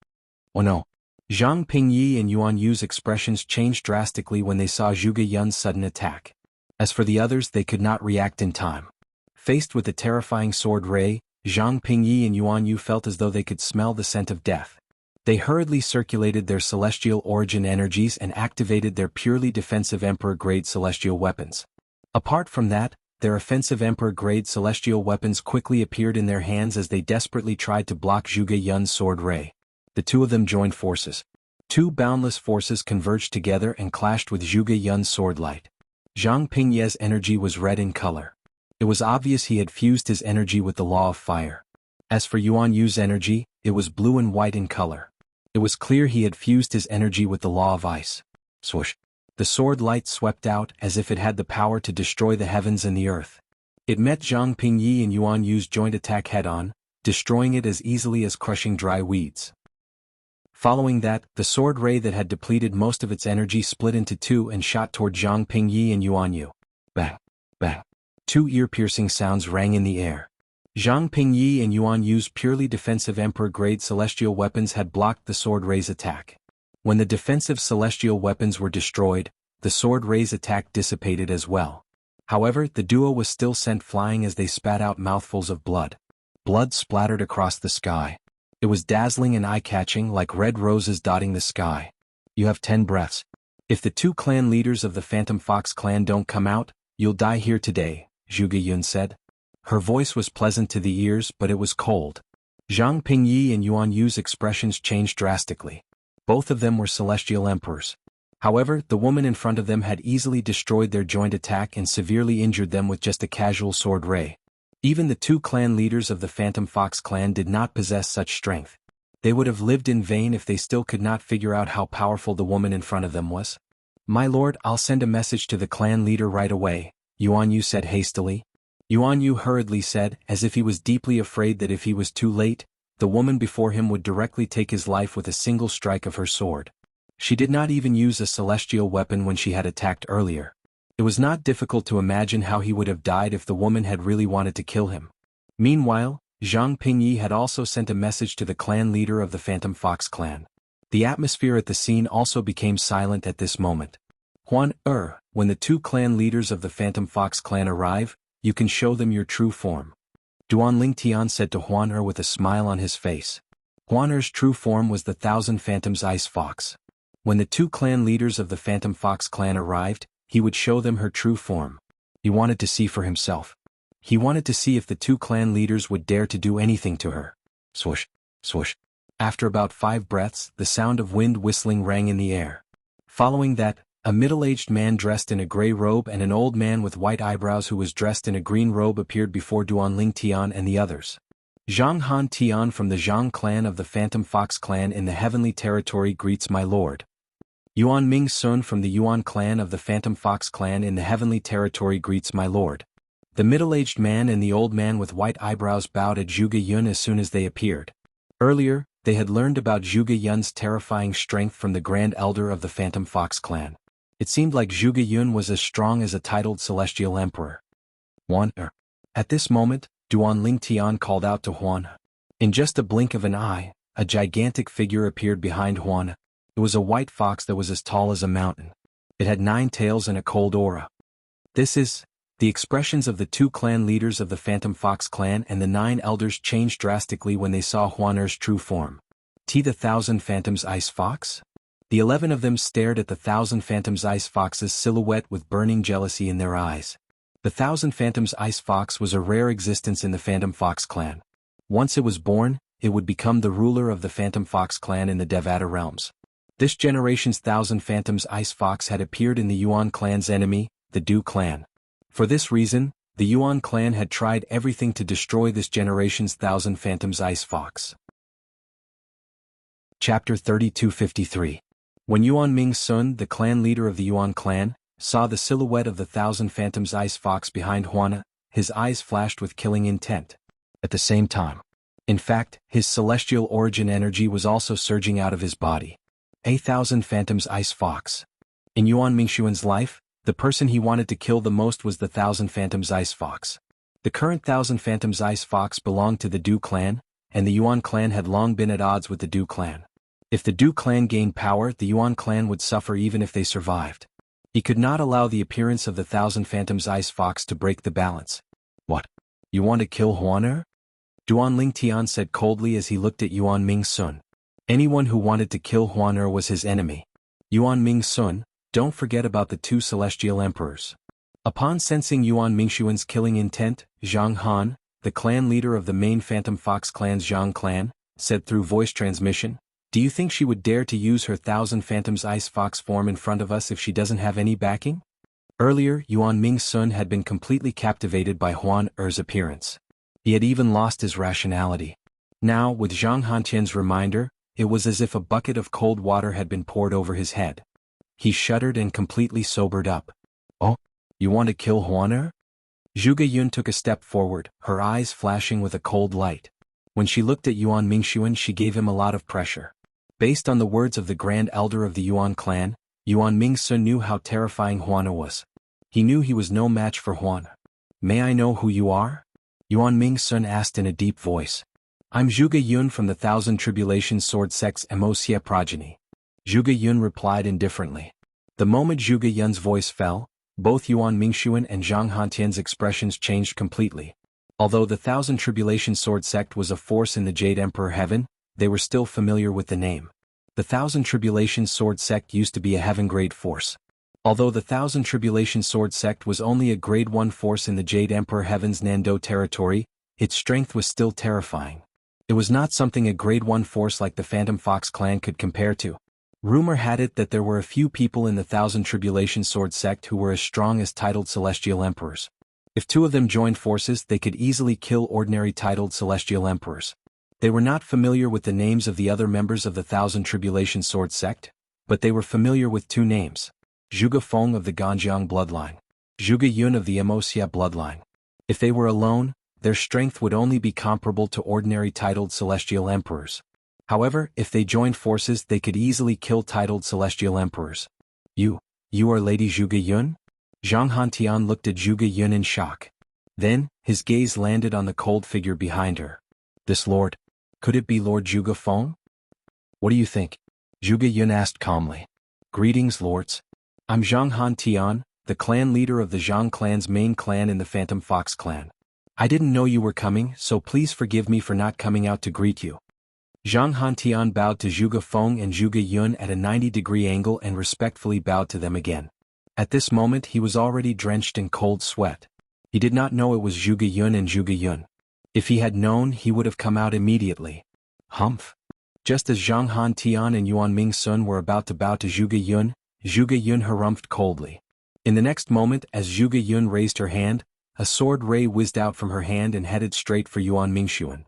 Oh no! Zhang Pingyi and Yuan Yu's expressions changed drastically when they saw Zhuge Yun's sudden attack. As for the others, they could not react in time. Faced with the terrifying sword ray, Zhang Pingyi and Yuan Yu felt as though they could smell the scent of death. They hurriedly circulated their celestial origin energies and activated their purely defensive Emperor-grade celestial weapons. Apart from that, their offensive Emperor-grade celestial weapons quickly appeared in their hands as they desperately tried to block Zhuge Yun's sword ray. The 2 of them joined forces. 2 boundless forces converged together and clashed with Zhuge Yun's sword light. Zhang Pingyi's energy was red in color. It was obvious he had fused his energy with the law of fire. As for Yuan Yu's energy, it was blue and white in color. It was clear he had fused his energy with the law of ice. Swoosh! The sword light swept out as if it had the power to destroy the heavens and the earth. It met Zhang Pingyi and Yuan Yu's joint attack head-on, destroying it as easily as crushing dry weeds. Following that, the sword ray that had depleted most of its energy split into 2 and shot toward Zhang Pingyi and Yuan Yu. Bang! Bang! 2 ear-piercing sounds rang in the air. Zhang Pingyi and Yuan Yu's purely defensive Emperor-grade celestial weapons had blocked the sword ray's attack. When the defensive celestial weapons were destroyed, the sword ray's attack dissipated as well. However, the duo was still sent flying as they spat out mouthfuls of blood. Blood splattered across the sky. It was dazzling and eye-catching, like red roses dotting the sky. You have 10 breaths. If the 2 clan leaders of the Phantom Fox clan don't come out, you'll die here today, Zhuge Yun said. Her voice was pleasant to the ears, but it was cold. Zhang Pingyi and Yuan Yu's expressions changed drastically. Both of them were celestial emperors. However, the woman in front of them had easily destroyed their joint attack and severely injured them with just a casual sword ray. Even the 2 clan leaders of the Phantom Fox clan did not possess such strength. They would have lived in vain if they still could not figure out how powerful the woman in front of them was. My lord, I'll send a message to the clan leader right away, Yuan Yu said hastily. Yuan Yu hurriedly said, as if he was deeply afraid that if he was too late, the woman before him would directly take his life with a single strike of her sword. She did not even use a celestial weapon when she had attacked earlier. It was not difficult to imagine how he would have died if the woman had really wanted to kill him. Meanwhile, Zhang Pingyi had also sent a message to the clan leader of the Phantom Fox clan. The atmosphere at the scene also became silent at this moment. When the 2 clan leaders of the Phantom Fox clan arrive, you can show them your true form. Duanling Tian said to Huan Er with a smile on his face. Huan Er's true form was the Thousand Phantoms Ice Fox. When the two clan leaders of the Phantom Fox clan arrived, he would show them her true form. He wanted to see for himself. He wanted to see if the two clan leaders would dare to do anything to her. Swoosh, swoosh. After about 5 breaths, the sound of wind whistling rang in the air. Following that, a middle-aged man dressed in a gray robe and an old man with white eyebrows who was dressed in a green robe appeared before Duanling Tian and the others. Zhang Tian from the Zhang clan of the Phantom Fox clan in the Heavenly Territory greets my lord. Yuan Ming Sun from the Yuan clan of the Phantom Fox clan in the Heavenly Territory greets my lord. The middle-aged man and the old man with white eyebrows bowed at Zhuge Yun as soon as they appeared. Earlier, they had learned about Zhuge Yun's terrifying strength from the Grand Elder of the Phantom Fox clan. It seemed like Zhuge Yun was as strong as a titled Celestial Emperor. Huan Er. At this moment, Duanling Tian called out to Huan. In just a blink of an eye, a gigantic figure appeared behind Huan. It was a white fox that was as tall as a mountain. It had 9 tails and a cold aura. The expressions of the 2 clan leaders of the Phantom Fox clan and the 9 elders changed drastically when they saw Huan Er's true form. The 1,000 Phantoms Ice Fox? The 11 of them stared at the 1,000 Phantoms Ice Fox's silhouette with burning jealousy in their eyes. The 1,000 Phantoms Ice Fox was a rare existence in the Phantom Fox clan. Once it was born, it would become the ruler of the Phantom Fox clan in the Devata realms. This generation's 1,000 Phantoms Ice Fox had appeared in the Yuan clan's enemy, the Du clan. For this reason, the Yuan clan had tried everything to destroy this generation's 1,000 Phantoms Ice Fox. Chapter 3253. When Yuan Ming Sun, the clan leader of the Yuan clan, saw the silhouette of the 1,000 Phantoms Ice Fox behind Huan, his eyes flashed with killing intent. At the same time, in fact, his celestial origin energy was also surging out of his body. 1,000 Phantoms Ice Fox. In Yuan Mingxuan's life, the person he wanted to kill the most was the 1,000 Phantoms Ice Fox. The current 1,000 Phantoms Ice Fox belonged to the Du clan, and the Yuan clan had long been at odds with the Du clan. If the Du clan gained power, the Yuan clan would suffer even if they survived. He could not allow the appearance of the 1,000 Phantoms Ice Fox to break the balance. What? You want to kill Huan Er? Duanling Tian said coldly as he looked at Yuan Ming Sun. Anyone who wanted to kill Huan Er was his enemy. Yuan Ming Sun, don't forget about the 2 celestial emperors. Upon sensing Yuan Mingxuan's killing intent, Zhang Han, the clan leader of the main Phantom Fox clan's Zhang clan, said through voice transmission, "Do you think she would dare to use her 1,000 Phantoms Ice Fox form in front of us if she doesn't have any backing?" Earlier, Yuan Ming Sun had been completely captivated by Huan Er's appearance. He had even lost his rationality. Now, with Zhang Hantian's reminder, it was as if a bucket of cold water had been poured over his head. He shuddered and completely sobered up. Oh, you want to kill Huan Er? Zhuge Yun took a step forward, her eyes flashing with a cold light. When she looked at Yuan Mingxuan, she gave him a lot of pressure. Based on the words of the Grand Elder of the Yuan clan, Yuan Ming Sun knew how terrifying Huan Er was. He knew he was no match for Huan Er. May I know who you are? Yuan Ming Sun asked in a deep voice. I'm Zhuge Yun from the Thousand Tribulations Sword Sect's Wuxia progeny. Zhuge Yun replied indifferently. The moment Zhuge Yun's voice fell, both Yuan Mingxuan and Zhang Hantian's expressions changed completely. Although the Thousand Tribulation Sword Sect was a force in the Jade Emperor Heaven, they were still familiar with the name. The Thousand Tribulation Sword Sect used to be a heaven-grade force. Although the Thousand Tribulation Sword Sect was only a Grade 1 force in the Jade Emperor Heaven's Nando territory, its strength was still terrifying. It was not something a Grade 1 force like the Phantom Fox clan could compare to. Rumor had it that there were a few people in the Thousand Tribulation Sword Sect who were as strong as titled Celestial Emperors. If 2 of them joined forces, they could easily kill ordinary titled Celestial Emperors. They were not familiar with the names of the other members of the Thousand Tribulation Sword Sect, but they were familiar with 2 names. Zhuge Feng of the Ganjiang bloodline. Zhuge Yun of the Wuxia bloodline. If they were alone, their strength would only be comparable to ordinary titled Celestial Emperors. However, if they joined forces, they could easily kill titled Celestial Emperors. You are Lady Zhuge Yun? Zhang Hantian looked at Zhuge Yun in shock. Then, his gaze landed on the cold figure behind her. This lord, could it be Lord Zhuge Feng? What do you think? Zhuge Yun asked calmly. Greetings, lords. I'm Zhang Hantian, the clan leader of the Zhang clan's main clan in the Phantom Fox clan. I didn't know you were coming, so please forgive me for not coming out to greet you. Zhang Hantian bowed to Zhuge Feng and Zhuge Yun at a 90-degree angle and respectfully bowed to them again. At this moment he was already drenched in cold sweat. He did not know it was Zhuge Yun and Zhuge Yun. If he had known, he would have come out immediately. Humph. Just as Zhang Hantian and Yuan Ming Sun were about to bow to Zhuge Yun harumphed coldly. In the next moment, as Zhuge Yun raised her hand, a sword ray whizzed out from her hand and headed straight for Yuan Mingxuan.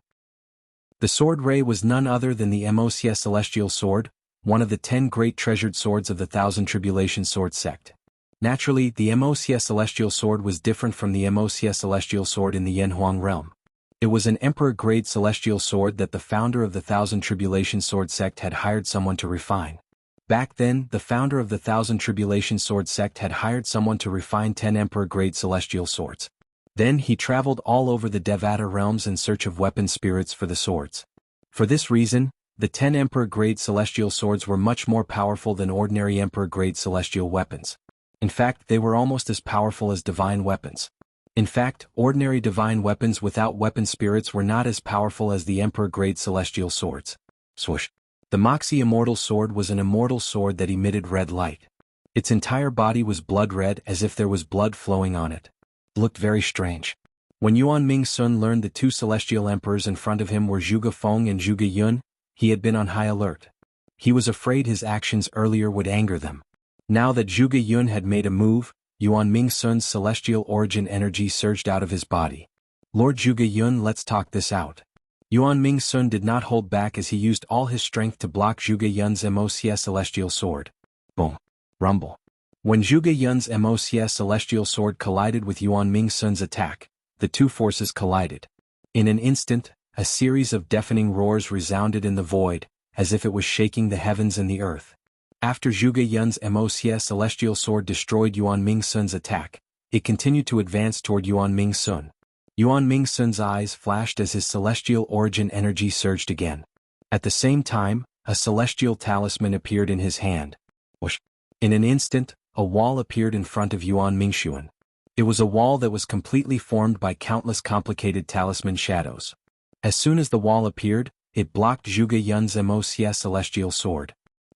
The sword ray was none other than the Moxia Celestial Sword, one of the 10 great treasured swords of the Thousand Tribulation Sword sect. Naturally, the Moxia Celestial Sword was different from the Moxia Celestial Sword in the Yanhuang realm. It was an emperor-grade celestial sword that the founder of the Thousand Tribulation Sword sect had hired someone to refine. Back then, the founder of the Thousand Tribulation Sword sect had hired someone to refine 10 emperor-grade celestial swords. Then he traveled all over the Devata realms in search of weapon spirits for the swords. For this reason, the 10 emperor-grade celestial swords were much more powerful than ordinary emperor-grade celestial weapons. In fact, they were almost as powerful as divine weapons. In fact, ordinary divine weapons without weapon spirits were not as powerful as the emperor-grade celestial swords. Swoosh. The Moxie Immortal Sword was an immortal sword that emitted red light. Its entire body was blood red as if there was blood flowing on it. It looked very strange. When Yuan Ming Sun learned the 2 celestial emperors in front of him were Zhuge Feng and Zhuge Yun, he had been on high alert. He was afraid his actions earlier would anger them. Now that Zhuge Yun had made a move, Yuan Ming Sun's celestial origin energy surged out of his body. Lord Zhuge Yun, let's talk this out. Yuan Ming Sun did not hold back as he used all his strength to block Zhuge Yun's Moxia Celestial Sword. Boom. Rumble. When Zhuge Yun's Moxia Celestial Sword collided with Yuan Ming Sun's attack, the 2 forces collided. In an instant, a series of deafening roars resounded in the void, as if it was shaking the heavens and the earth. After Zhuge Yun's Moxia Celestial Sword destroyed Yuan Ming Sun's attack, it continued to advance toward Yuan Ming Sun. Yuan Ming Sun's eyes flashed as his celestial origin energy surged again. At the same time, a celestial talisman appeared in his hand. Whoosh. In an instant, a wall appeared in front of Yuan Mingxuan. It was a wall that was completely formed by countless complicated talisman shadows. As soon as the wall appeared, it blocked Zhuge Yun's Moxia Celestial Sword.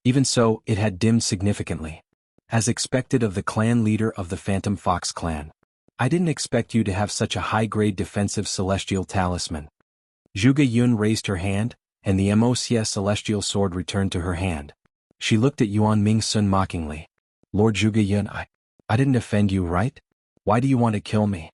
Even so, it had dimmed significantly. As expected of the clan leader of the Phantom Fox clan. I didn't expect you to have such a high-grade defensive celestial talisman. Zhuge Yun raised her hand, and the Moxia Celestial Sword returned to her hand. She looked at Yuan Ming Sun mockingly. Lord Zhuge Yun, I didn't offend you, right? Why do you want to kill me?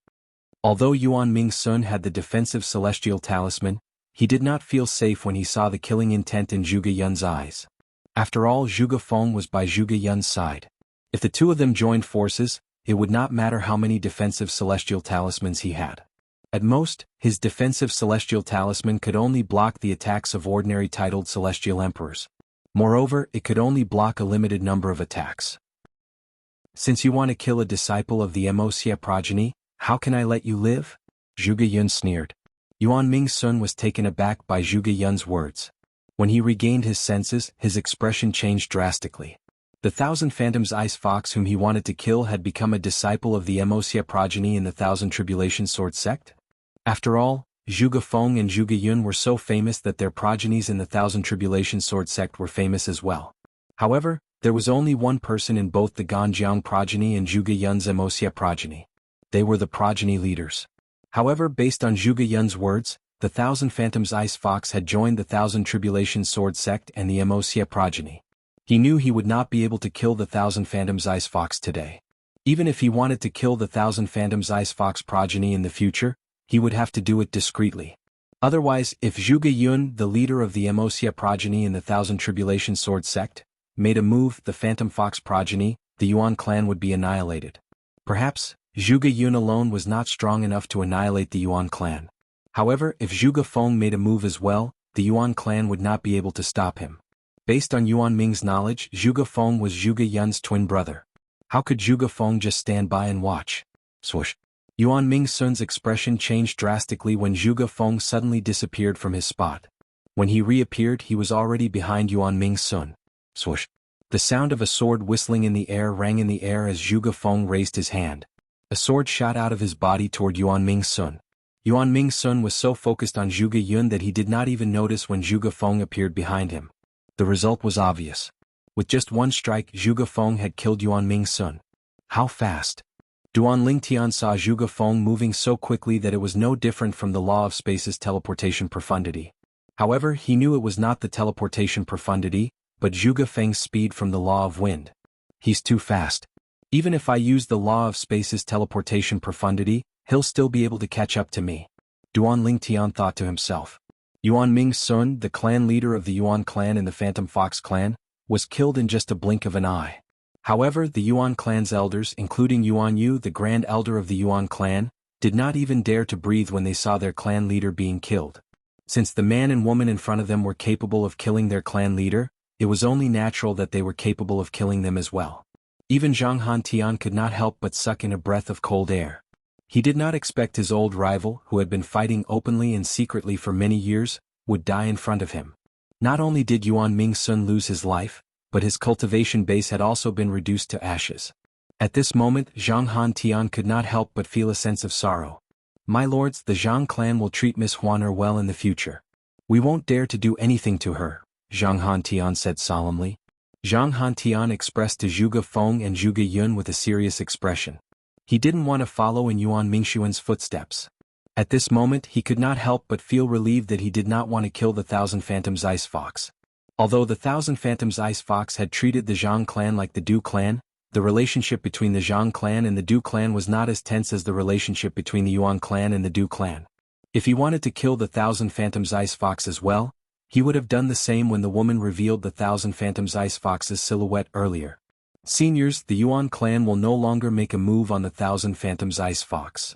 Although Yuan Ming Sun had the defensive celestial talisman, he did not feel safe when he saw the killing intent in Zhuge Yun's eyes. After all, Zhuge Feng was by Zhuge Yun's side. If the 2 of them joined forces, it would not matter how many defensive celestial talismans he had. At most, his defensive celestial talisman could only block the attacks of ordinary titled celestial emperors. Moreover, it could only block a limited number of attacks. Since you want to kill a disciple of the Moxia progeny, how can I let you live? Zhuge Yun sneered. Yuan Ming Sun was taken aback by Zhuge Yun's words. When he regained his senses, his expression changed drastically. The Thousand Phantoms Ice Fox whom he wanted to kill had become a disciple of the Moxia progeny in the Thousand Tribulation Sword sect? After all, Zhuge Feng and Zhuge Yun were so famous that their progenies in the Thousand Tribulation Sword sect were famous as well. However, there was only one person in both the Ganjiang progeny and Zhuge Yun's Moxia progeny. They were the progeny leaders. However, based on Zhuge Yun's words, the Thousand Phantoms Ice Fox had joined the Thousand Tribulation Sword sect and the Moxia progeny. He knew he would not be able to kill the Thousand Phantoms Ice Fox today. Even if he wanted to kill the Thousand Phantoms Ice Fox progeny in the future, he would have to do it discreetly. Otherwise, if Zhuge Yun, the leader of the Moxia progeny in the Thousand Tribulation Sword sect, made a move, the Phantom Fox progeny, the Yuan clan would be annihilated. Perhaps, Zhuge Yun alone was not strong enough to annihilate the Yuan clan. However, if Zhuge Feng made a move as well, the Yuan clan would not be able to stop him. Based on Yuan Ming's knowledge, Zhuge Feng was Zhuge Yun's twin brother. How could Zhuge Feng just stand by and watch? Swoosh. Yuan Ming Sun's expression changed drastically when Zhuge Feng suddenly disappeared from his spot. When he reappeared, he was already behind Yuan Ming Sun. Swoosh. The sound of a sword whistling in the air rang in the air as Zhuge Feng raised his hand. A sword shot out of his body toward Yuan Ming Sun. Yuan Ming Sun was so focused on Zhuge Yun that he did not even notice when Zhuge Feng appeared behind him. The result was obvious. With just one strike, Zhuge Feng had killed Yuan Ming Sun. How fast? Duan Lingtian saw Zhuge Feng moving so quickly that it was no different from the law of space's teleportation profundity. However, he knew it was not the teleportation profundity, but Zhuge Feng's speed from the law of wind. He's too fast. Even if I use the law of space's teleportation profundity, he'll still be able to catch up to me. Duan Lingtian thought to himself. Yuan Ming Sun, the clan leader of the Yuan clan and the Phantom Fox clan, was killed in just a blink of an eye. However, the Yuan clan's elders, including Yuan Yu, the grand elder of the Yuan clan, did not even dare to breathe when they saw their clan leader being killed. Since the man and woman in front of them were capable of killing their clan leader, it was only natural that they were capable of killing them as well. Even Zhang Hantian could not help but suck in a breath of cold air. He did not expect his old rival, who had been fighting openly and secretly for many years, would die in front of him. Not only did Yuan Ming Sun lose his life, but his cultivation base had also been reduced to ashes. At this moment, Zhang Hantian could not help but feel a sense of sorrow. My lords, the Zhang clan will treat Miss Huaner well in the future. We won't dare to do anything to her, Zhang Hantian said solemnly. Zhang Hantian expressed to Zhuge Feng and Zhuge Yun with a serious expression. He didn't want to follow in Yuan Mingxuan's footsteps. At this moment he could not help but feel relieved that he did not want to kill the Thousand Phantoms Ice Fox. Although the Thousand Phantoms Ice Fox had treated the Zhang clan like the Du clan, the relationship between the Zhang clan and the Du clan was not as tense as the relationship between the Yuan clan and the Du clan. If he wanted to kill the Thousand Phantoms Ice Fox as well, he would have done the same when the woman revealed the Thousand Phantoms Ice Fox's silhouette earlier. Seniors, the Yuan clan will no longer make a move on the Thousand Phantoms Ice Fox.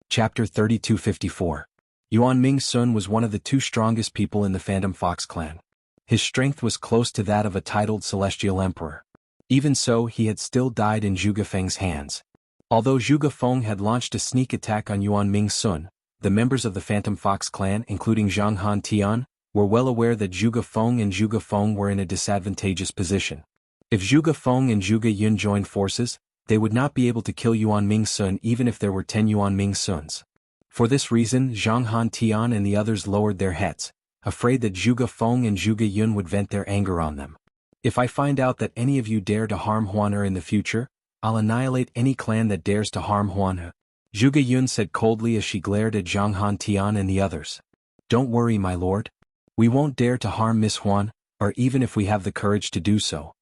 Chapter 3254. Yuan Ming Sun was one of the two strongest people in the Phantom Fox clan. His strength was close to that of a titled Celestial Emperor. Even so, he had still died in Zhuge Feng's hands. Although Zhuge Feng had launched a sneak attack on Yuan Ming Sun, the members of the Phantom Fox clan, including Zhang Hantian, were well aware that Zhuge Feng and Zhuge Feng were in a disadvantageous position. If Zhuge Feng and Zhuge Yun joined forces, they would not be able to kill Yuan Ming Sun even if there were 10 Yuan Ming Suns. For this reason, Zhang Hantian and the others lowered their heads, afraid that Zhuge Feng and Zhuge Yun would vent their anger on them. If I find out that any of you dare to harm Huaner in the future, I'll annihilate any clan that dares to harm Huaner, Zhuge Yun said coldly as she glared at Zhang Hantian and the others. Don't worry, my lord. We won't dare to harm Miss Huan, or even if we have the courage to do so.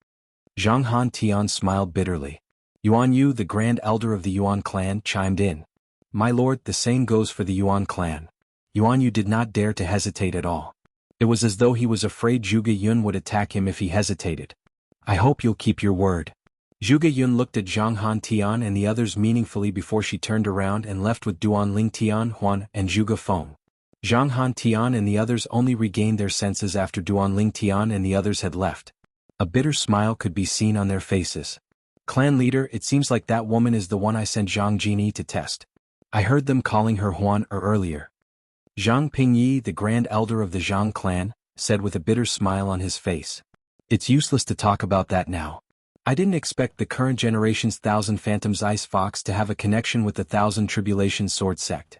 Zhang Hantian smiled bitterly. Yuan Yu, the grand elder of the Yuan clan, chimed in. My lord, the same goes for the Yuan clan. Yuan Yu did not dare to hesitate at all. It was as though he was afraid Zhuge Yun would attack him if he hesitated. I hope you'll keep your word. Zhuge Yun looked at Zhang Hantian and the others meaningfully before she turned around and left with Duan Lingtian, Huan, and Zhuge Feng. Zhang Hantian and the others only regained their senses after Duan Lingtian and the others had left. A bitter smile could be seen on their faces. Clan leader, it seems like that woman is the one I sent Zhang Jini to test. I heard them calling her Huan earlier. Zhang Pingyi, the grand elder of the Zhang clan, said with a bitter smile on his face. It's useless to talk about that now. I didn't expect the current generation's Thousand Phantoms Ice Fox to have a connection with the Thousand Tribulations Sword Sect.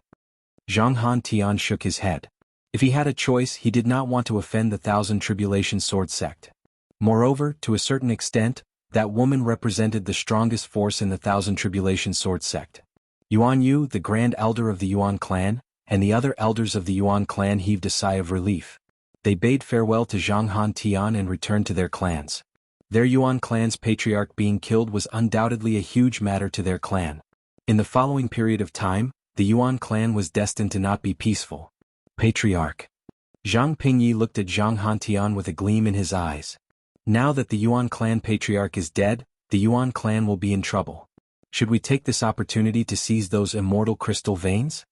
Zhang Hantian shook his head. If he had a choice, he did not want to offend the Thousand Tribulations Sword Sect. Moreover, to a certain extent, that woman represented the strongest force in the Thousand Tribulations Sword Sect. Yuan Yu, the grand elder of the Yuan clan, and the other elders of the Yuan clan heaved a sigh of relief. They bade farewell to Zhang Hantian and returned to their clans. Their Yuan clan's patriarch being killed was undoubtedly a huge matter to their clan. In the following period of time, the Yuan clan was destined to not be peaceful. Patriarch. Zhang Pingyi looked at Zhang Hantian with a gleam in his eyes. Now that the Yuan clan patriarch is dead, the Yuan clan will be in trouble. Should we take this opportunity to seize those immortal crystal veins?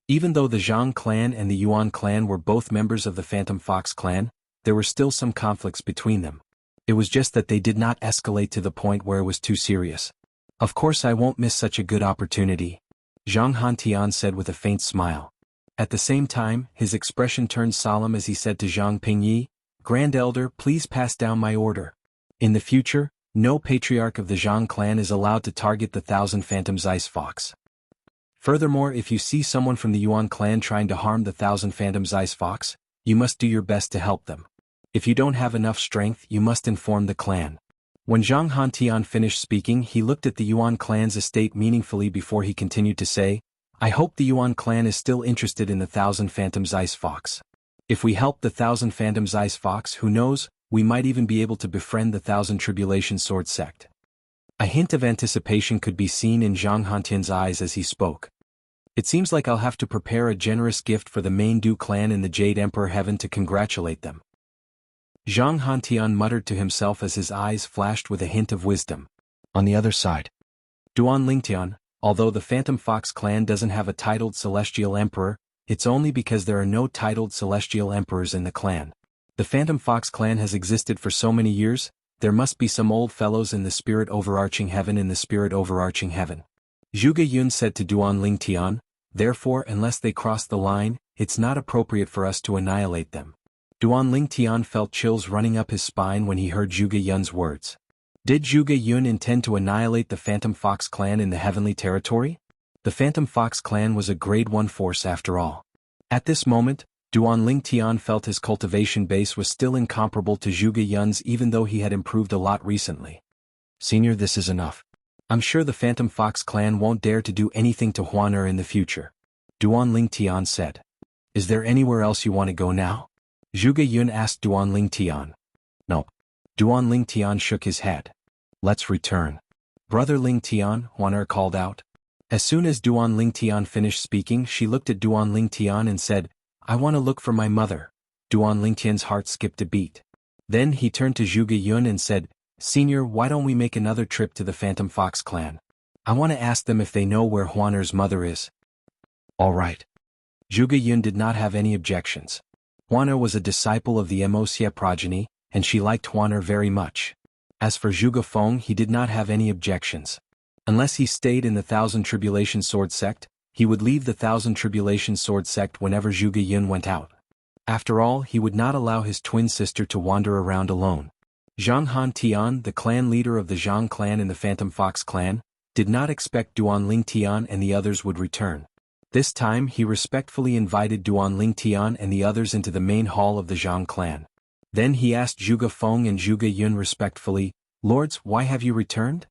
Even though the Zhang clan and the Yuan clan were both members of the Phantom Fox clan, there were still some conflicts between them. It was just that they did not escalate to the point where it was too serious. Of course I won't miss such a good opportunity, Zhang Hantian said with a faint smile. At the same time, his expression turned solemn as he said to Zhang Pingyi, Grand Elder, please pass down my order. In the future, no patriarch of the Zhang clan is allowed to target the Thousand Phantoms Ice Fox. Furthermore, if you see someone from the Yuan clan trying to harm the Thousand Phantoms Ice Fox, you must do your best to help them. If you don't have enough strength, you must inform the clan. When Zhang Hantian finished speaking, he looked at the Yuan clan's estate meaningfully before he continued to say, I hope the Yuan clan is still interested in the Thousand Phantoms Ice Fox. If we help the Thousand Phantoms Ice Fox, who knows, we might even be able to befriend the Thousand Tribulation Sword sect. A hint of anticipation could be seen in Zhang Hantian's eyes as he spoke. It seems like I'll have to prepare a generous gift for the main Du clan in the Jade Emperor Heaven to congratulate them. Zhang Hantian muttered to himself as his eyes flashed with a hint of wisdom. On the other side, Duan Lingtian, although the Phantom Fox clan doesn't have a titled Celestial Emperor, it's only because there are no titled Celestial Emperors in the clan. The Phantom Fox clan has existed for so many years, there must be some old fellows in the Spirit Overarching Heaven Zhuge Yun said to Duan Lingtian, therefore unless they cross the line, it's not appropriate for us to annihilate them. Duan Lingtian felt chills running up his spine when he heard Zhuge Yun's words. Did Zhuge Yun intend to annihilate the Phantom Fox clan in the Heavenly Territory? The Phantom Fox clan was a Grade 1 force after all. At this moment, Duan Lingtian felt his cultivation base was still incomparable to Zhuge Yun's even though he had improved a lot recently. Senior, this is enough. I'm sure the Phantom Fox clan won't dare to do anything to Huaner in the future. Duan Lingtian said. Is there anywhere else you want to go now? Zhuge Yun asked Duan Lingtian. No. Duan Lingtian shook his head. Let's return. Brother Lingtian, Huaner called out. As soon as Duan Lingtian finished speaking, she looked at Duan Lingtian and said, I want to look for my mother. Duan Lingtian's heart skipped a beat. Then he turned to Zhuge Yun and said, Senior, why don't we make another trip to the Phantom Fox clan? I want to ask them if they know where Huaner's mother is. All right. Zhuge Yun did not have any objections. Huaner was a disciple of the Wuxia progeny, and she liked Huaner very much. As for Zhuge Feng, he did not have any objections. Unless he stayed in the Thousand Tribulation Sword sect, he would leave the Thousand Tribulation Sword sect whenever Zhuge Yun went out. After all, he would not allow his twin sister to wander around alone. Zhang Hantian, the clan leader of the Zhang clan in the Phantom Fox clan, did not expect Duan Lingtian and the others would return. This time he respectfully invited Duan Lingtian and the others into the main hall of the Zhang clan. Then he asked Zhuge Feng and Zhuge Yun respectfully, Lords, why have you returned?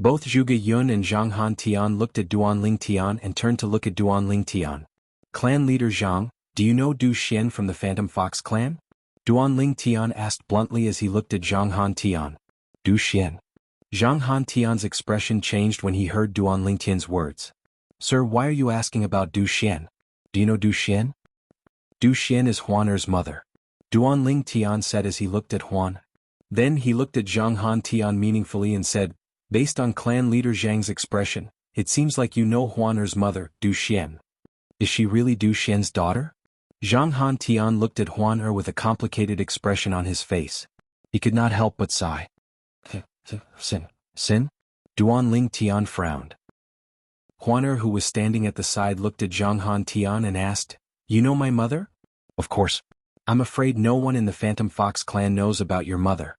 Both Zhuge Yun and Zhang Hantian looked at Duan Lingtian and turned to look at Duan Lingtian. Clan leader Zhang, do you know Du Xian from the Phantom Fox clan? Duan Lingtian asked bluntly as he looked at Zhang Hantian. Du Xian. Zhang Hantian's expression changed when he heard Duan Lingtian's words. Sir, why are you asking about Du Xian? Do you know Du Xian? Du Xian is Huaner's mother. Duan Lingtian said as he looked at Huan. Then he looked at Zhang Hantian meaningfully and said, based on clan leader Zhang's expression, it seems like you know Huaner's mother, Du Xian. Is she really Du Xian's daughter? Zhang Hantian looked at Huaner with a complicated expression on his face. He could not help but sigh. Sin? Duan Lingtian frowned. Huaner, who was standing at the side, looked at Zhang Hantian and asked, You know my mother? Of course. I'm afraid no one in the Phantom Fox clan knows about your mother.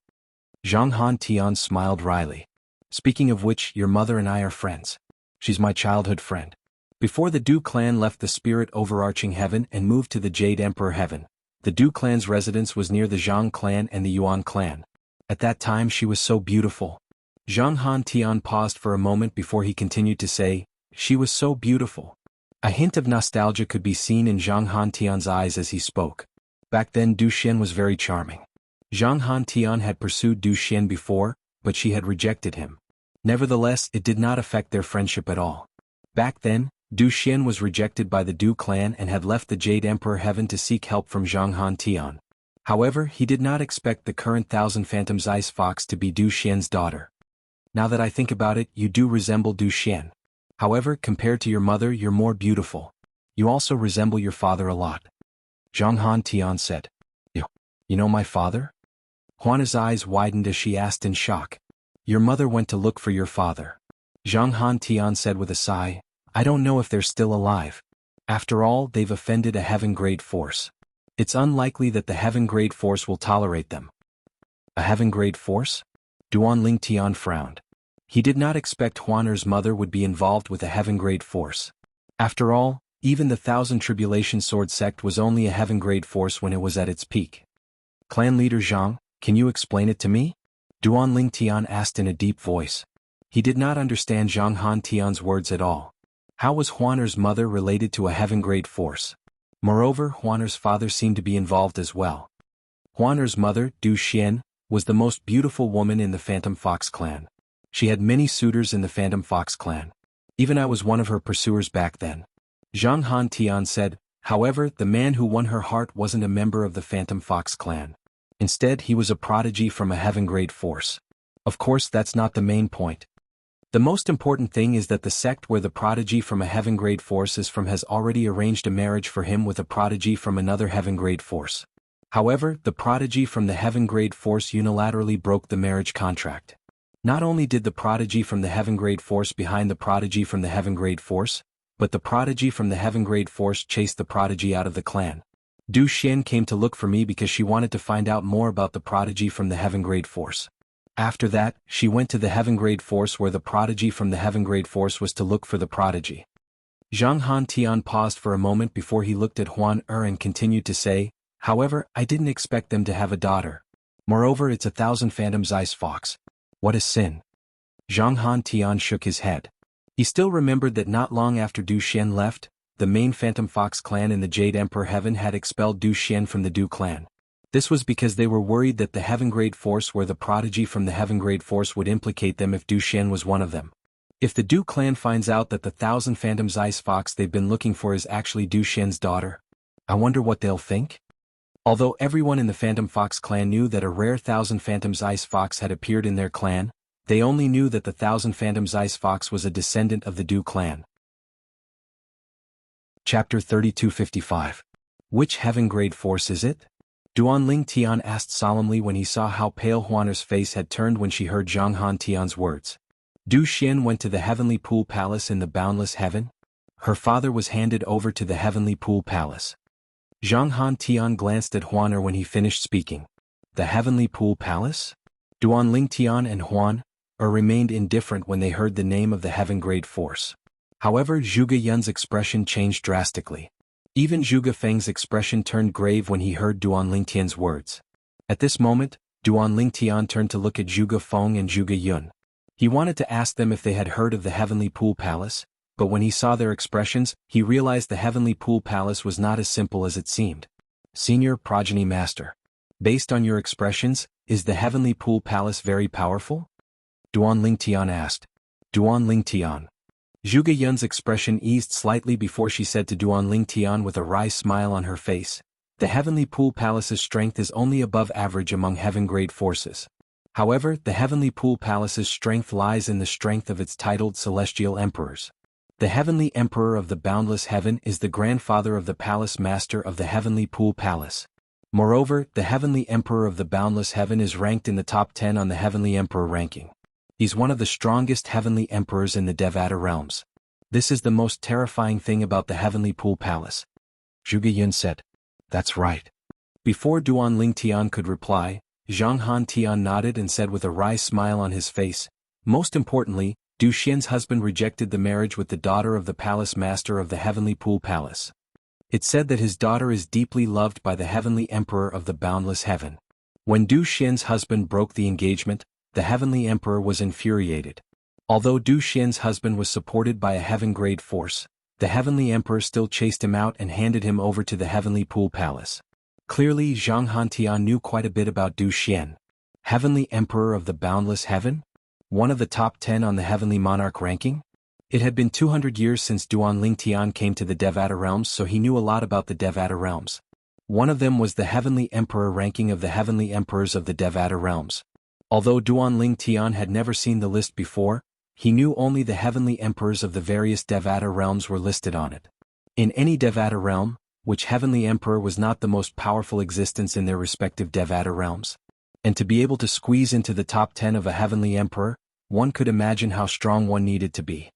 Zhang Hantian smiled wryly. Speaking of which, your mother and I are friends. She's my childhood friend. Before the Du clan left the Spirit Overarching Heaven and moved to the Jade Emperor Heaven, the Du clan's residence was near the Zhang clan and the Yuan clan. At that time she was so beautiful. Zhang Hantian paused for a moment before he continued to say, She was so beautiful. A hint of nostalgia could be seen in Zhang Hantian's eyes as he spoke. Back then Du Xian was very charming. Zhang Hantian had pursued Du Xian before, but she had rejected him. Nevertheless, it did not affect their friendship at all. Back then, Du Xian was rejected by the Du clan and had left the Jade Emperor Heaven to seek help from Zhang Hantian. However, he did not expect the current Thousand Phantoms Ice Fox to be Du Xian's daughter. Now that I think about it, you do resemble Du Xian. However, compared to your mother, you're more beautiful. You also resemble your father a lot. Zhang Hantian said. You know my father? Huana's eyes widened as she asked in shock. Your mother went to look for your father. Zhang Hantian said with a sigh, I don't know if they're still alive. After all, they've offended a heaven-grade force. It's unlikely that the heaven-grade force will tolerate them. A heaven-grade force? Duan Lingtian frowned. He did not expect Huaner's mother would be involved with a heaven-grade force. After all, even the Thousand Tribulation Sword sect was only a heaven-grade force when it was at its peak. Clan leader Zhang, can you explain it to me? Duan Lingtian asked in a deep voice. He did not understand Zhang Han Tian's words at all. How was Huaner's mother related to a heaven-grade force? Moreover, Huaner's father seemed to be involved as well. Huaner's mother, Du Xian, was the most beautiful woman in the Phantom Fox clan. She had many suitors in the Phantom Fox clan. Even I was one of her pursuers back then. Zhang Han Tian said. However, the man who won her heart wasn't a member of the Phantom Fox clan. Instead, he was a prodigy from a heaven-grade force. Of course, that's not the main point. The most important thing is that the sect where the prodigy from a heaven-grade force is from has already arranged a marriage for him with a prodigy from another heaven-grade force. However, the prodigy from the heaven-grade force unilaterally broke the marriage contract. Not only did the prodigy from the heaven-grade force behind the prodigy from the heaven-grade force, but the prodigy from the heaven-grade force chased the prodigy out of the clan. Du Xian came to look for me because she wanted to find out more about the prodigy from the heaven-grade force. After that, she went to the heaven-grade force where the prodigy from the heaven-grade force was to look for the prodigy. Zhang Han Tian paused for a moment before he looked at Huan and continued to say, however, I didn't expect them to have a daughter. Moreover, it's 1,000 Phantom's Ice Fox. What a sin. Zhang Han Tian shook his head. He still remembered that not long after Du Xian left, the main Phantom Fox clan in the Jade Emperor Heaven had expelled Du Xian from the Du clan. This was because they were worried that the heaven-grade force where the prodigy from the heaven-grade force would implicate them if Du Xian was one of them. If the Du clan finds out that the 1,000 Phantom's Ice Fox they've been looking for is actually Du Xian's daughter, I wonder what they'll think? Although everyone in the Phantom Fox clan knew that a rare 1,000 Phantom's Ice Fox had appeared in their clan, they only knew that the 1,000 Phantom's Ice Fox was a descendant of the Du clan. Chapter 3255. Which heaven-grade force is it? Duan Lingtian asked solemnly when he saw how pale Huaner's face had turned when she heard Zhang Han Tian's words. Du Xian went to the Heavenly Pool Palace in the Boundless Heaven? Her father was handed over to the Heavenly Pool Palace. Zhang Han Tian glanced at Huaner when he finished speaking. The Heavenly Pool Palace? Duan Lingtian and Huan remained indifferent when they heard the name of the heaven-grade force. However, Zhuge Yun's expression changed drastically. Even Zhuge Feng's expression turned grave when he heard Duan Lingtian's words. At this moment, Duan Lingtian turned to look at Zhuge Feng and Zhuge Yun. He wanted to ask them if they had heard of the Heavenly Pool Palace, but when he saw their expressions, he realized the Heavenly Pool Palace was not as simple as it seemed. Senior Progeny Master. Based on your expressions, is the Heavenly Pool Palace very powerful? Duan Lingtian asked. Duan Lingtian. Zhuge Yun's expression eased slightly before she said to Duan Lingtian with a wry smile on her face, the Heavenly Pool Palace's strength is only above average among heaven-grade forces. However, the Heavenly Pool Palace's strength lies in the strength of its titled Celestial Emperors. The Heavenly Emperor of the Boundless Heaven is the grandfather of the Palace Master of the Heavenly Pool Palace. Moreover, the Heavenly Emperor of the Boundless Heaven is ranked in the top 10 on the Heavenly Emperor ranking. He's one of the strongest Heavenly Emperors in the Devata realms. This is the most terrifying thing about the Heavenly Pool Palace. Zhuge Yun said. That's right. Before Duan Lingtian could reply, Zhang Han Tian nodded and said with a wry smile on his face, most importantly, Du Xian's husband rejected the marriage with the daughter of the Palace Master of the Heavenly Pool Palace. It said that his daughter is deeply loved by the Heavenly Emperor of the Boundless Heaven. When Du Xian's husband broke the engagement, the Heavenly Emperor was infuriated. Although Du Xian's husband was supported by a heaven-grade force, the Heavenly Emperor still chased him out and handed him over to the Heavenly Pool Palace. Clearly, Zhang Han Tian knew quite a bit about Du Xian. Heavenly Emperor of the Boundless Heaven? One of the top 10 on the Heavenly Monarch ranking? It had been 200 years since Duan Lingtian came to the Devata realms, so he knew a lot about the Devata realms. One of them was the Heavenly Emperor ranking of the Heavenly Emperors of the Devata realms. Although Duan Lingtian had never seen the list before, he knew only the Heavenly Emperors of the various Devata realms were listed on it. In any Devata realm, which Heavenly Emperor was not the most powerful existence in their respective Devata realms? And to be able to squeeze into the top 10 of a Heavenly Emperor, one could imagine how strong one needed to be.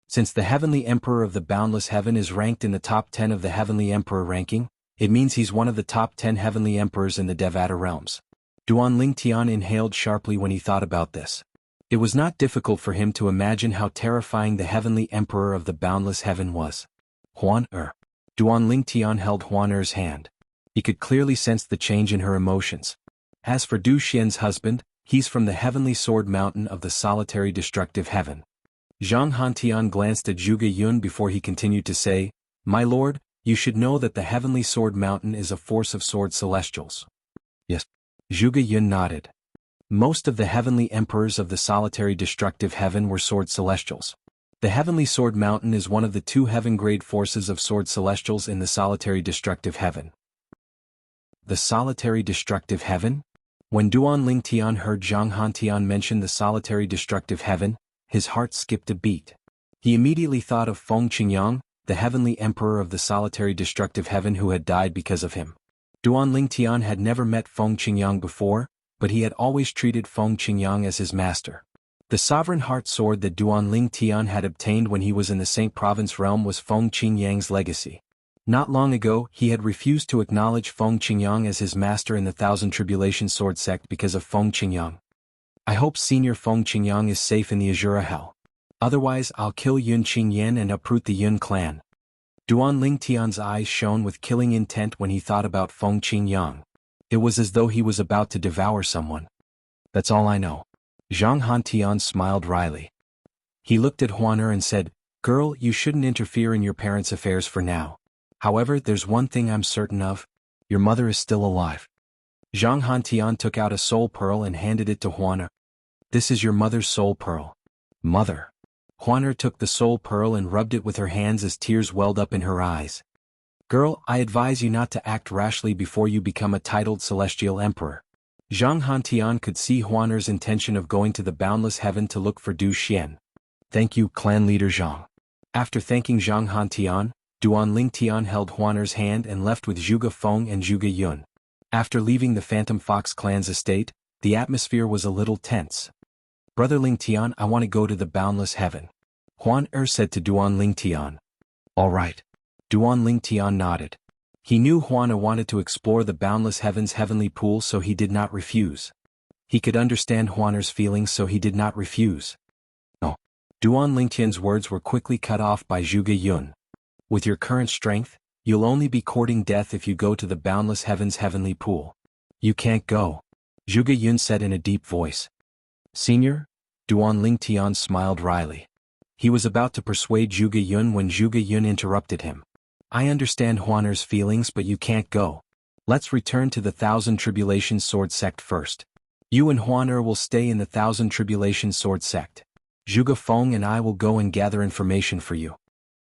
Since the Heavenly Emperor of the Boundless Heaven is ranked in the top 10 of the Heavenly Emperor ranking, It means he's one of the top 10 heavenly emperors in the Devata realms. Duan Lingtian inhaled sharply when he thought about this. It was not difficult for him to imagine how terrifying the heavenly emperor of the boundless heaven was. Huan-er. Duan Lingtian held Huan-er's hand. He could clearly sense the change in her emotions. As for Du Xian's husband, he's from the heavenly sword mountain of the solitary destructive heaven. Zhang Hantian glanced at Zhuge Yun before he continued to say, "My lord, you should know that the heavenly sword mountain is a force of sword celestials." Yes. Zhuge Yun nodded. Most of the heavenly emperors of the solitary destructive heaven were sword celestials. The heavenly sword mountain is one of the 2 heaven-grade forces of sword celestials in the solitary destructive heaven. The solitary destructive heaven? When Duan Lingtian heard Zhang Hantian mention the solitary destructive heaven, his heart skipped a beat. He immediately thought of Feng Qingyang, the heavenly emperor of the solitary destructive heaven who had died because of him. Duan Lingtian had never met Feng Qingyang before, but he had always treated Feng Qingyang as his master. The sovereign heart sword that Duan Lingtian had obtained when he was in the Saint Province realm was Feng Qingyang's legacy. Not long ago, he had refused to acknowledge Feng Qingyang as his master in the Thousand Tribulation Sword sect because of Feng Qingyang. I hope Senior Feng Qingyang is safe in the Azura Hell. Otherwise I'll kill Yun Qingyan and uproot the Yun clan. Duan Lingtian's eyes shone with killing intent when he thought about Feng Qingyang. It was as though he was about to devour someone. That's all I know. Zhang Hantian smiled wryly. He looked at Huan-er and said, "Girl, you shouldn't interfere in your parents' affairs for now. However, there's one thing I'm certain of. Your mother is still alive." Zhang Hantian took out a soul pearl and handed it to Huan-er. "This is your mother's soul pearl." "Mother." Huan-er took the soul pearl and rubbed it with her hands as tears welled up in her eyes. "Girl, I advise you not to act rashly before you become a titled celestial emperor." Zhang Hantian could see Huan-er's intention of going to the boundless heaven to look for Du Xian. "Thank you, clan leader Zhang." After thanking Zhang Hantian, Duan Lingtian held Huan-er's hand and left with Zhuge Feng and Zhuge Yun. After leaving the Phantom Fox clan's estate, the atmosphere was a little tense. "Brother Lingtian, I want to go to the boundless heaven," Huan-er said to Duan Lingtian. "All right." Duan Lingtian nodded. He knew Huan-er wanted to explore the boundless heaven's heavenly pool, so he did not refuse. He could understand Huan-er's feelings, so he did not refuse. No. Duan Lingtian's words were quickly cut off by Zhuge Yun. "With your current strength, you'll only be courting death if you go to the boundless heaven's heavenly pool. You can't go," Zhuge Yun said in a deep voice. "Senior?" Duan Lingtian smiled wryly. He was about to persuade Zhuge Yun when Zhuge Yun interrupted him. "I understand Huan-er's feelings, but you can't go. Let's return to the Thousand Tribulation Sword sect first. You and Huan-er will stay in the Thousand Tribulation Sword sect. Zhuge Feng and I will go and gather information for you,"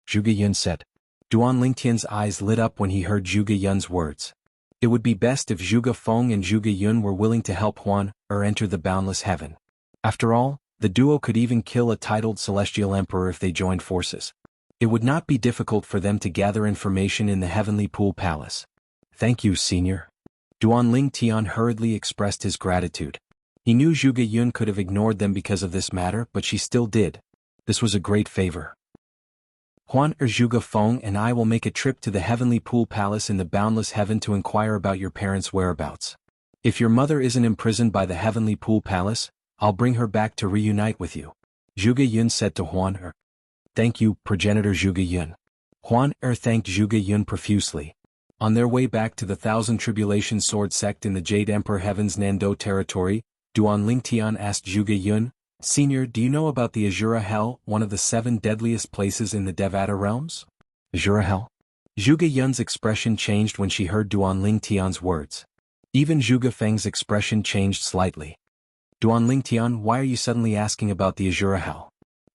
Zhuge Yun said. Duan Lingtian's eyes lit up when he heard Zhuge Yun's words. It would be best if Zhuge Feng and Zhuge Yun were willing to help Huan-er enter the boundless heaven. After all, the duo could even kill a titled celestial emperor if they joined forces. It would not be difficult for them to gather information in the Heavenly Pool Palace. "Thank you, Senior." Duan Lingtian hurriedly expressed his gratitude. He knew Zhuge Yun could have ignored them because of this matter, but she still did. This was a great favor. "Huan-er, Zhuge Feng and I will make a trip to the Heavenly Pool Palace in the boundless heaven to inquire about your parents' whereabouts. If your mother isn't imprisoned by the Heavenly Pool Palace, I'll bring her back to reunite with you," Zhuge Yun said to Huan-er. "Thank you, progenitor Zhuge Yun." Huan-er thanked Zhuge Yun profusely. On their way back to the Thousand Tribulation Sword sect in the Jade Emperor Heaven's Nando territory, Duan Lingtian asked Zhuge Yun, "Senior, do you know about the Azura Hell, one of the 7 deadliest places in the Devata realms?" "Azura Hell?" Zhuge Yun's expression changed when she heard Duan Lingtian's words. Even Zhuge Feng's expression changed slightly. "Duan Lingtian, why are you suddenly asking about the Azura Hell?"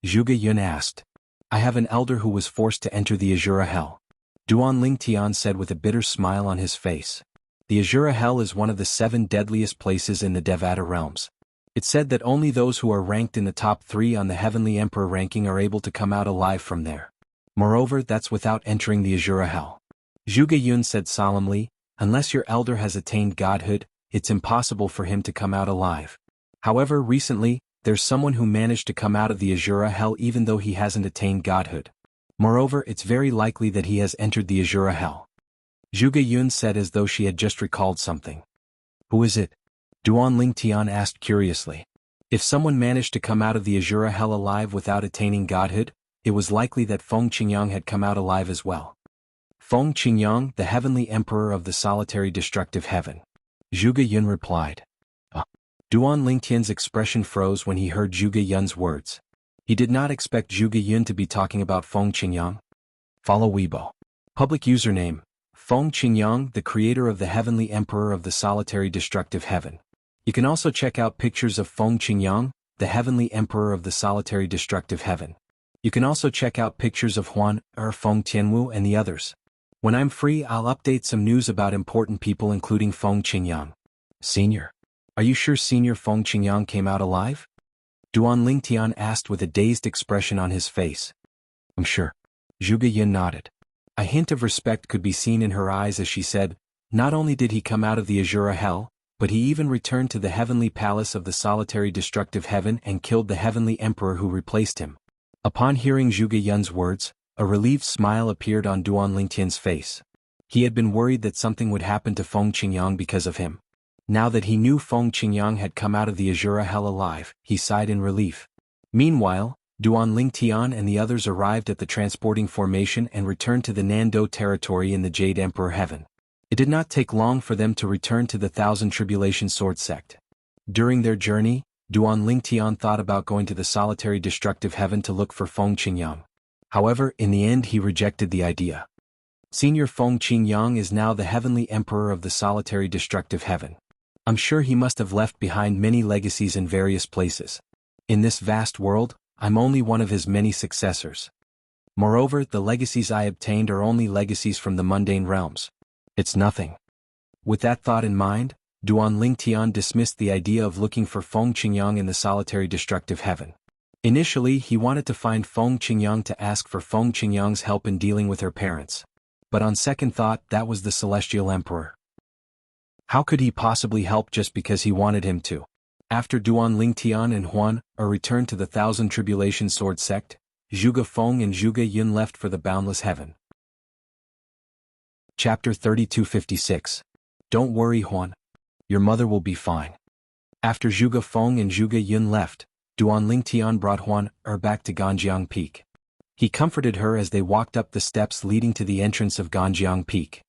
Zhuge Yun asked. "I have an elder who was forced to enter the Azura Hell," Duan Lingtian said with a bitter smile on his face. "The Azura Hell is one of the 7 deadliest places in the Devata realms. It's said that only those who are ranked in the top 3 on the Heavenly Emperor ranking are able to come out alive from there. Moreover, that's without entering the Azura Hell." Zhuge Yun said solemnly, "Unless your elder has attained godhood, it's impossible for him to come out alive. However, recently, there's someone who managed to come out of the Azura Hell even though he hasn't attained godhood. Moreover, it's very likely that he has entered the Azura Hell." Zhuge Yun said as though she had just recalled something. Who is it? Duan Lingtian asked curiously. If someone managed to come out of the Azura Hell alive without attaining godhood, it was likely that Feng Qingyang had come out alive as well. Feng Qingyang, the heavenly emperor of the solitary destructive heaven. Zhuge Yun replied. Duan Lingtian's expression froze when he heard Zhuge Yun's words. He did not expect Zhuge Yun to be talking about Feng Qingyang. Follow Weibo. Public username, Feng Qingyang, the creator of the heavenly emperor of the solitary destructive heaven. You can also check out pictures of Feng Qingyang, the heavenly emperor of the solitary destructive heaven. You can also check out pictures of Huan, Feng Tianwu and the others. When I'm free, I'll update some news about important people including Feng Qingyang. Senior. Are you sure Senior Feng Qingyang came out alive? Duan Lingtian asked with a dazed expression on his face. I'm sure. Zhuge Yun nodded. A hint of respect could be seen in her eyes as she said, not only did he come out of the Azura Hell, but he even returned to the heavenly palace of the solitary destructive heaven and killed the heavenly emperor who replaced him. Upon hearing Zhuge Yun's words, a relieved smile appeared on Duan Lingtian's face. He had been worried that something would happen to Feng Qingyang because of him. Now that he knew Feng Qingyang had come out of the Azura Hell alive, he sighed in relief. Meanwhile, Duan Lingtian and the others arrived at the transporting formation and returned to the Nando territory in the Jade Emperor Heaven. It did not take long for them to return to the Thousand Tribulation Sword Sect. During their journey, Duan Lingtian thought about going to the solitary destructive heaven to look for Feng Qingyang. However, in the end he rejected the idea. Senior Feng Qingyang is now the heavenly emperor of the solitary destructive heaven. I'm sure he must have left behind many legacies in various places. In this vast world, I'm only one of his many successors. Moreover, the legacies I obtained are only legacies from the mundane realms. It's nothing. With that thought in mind, Duan Lingtian dismissed the idea of looking for Feng Qingyang in the solitary destructive heaven. Initially, he wanted to find Feng Qingyang to ask for Feng Qingyang's help in dealing with her parents. But on second thought, that was the celestial emperor. How could he possibly help just because he wanted him to? After Duan Lingtian and Huan returned to the Thousand Tribulation Sword Sect, Zhuge Feng and Zhuge Yun left for the boundless heaven. Chapter 3256. Don't worry, Huan. Your mother will be fine. After Zhuge Feng and Zhuge Yun left, Duan Lingtian brought Huan back to Ganjiang Peak. He comforted her as they walked up the steps leading to the entrance of Ganjiang Peak.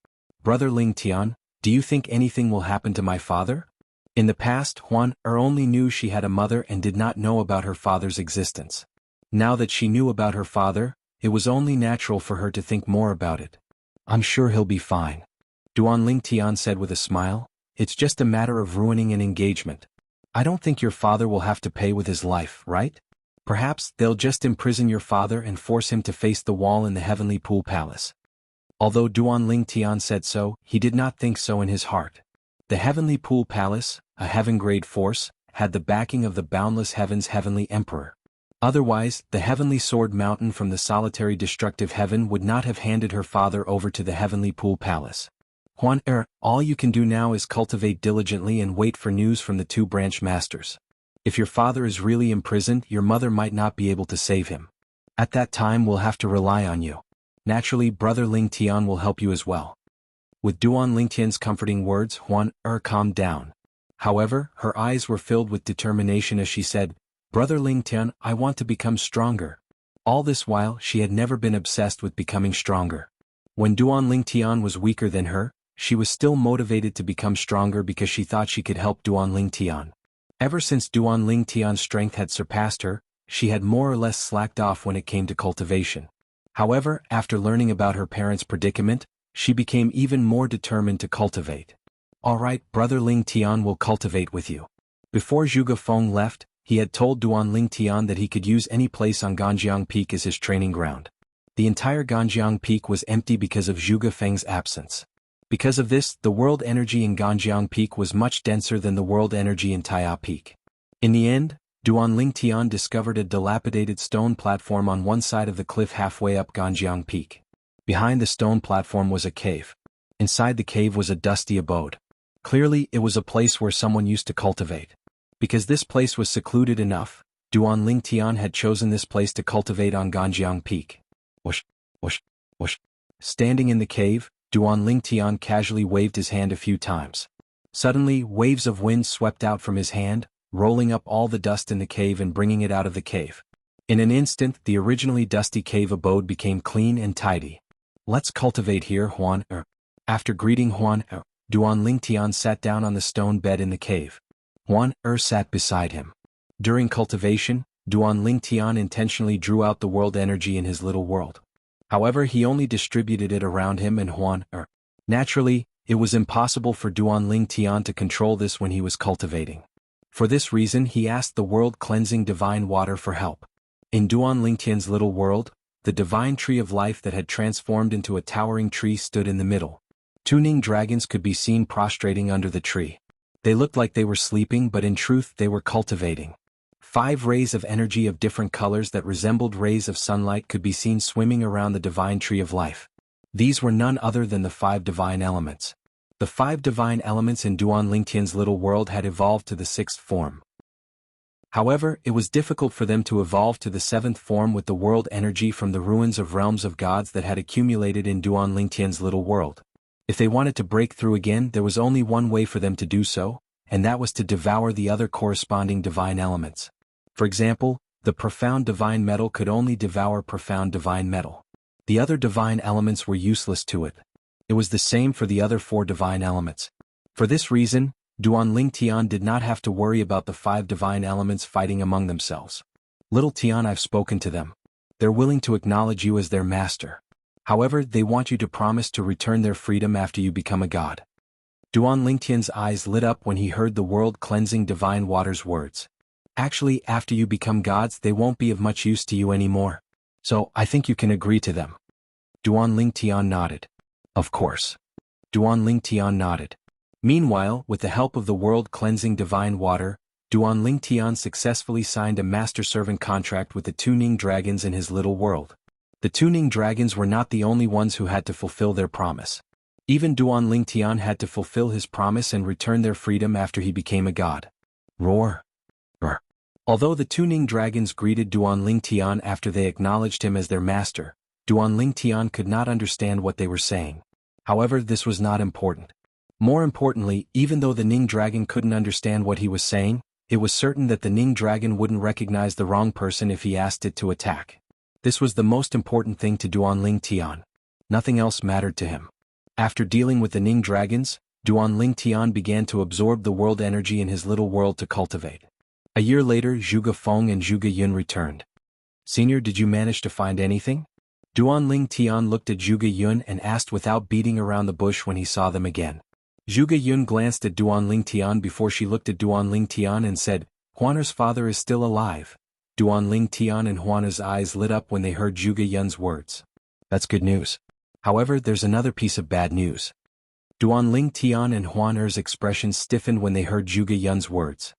Brother Lingtian, do you think anything will happen to my father? In the past, Huan only knew she had a mother and did not know about her father's existence. Now that she knew about her father, it was only natural for her to think more about it. I'm sure he'll be fine. Duan Lingtian said with a smile, it's just a matter of ruining an engagement. I don't think your father will have to pay with his life, right? Perhaps they'll just imprison your father and force him to face the wall in the Heavenly Pool Palace. Although Duan Lingtian said so, he did not think so in his heart. The Heavenly Pool Palace, a heaven-grade force, had the backing of the boundless heaven's heavenly emperor. Otherwise, the heavenly sword mountain from the solitary destructive heaven would not have handed her father over to the Heavenly Pool Palace. Huan all you can do now is cultivate diligently and wait for news from the two branch masters. If your father is really imprisoned, your mother might not be able to save him. At that time we'll have to rely on you. Naturally, Brother Lingtian will help you as well. With Duan Lingtian's comforting words, Huan calmed down. However, her eyes were filled with determination as she said, Brother Lingtian, I want to become stronger. All this while, she had never been obsessed with becoming stronger. When Duan Lingtian was weaker than her, she was still motivated to become stronger because she thought she could help Duan Lingtian. Ever since Duan Lingtian's strength had surpassed her, she had more or less slacked off when it came to cultivation. However, after learning about her parents' predicament, she became even more determined to cultivate. All right, Brother Lingtian will cultivate with you. Before Zhuge Feng left, he had told Duan Lingtian that he could use any place on Ganjiang Peak as his training ground. The entire Ganjiang Peak was empty because of Zhuge Feng's absence. Because of this, the world energy in Ganjiang Peak was much denser than the world energy in Taiya Peak. In the end, Duan Lingtian discovered a dilapidated stone platform on one side of the cliff halfway up Ganjiang Peak. Behind the stone platform was a cave. Inside the cave was a dusty abode. Clearly, it was a place where someone used to cultivate. Because this place was secluded enough, Duan Lingtian had chosen this place to cultivate on Ganjiang Peak. Whoosh, whoosh, whoosh. Standing in the cave, Duan Lingtian casually waved his hand a few times. Suddenly, waves of wind swept out from his hand, rolling up all the dust in the cave and bringing it out of the cave. In an instant, the originally dusty cave abode became clean and tidy. Let's cultivate here, Huan. After greeting Huan, Duan Lingtian sat down on the stone bed in the cave. Huan sat beside him. During cultivation, Duan Lingtian intentionally drew out the world energy in his little world. However, he only distributed it around him and Huan. Naturally, it was impossible for Duan Lingtian to control this when he was cultivating. For this reason, he asked the world-cleansing divine water for help. In Duan Lingtian's little world, the divine tree of life that had transformed into a towering tree stood in the middle. 2 Ning dragons could be seen prostrating under the tree. They looked like they were sleeping, but in truth they were cultivating. 5 rays of energy of different colors that resembled rays of sunlight could be seen swimming around the divine tree of life. These were none other than the 5 divine elements. The 5 divine elements in Duan Lingtian's little world had evolved to the 6th form. However, it was difficult for them to evolve to the 7th form with the world energy from the ruins of realms of gods that had accumulated in Duan Lingtian's little world. If they wanted to break through again, there was only one way for them to do so, and that was to devour the other corresponding divine elements. For example, the profound divine metal could only devour profound divine metal. The other divine elements were useless to it. It was the same for the other 4 divine elements. For this reason, Duan Lingtian did not have to worry about the 5 divine elements fighting among themselves. Little Tian, I've spoken to them. They're willing to acknowledge you as their master. However, they want you to promise to return their freedom after you become a god. Duan Lingtian's eyes lit up when he heard the world-cleansing divine water's words. Actually, after you become gods, they won't be of much use to you anymore. So, I think you can agree to them. Duan Lingtian nodded. Of course. Duan Lingtian nodded. Meanwhile, with the help of the world-cleansing divine water, Duan Lingtian successfully signed a master-servant contract with the 2 Ning dragons in his little world. The 2 Ning dragons were not the only ones who had to fulfill their promise. Even Duan Lingtian had to fulfill his promise and return their freedom after he became a god. Roar. Roar. Although the 2 Ning dragons greeted Duan Lingtian after they acknowledged him as their master, Duan Lingtian could not understand what they were saying. However, this was not important. More importantly, even though the Ning dragon couldn't understand what he was saying, it was certain that the Ning dragon wouldn't recognize the wrong person if he asked it to attack. This was the most important thing to Duan Lingtian. Nothing else mattered to him. After dealing with the Ning dragons, Duan Lingtian began to absorb the world energy in his little world to cultivate. A year later, Zhuge Feng and Zhuge Yun returned. Senior, did you manage to find anything? Duan Lingtian looked at Zhuge Yun and asked without beating around the bush when he saw them again. Zhuge Yun glanced at Duan Lingtian before she looked at Duan Lingtian and said, Huaner's father is still alive. Duan Lingtian and Huaner's eyes lit up when they heard Zhuge Yun's words. That's good news. However, there's another piece of bad news. Duan Lingtian and Huaner's expressions stiffened when they heard Zhuge Yun's words.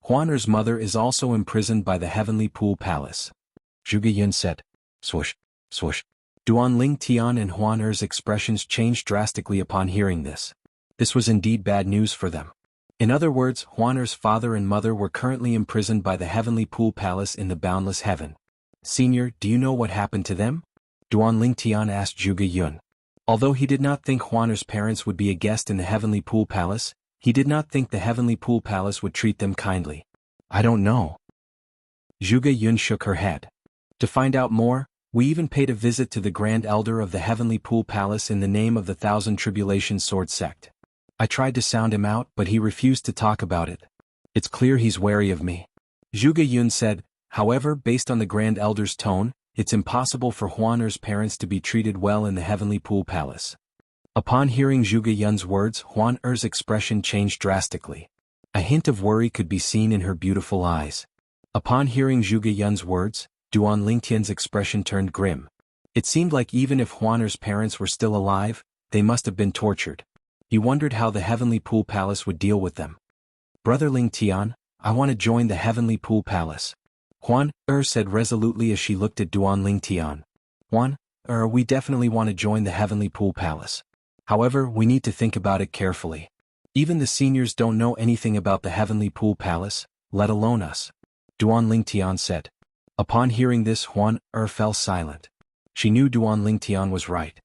Huaner's mother is also imprisoned by the Heavenly Pool Palace. Zhuge Yun said. Swoosh, swoosh. Duan Lingtian and Huaner's expressions changed drastically upon hearing this. This was indeed bad news for them. In other words, Huaner's father and mother were currently imprisoned by the Heavenly Pool Palace in the boundless heaven. Senior, do you know what happened to them? Duan Lingtian asked Zhuge Yun. Although he did not think Huaner's parents would be a guest in the Heavenly Pool Palace, he did not think the Heavenly Pool Palace would treat them kindly. I don't know. Zhuge Yun shook her head. To find out more, we even paid a visit to the Grand Elder of the Heavenly Pool Palace in the name of the Thousand Tribulation Sword Sect. I tried to sound him out, but he refused to talk about it. It's clear he's wary of me. Zhuge Yun said, however, based on the Grand Elder's tone, it's impossible for Huaner's parents to be treated well in the Heavenly Pool Palace. Upon hearing Zhuge Yun's words, Huaner's expression changed drastically. A hint of worry could be seen in her beautiful eyes. Upon hearing Zhuge Yun's words, Duan Lingtian's expression turned grim. It seemed like even if Huaner's parents were still alive, they must have been tortured. He wondered how the Heavenly Pool Palace would deal with them. Brother Lingtian, I want to join the Heavenly Pool Palace. Huaner said resolutely as she looked at Duan Lingtian. Huaner, we definitely want to join the Heavenly Pool Palace. However, we need to think about it carefully. Even the seniors don't know anything about the Heavenly Pool Palace, let alone us. Duan Lingtian said. Upon hearing this, Huaner fell silent. She knew Duan Lingtian was right.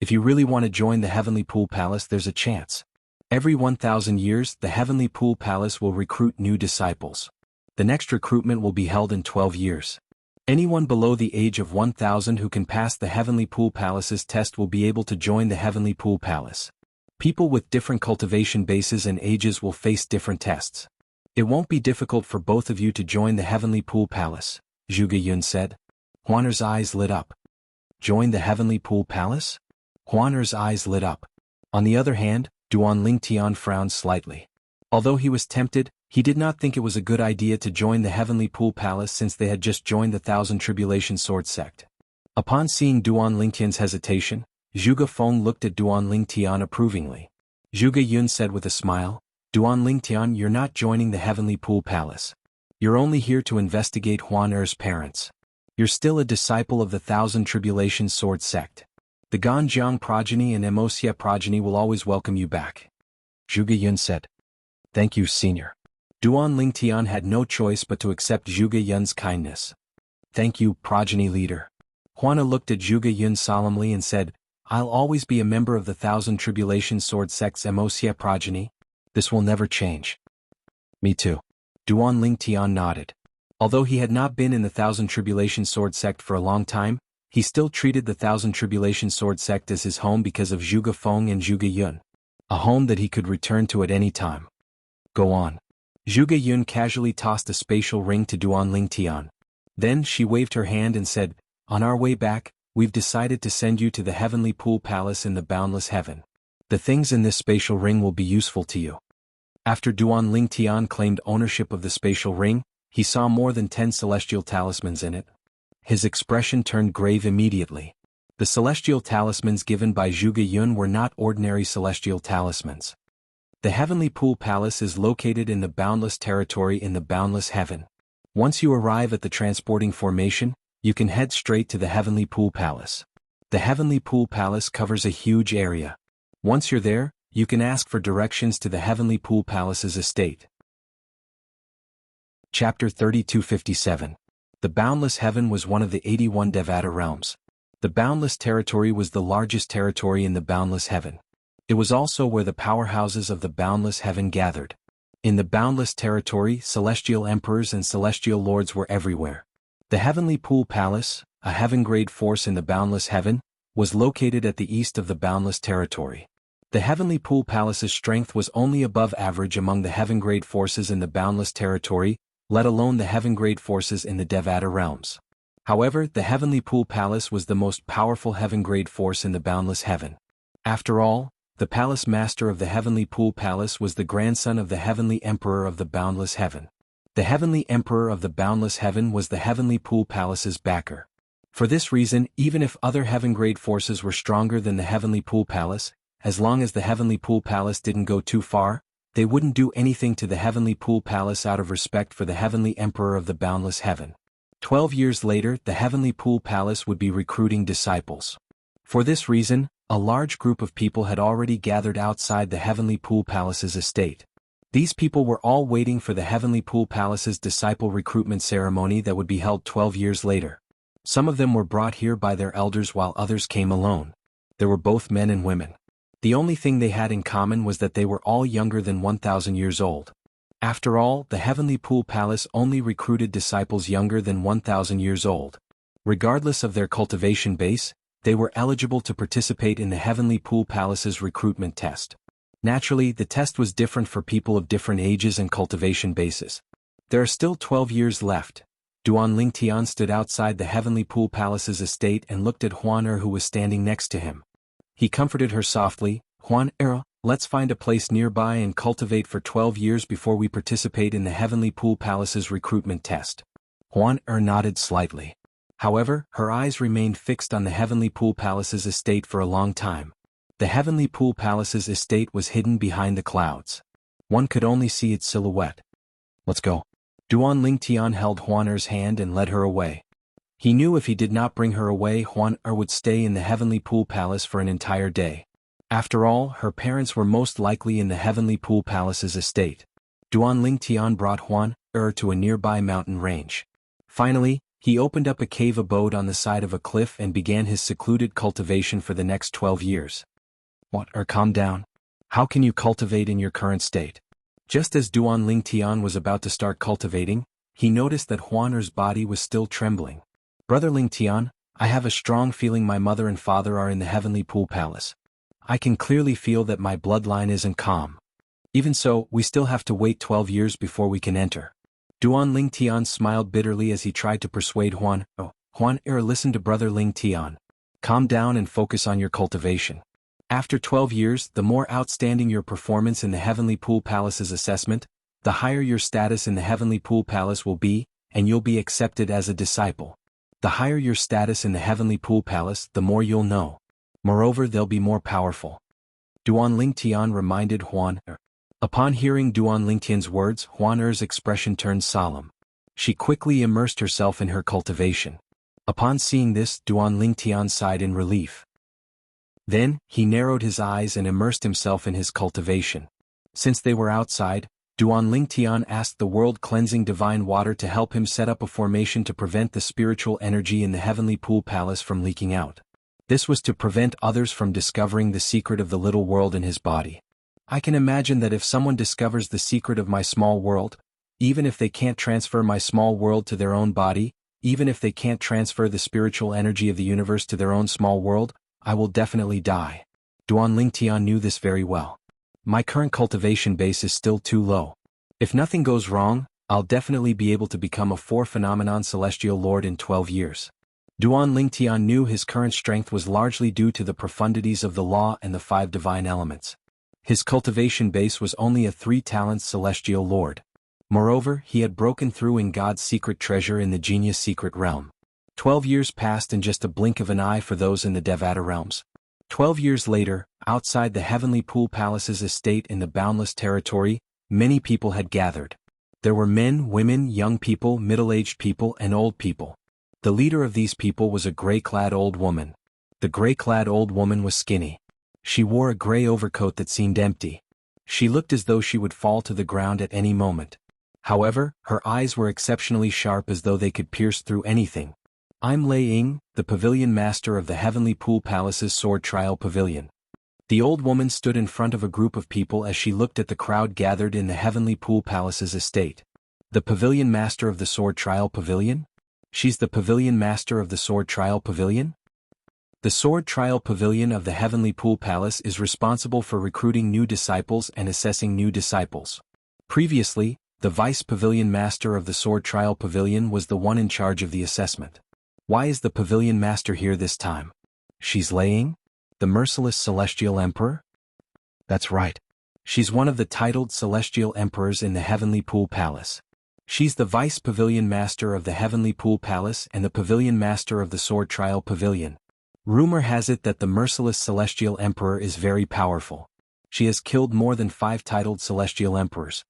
If you really want to join the Heavenly Pool Palace, there's a chance. Every 1,000 years, the Heavenly Pool Palace will recruit new disciples. The next recruitment will be held in 12 years. Anyone below the age of 1,000 who can pass the Heavenly Pool Palace's test will be able to join the Heavenly Pool Palace. People with different cultivation bases and ages will face different tests. It won't be difficult for both of you to join the Heavenly Pool Palace, Zhuge Yun said. Huaner's eyes lit up. Join the Heavenly Pool Palace? Huaner's eyes lit up. On the other hand, Duan Lingtian frowned slightly. Although he was tempted, he did not think it was a good idea to join the Heavenly Pool Palace since they had just joined the Thousand Tribulation Sword sect. Upon seeing Duan Lingtian's hesitation, Zhuge Feng looked at Duan Lingtian approvingly. Zhuge Yun said with a smile, Duan Lingtian, you're not joining the Heavenly Pool Palace. You're only here to investigate Huan Er's parents. You're still a disciple of the Thousand Tribulation Sword sect. The Ganjiang progeny and Wuxia progeny will always welcome you back. Zhuge Yun said. Thank you, Senior. Duan Lingtian had no choice but to accept Zhuge Yun's kindness. Thank you, progeny leader. Huana looked at Zhuge Yun solemnly and said, I'll always be a member of the Thousand Tribulation Sword sect's Wuxia progeny. This will never change. Me too. Duan Lingtian nodded. Although he had not been in the Thousand Tribulation Sword sect for a long time, he still treated the Thousand Tribulation Sword sect as his home because of Zhuge Feng and Zhuge Yun. A home that he could return to at any time. Go on. Zhuge Yun casually tossed a spatial ring to Duan Lingtian. Then she waved her hand and said, On our way back, we've decided to send you to the Heavenly Pool Palace in the Boundless Heaven. The things in this spatial ring will be useful to you. After Duan Lingtian claimed ownership of the spatial ring, he saw more than 10 celestial talismans in it. His expression turned grave immediately. The celestial talismans given by Zhuge Yun were not ordinary celestial talismans. The Heavenly Pool Palace is located in the boundless territory in the boundless heaven. Once you arrive at the transporting formation, you can head straight to the Heavenly Pool Palace. The Heavenly Pool Palace covers a huge area. Once you're there, you can ask for directions to the Heavenly Pool Palace's estate. Chapter 3257. The Boundless Heaven was one of the 81 Devata realms. The Boundless Territory was the largest territory in the Boundless Heaven. It was also where the powerhouses of the Boundless Heaven gathered. In the Boundless Territory, celestial emperors and celestial lords were everywhere. The Heavenly Pool Palace, a heaven-grade force in the Boundless Heaven, was located at the east of the Boundless Territory. The Heavenly Pool Palace's strength was only above average among the heaven-grade forces in the Boundless Territory, let alone the heaven-grade forces in the Devata realms. However, the Heavenly Pool Palace was the most powerful heaven-grade force in the Boundless Heaven. After all, the Palace Master of the Heavenly Pool Palace was the grandson of the Heavenly Emperor of the Boundless Heaven. The Heavenly Emperor of the Boundless Heaven was the Heavenly Pool Palace's backer. For this reason, even if other heaven-grade forces were stronger than the Heavenly Pool Palace, as long as the Heavenly Pool Palace didn't go too far, they wouldn't do anything to the Heavenly Pool Palace out of respect for the Heavenly Emperor of the Boundless Heaven. 12 years later, the Heavenly Pool Palace would be recruiting disciples. For this reason, a large group of people had already gathered outside the Heavenly Pool Palace's estate. These people were all waiting for the Heavenly Pool Palace's disciple recruitment ceremony that would be held 12 years later. Some of them were brought here by their elders while others came alone. There were both men and women. The only thing they had in common was that they were all younger than 1,000 years old. After all, the Heavenly Pool Palace only recruited disciples younger than 1,000 years old. Regardless of their cultivation base, they were eligible to participate in the Heavenly Pool Palace's recruitment test. Naturally, the test was different for people of different ages and cultivation bases. There are still 12 years left. Duan Lingtian stood outside the Heavenly Pool Palace's estate and looked at Huan Er, who was standing next to him. He comforted her softly, Huan Er, let's find a place nearby and cultivate for 12 years before we participate in the Heavenly Pool Palace's recruitment test. Huan Er nodded slightly. However, her eyes remained fixed on the Heavenly Pool Palace's estate for a long time. The Heavenly Pool Palace's estate was hidden behind the clouds. One could only see its silhouette. Let's go. Duan Lingtian held Huan Er's hand and led her away. He knew if he did not bring her away, Huan Er would stay in the Heavenly Pool Palace for an entire day. After all, her parents were most likely in the Heavenly Pool Palace's estate. Duan Lingtian brought Huan Er to a nearby mountain range. Finally, He opened up a cave abode on the side of a cliff and began his secluded cultivation for the next 12 years. Calm down. How can you cultivate in your current state? Just as Duan Lingtian was about to start cultivating, he noticed that Huan Er's body was still trembling. Brother Lingtian, I have a strong feeling my mother and father are in the heavenly pool palace. I can clearly feel that my bloodline isn't calm. Even so, we still have to wait 12 years before we can enter. Duan Lingtian smiled bitterly as he tried to persuade Huan Er, listen to Brother Lingtian. Calm down and focus on your cultivation. After 12 years, the more outstanding your performance in the Heavenly Pool Palace's assessment, the higher your status in the Heavenly Pool Palace will be, and you'll be accepted as a disciple. The higher your status in the Heavenly Pool Palace, the more you'll know. Moreover, they'll be more powerful. Duan Lingtian reminded Huan Er. Upon hearing Duan Lingtian's words, Huan Er's expression turned solemn. She quickly immersed herself in her cultivation. Upon seeing this, Duan Lingtian sighed in relief. Then, he narrowed his eyes and immersed himself in his cultivation. Since they were outside, Duan Lingtian asked the world-cleansing divine water to help him set up a formation to prevent the spiritual energy in the Heavenly Pool Palace from leaking out. This was to prevent others from discovering the secret of the little world in his body. I can imagine that if someone discovers the secret of my small world, even if they can't transfer my small world to their own body, even if they can't transfer the spiritual energy of the universe to their own small world, I will definitely die. Duan Lingtian knew this very well. My current cultivation base is still too low. If nothing goes wrong, I'll definitely be able to become a 4-phenomenon celestial lord in 12 years. Duan Lingtian knew his current strength was largely due to the profundities of the law and the 5 divine elements. His cultivation base was only a 3-talent celestial lord. Moreover, he had broken through in God's secret treasure in the genius secret realm. 12 years passed in just a blink of an eye for those in the Devata realms. 12 years later, outside the Heavenly Pool Palace's estate in the Boundless Territory, many people had gathered. There were men, women, young people, middle-aged people, and old people. The leader of these people was a gray-clad old woman. The gray-clad old woman was skinny. She wore a gray overcoat that seemed empty. She looked as though she would fall to the ground at any moment. However, her eyes were exceptionally sharp as though they could pierce through anything. I'm Lei Ying, the pavilion master of the Heavenly Pool Palace's Sword Trial Pavilion. The old woman stood in front of a group of people as she looked at the crowd gathered in the Heavenly Pool Palace's estate. The pavilion master of the Sword Trial Pavilion? She's the pavilion master of the Sword Trial Pavilion? The Sword Trial Pavilion of the Heavenly Pool Palace is responsible for recruiting new disciples and assessing new disciples. Previously, the Vice Pavilion Master of the Sword Trial Pavilion was the one in charge of the assessment. Why is the Pavilion Master here this time? She's Lei Ying? The merciless Celestial Emperor? That's right. She's one of the titled Celestial Emperors in the Heavenly Pool Palace. She's the Vice Pavilion Master of the Heavenly Pool Palace and the Pavilion Master of the Sword Trial Pavilion. Rumor has it that the merciless Celestial Emperor is very powerful. She has killed more than 5 titled Celestial Emperors.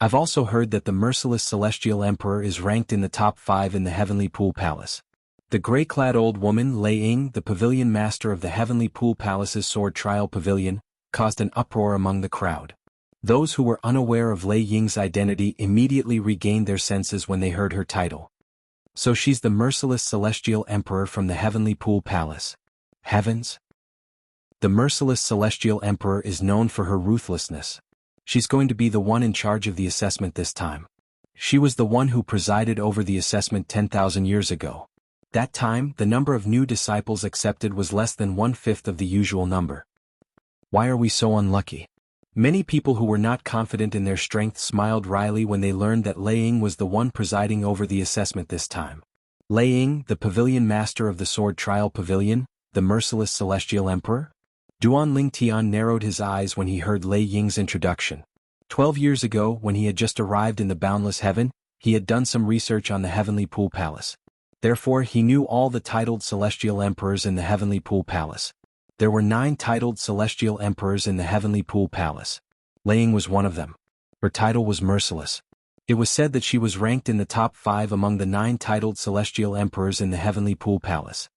I've also heard that the merciless Celestial Emperor is ranked in the top 5 in the Heavenly Pool Palace. The gray-clad old woman, Lei Ying, the Pavilion Master of the Heavenly Pool Palace's Sword Trial Pavilion, caused an uproar among the crowd. Those who were unaware of Lei Ying's identity immediately regained their senses when they heard her title. So she's the merciless Celestial Emperor from the Heavenly Pool Palace. Heavens! The merciless Celestial Emperor is known for her ruthlessness. She's going to be the one in charge of the assessment this time. She was the one who presided over the assessment 10,000 years ago. That time, the number of new disciples accepted was less than 1/5 of the usual number. Why are we so unlucky? Many people who were not confident in their strength smiled wryly when they learned that Lei Ying was the one presiding over the assessment this time. Lei Ying, the Pavilion Master of the Sword Trial Pavilion, the merciless Celestial Emperor? Duan Lingtian narrowed his eyes when he heard Lei Ying's introduction. 12 years ago, when he had just arrived in the Boundless Heaven, he had done some research on the Heavenly Pool Palace. Therefore, he knew all the titled Celestial Emperors in the Heavenly Pool Palace. There were 9 titled Celestial Emperors in the Heavenly Pool Palace. Lei Ying was one of them. Her title was Merciless. It was said that she was ranked in the top 5 among the 9 titled Celestial Emperors in the Heavenly Pool Palace.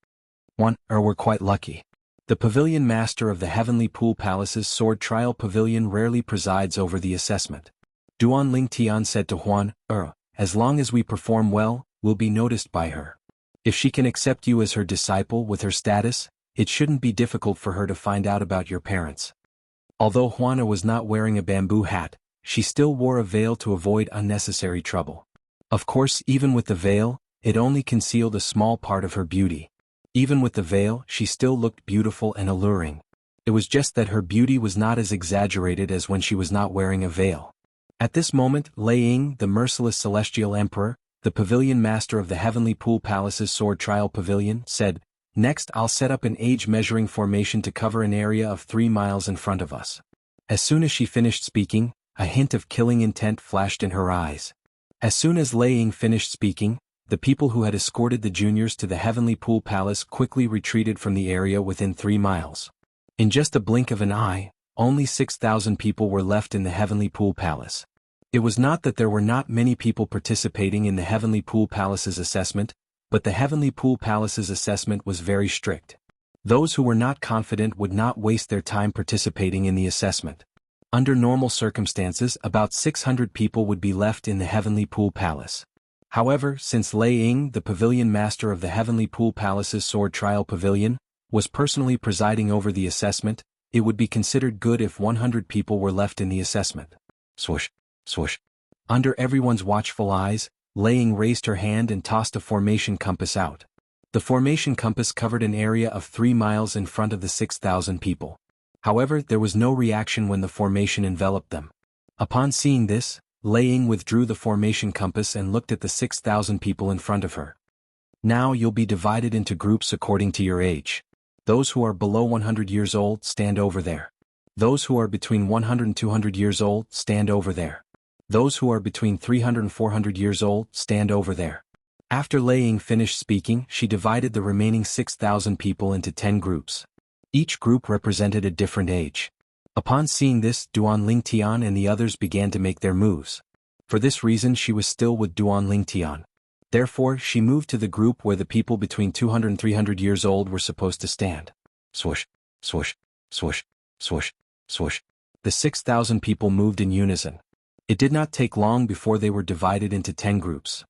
We're quite lucky. The Pavilion Master of the Heavenly Pool Palace's Sword Trial Pavilion rarely presides over the assessment. Duan Lingtian said to Huan Er, as long as we perform well, will be noticed by her. If she can accept you as her disciple with her status, it shouldn't be difficult for her to find out about your parents. Although Juana was not wearing a bamboo hat, she still wore a veil to avoid unnecessary trouble. Of course, even with the veil, it only concealed a small part of her beauty. Even with the veil, she still looked beautiful and alluring. It was just that her beauty was not as exaggerated as when she was not wearing a veil. At this moment, Lei Ying, the merciless celestial emperor, the pavilion master of the Heavenly Pool Palace's sword trial pavilion, said, "Next I'll set up an age measuring formation to cover an area of 3 miles in front of us." As soon as she finished speaking, a hint of killing intent flashed in her eyes. As soon as Lei Ying finished speaking, the people who had escorted the juniors to the Heavenly Pool Palace quickly retreated from the area within 3 miles. In just a blink of an eye, only 6,000 people were left in the Heavenly Pool Palace. It was not that there were not many people participating in the Heavenly Pool Palace's assessment, but the Heavenly Pool Palace's assessment was very strict. Those who were not confident would not waste their time participating in the assessment. Under normal circumstances, about 600 people would be left in the Heavenly Pool Palace. However, since Lei Ying, the pavilion master of the Heavenly Pool Palace's sword trial pavilion, was personally presiding over the assessment, it would be considered good if 100 people were left in the assessment. Swoosh, swoosh. Under everyone's watchful eyes, Lei Ying raised her hand and tossed a formation compass out. The formation compass covered an area of 3 miles in front of the 6,000 people. However, there was no reaction when the formation enveloped them. Upon seeing this, Lei Ying withdrew the formation compass and looked at the 6,000 people in front of her. "Now you'll be divided into groups according to your age. Those who are below 100 years old stand over there. Those who are between 100 and 200 years old stand over there. Those who are between 300 and 400 years old stand over there." After Lei Ying finished speaking, she divided the remaining 6,000 people into 10 groups. Each group represented a different age. Upon seeing this, Duan Lingtian and the others began to make their moves. For this reason she was still with Duan Lingtian. Therefore, she moved to the group where the people between 200 and 300 years old were supposed to stand. Swoosh, swoosh, swoosh, swoosh, swoosh. The 6,000 people moved in unison. It did not take long before they were divided into 10 groups.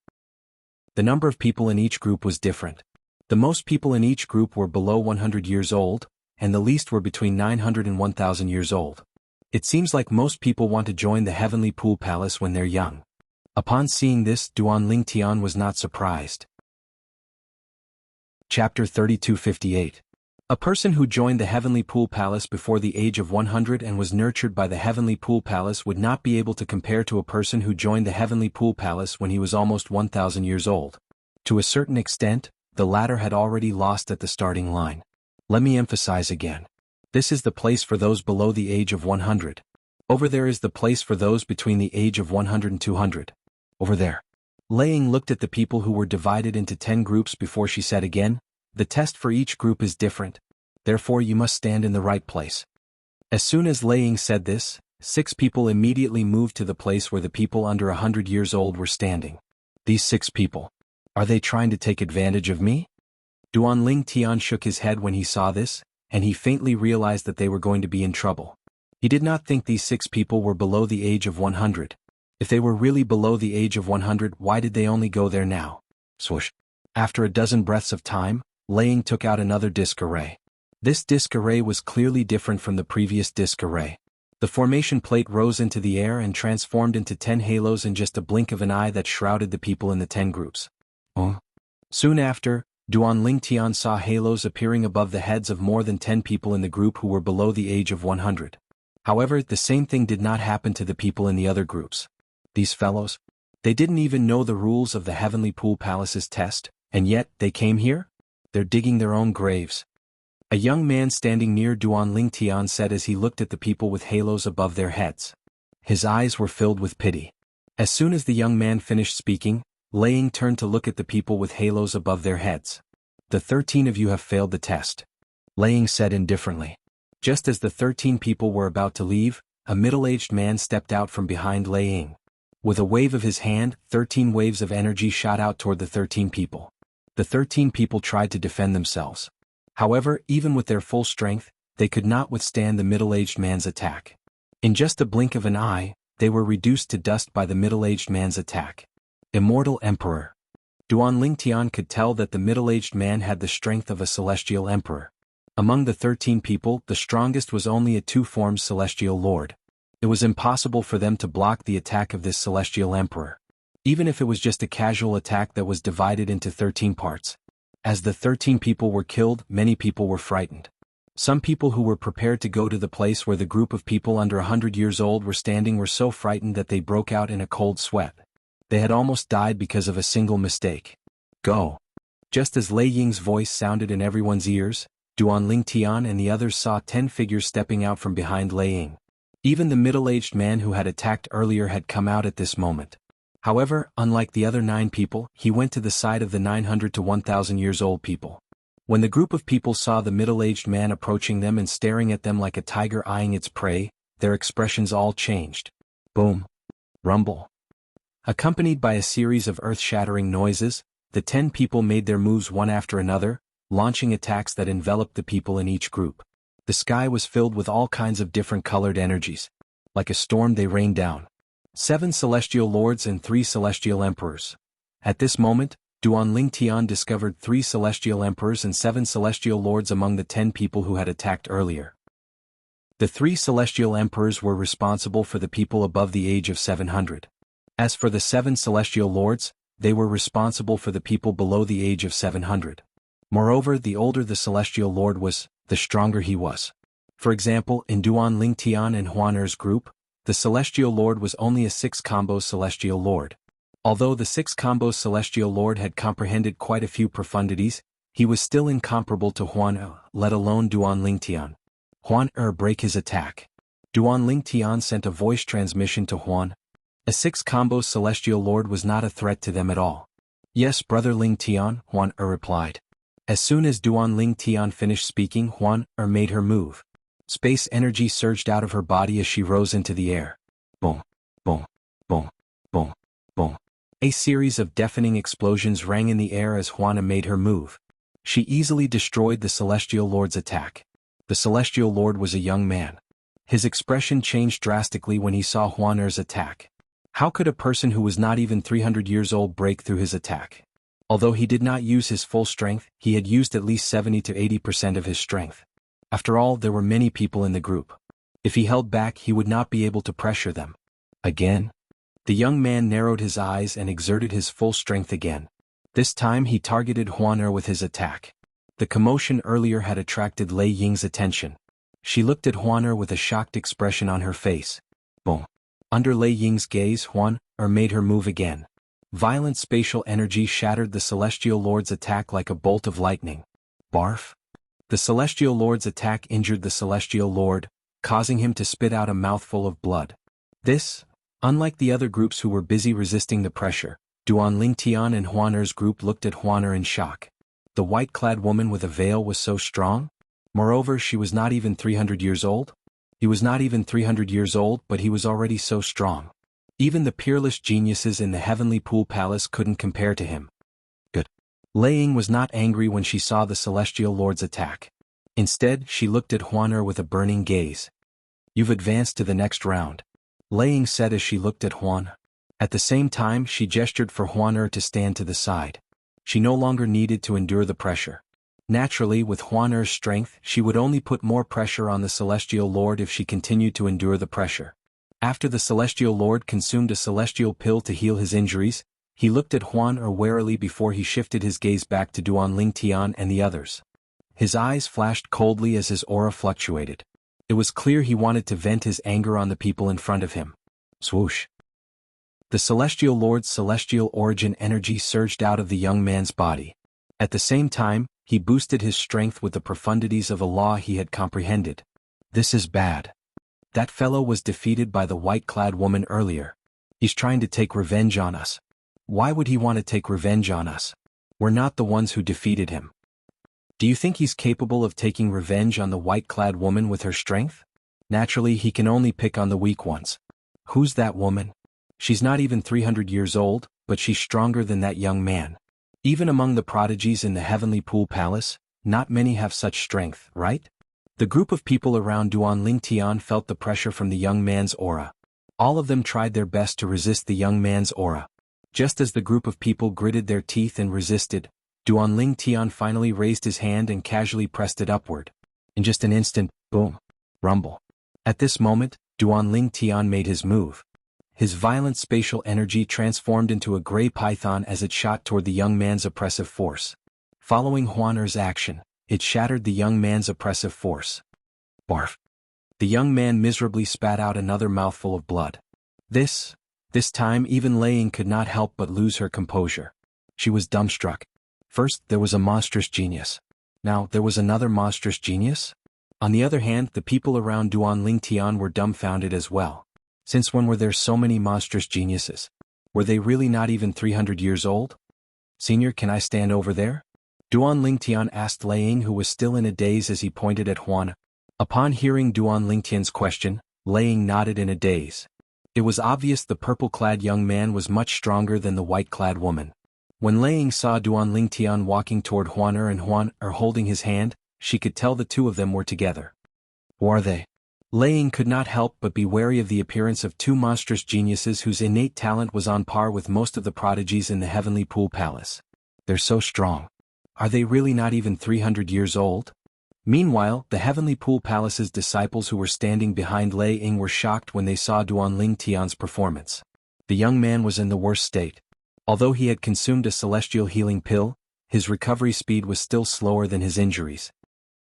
The number of people in each group was different. The most people in each group were below 100 years old, and the least were between 900 and 1,000 years old. It seems like most people want to join the Heavenly Pool Palace when they're young. Upon seeing this, Duan Lingtian was not surprised. Chapter 3258. A person who joined the Heavenly Pool Palace before the age of 100 and was nurtured by the Heavenly Pool Palace would not be able to compare to a person who joined the Heavenly Pool Palace when he was almost 1,000 years old. To a certain extent, the latter had already lost at the starting line. Let me emphasize again. This is the place for those below the age of 100. Over there is the place for those between the age of 100 and 200. Over there. Lei Ying looked at the people who were divided into 10 groups before she said again, "The test for each group is different. Therefore you must stand in the right place." As soon as Lei Ying said this, 6 people immediately moved to the place where the people under 100 years old were standing. These 6 people. Are they trying to take advantage of me? Duan Lingtian shook his head when he saw this, and he faintly realized that they were going to be in trouble. He did not think these 6 people were below the age of 100. If they were really below the age of 100, why did they only go there now? Swoosh. After a dozen breaths of time, Lei Ying took out another disc array. This disc array was clearly different from the previous disc array. The formation plate rose into the air and transformed into 10 halos in just a blink of an eye that shrouded the people in the 10 groups. Soon after, Duan Lingtian saw halos appearing above the heads of more than 10 people in the group who were below the age of 100. However, the same thing did not happen to the people in the other groups. These fellows? They didn't even know the rules of the Heavenly Pool Palace's test, and yet, they came here? They're digging their own graves. A young man standing near Duan Lingtian said as he looked at the people with halos above their heads. His eyes were filled with pity. As soon as the young man finished speaking, Lei Ying turned to look at the people with halos above their heads. "The 13 of you have failed the test," Lei Ying said indifferently. Just as the 13 people were about to leave, a middle-aged man stepped out from behind Lei Ying. With a wave of his hand, 13 waves of energy shot out toward the 13 people. The 13 people tried to defend themselves. However, even with their full strength, they could not withstand the middle-aged man's attack. In just a blink of an eye, they were reduced to dust by the middle-aged man's attack. Immortal Emperor. Duan Lingtian could tell that the middle-aged man had the strength of a celestial emperor. Among the 13 people, the strongest was only a two-formed celestial lord. It was impossible for them to block the attack of this celestial emperor. Even if it was just a casual attack that was divided into 13 parts. As the 13 people were killed, many people were frightened. Some people who were prepared to go to the place where the group of people under 100 years old were standing were so frightened that they broke out in a cold sweat. They had almost died because of a single mistake. Go! Just as Lei Ying's voice sounded in everyone's ears, Duan Lingtian and the others saw 10 figures stepping out from behind Lei Ying. Even the middle-aged man who had attacked earlier had come out at this moment. However, unlike the other 9 people, he went to the side of the 900 to 1,000 years old people. When the group of people saw the middle-aged man approaching them and staring at them like a tiger eyeing its prey, their expressions all changed. Boom! Rumble! Accompanied by a series of earth-shattering noises, the 10 people made their moves one after another, launching attacks that enveloped the people in each group. The sky was filled with all kinds of different colored energies. Like a storm they rained down. 7 celestial lords and 3 celestial emperors. At this moment, Duan Lingtian discovered 3 celestial emperors and 7 celestial lords among the 10 people who had attacked earlier. The 3 celestial emperors were responsible for the people above the age of 700. As for the 7 celestial lords, they were responsible for the people below the age of 700. Moreover, the older the celestial lord was, the stronger he was. For example, in Duan Lingtian and Huaner's group, the celestial lord was only a 6-combo celestial lord. Although the 6-combo celestial lord had comprehended quite a few profundities, he was still incomparable to Huan, let alone Duan Lingtian. Huan break his attack. Duan Lingtian sent a voice transmission to Huan. A 6-combo celestial lord was not a threat to them at all. Yes, brother Lingtian, Huan replied. As soon as Duan Lingtian finished speaking, Huan made her move. Space energy surged out of her body as she rose into the air. Boom, boom, boom, boom, boom. A series of deafening explosions rang in the air as Huana made her move. She easily destroyed the celestial lord's attack. The celestial lord was a young man. His expression changed drastically when he saw Huaner's attack. How could a person who was not even 300 years old break through his attack? Although he did not use his full strength, he had used at least 70 to 80% of his strength. After all, there were many people in the group. If he held back, he would not be able to pressure them. Again? The young man narrowed his eyes and exerted his full strength again. This time he targeted Huaner with his attack. The commotion earlier had attracted Lei Ying's attention. She looked at Huaner with a shocked expression on her face. Boom. Under Lei Ying's gaze, Huaner made her move again. Violent spatial energy shattered the celestial lord's attack like a bolt of lightning. Barf. The celestial lord's attack injured the celestial lord, causing him to spit out a mouthful of blood. This, unlike the other groups who were busy resisting the pressure, Duan Lingtian and Huaner's group looked at Huaner in shock. The white-clad woman with a veil was so strong? Moreover, she was not even 300 years old? He was not even 300 years old, but he was already so strong. Even the peerless geniuses in the heavenly pool palace couldn't compare to him. Good. Lei Ying was not angry when she saw the celestial lord's attack. Instead, she looked at Huaner with a burning gaze. You've advanced to the next round. Lei Ying said as she looked at Huan. At the same time, she gestured for Huaner to stand to the side. She no longer needed to endure the pressure. Naturally, with Huaner's strength, she would only put more pressure on the celestial lord if she continued to endure the pressure. After the celestial lord consumed a celestial pill to heal his injuries, he looked at Huaner warily before he shifted his gaze back to Duan Lingtian and the others. His eyes flashed coldly as his aura fluctuated. It was clear he wanted to vent his anger on the people in front of him. Swoosh. The celestial lord's celestial origin energy surged out of the young man's body. At the same time, he boosted his strength with the profundities of a law he had comprehended. This is bad. That fellow was defeated by the white-clad woman earlier. He's trying to take revenge on us. Why would he want to take revenge on us? We're not the ones who defeated him. Do you think he's capable of taking revenge on the white-clad woman with her strength? Naturally, he can only pick on the weak ones. Who's that woman? She's not even 300 years old, but she's stronger than that young man. Even among the prodigies in the heavenly pool palace, not many have such strength, right? The group of people around Duan Lingtian felt the pressure from the young man's aura. All of them tried their best to resist the young man's aura. Just as the group of people gritted their teeth and resisted, Duanling Tian finally raised his hand and casually pressed it upward. In just an instant, boom, rumble. At this moment, Duanling Tian made his move. His violent spatial energy transformed into a gray python as it shot toward the young man's oppressive force. Following Huan Er's action, it shattered the young man's oppressive force. Barf. The young man miserably spat out another mouthful of blood. This time even Lei Ying could not help but lose her composure. She was dumbstruck. First, there was a monstrous genius. Now, there was another monstrous genius? On the other hand, the people around Duanling Tian were dumbfounded as well. Since when were there so many monstrous geniuses? Were they really not even 300 years old? Senior, can I stand over there? Duanling Tian asked Lei Ying, who was still in a daze as he pointed at Huan. Upon hearing Duanling Tian's question, Lei Ying nodded in a daze. It was obvious the purple-clad young man was much stronger than the white-clad woman. When Lei Ying saw Duanling Tian walking toward Huan Er and Huan Er holding his hand, she could tell the two of them were together. Who are they? Lei Ying could not help but be wary of the appearance of two monstrous geniuses whose innate talent was on par with most of the prodigies in the Heavenly Pool Palace. They're so strong. Are they really not even 300 years old? Meanwhile, the Heavenly Pool Palace's disciples who were standing behind Lei Ying were shocked when they saw Duanling Tian's performance. The young man was in the worst state. Although he had consumed a celestial healing pill, his recovery speed was still slower than his injuries.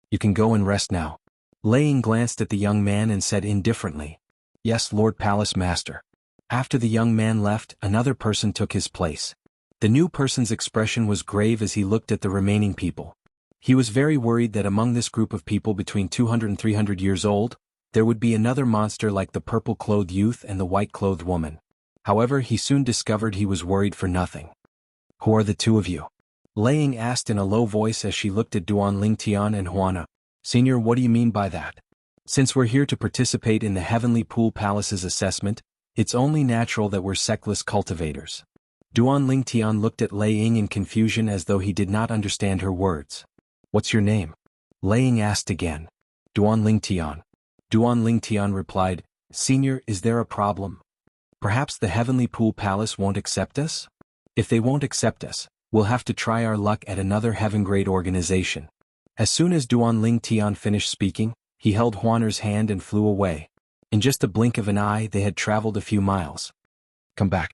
You can go and rest now. Lei Ying glanced at the young man and said indifferently, Yes, Lord Palace Master. After the young man left, another person took his place. The new person's expression was grave as he looked at the remaining people. He was very worried that among this group of people between 200 and 300 years old, there would be another monster like the purple-clothed youth and the white-clothed woman. However, he soon discovered he was worried for nothing. Who are the two of you? Lei Ying asked in a low voice as she looked at Duanling Tian and Huana. Senior, what do you mean by that? Since we're here to participate in the Heavenly Pool Palace's assessment, it's only natural that we're sectless cultivators. Duanling Tian looked at Lei Ying in confusion as though he did not understand her words. What's your name? Lei Ying asked again. Duanling Tian. Duanling Tian replied, Senior, is there a problem? Perhaps the Heavenly Pool Palace won't accept us? If they won't accept us, we'll have to try our luck at another heaven-grade organization. As soon as Duanling Tian finished speaking, he held Huan Er's hand and flew away. In just a blink of an eye they had traveled a few miles. Come back.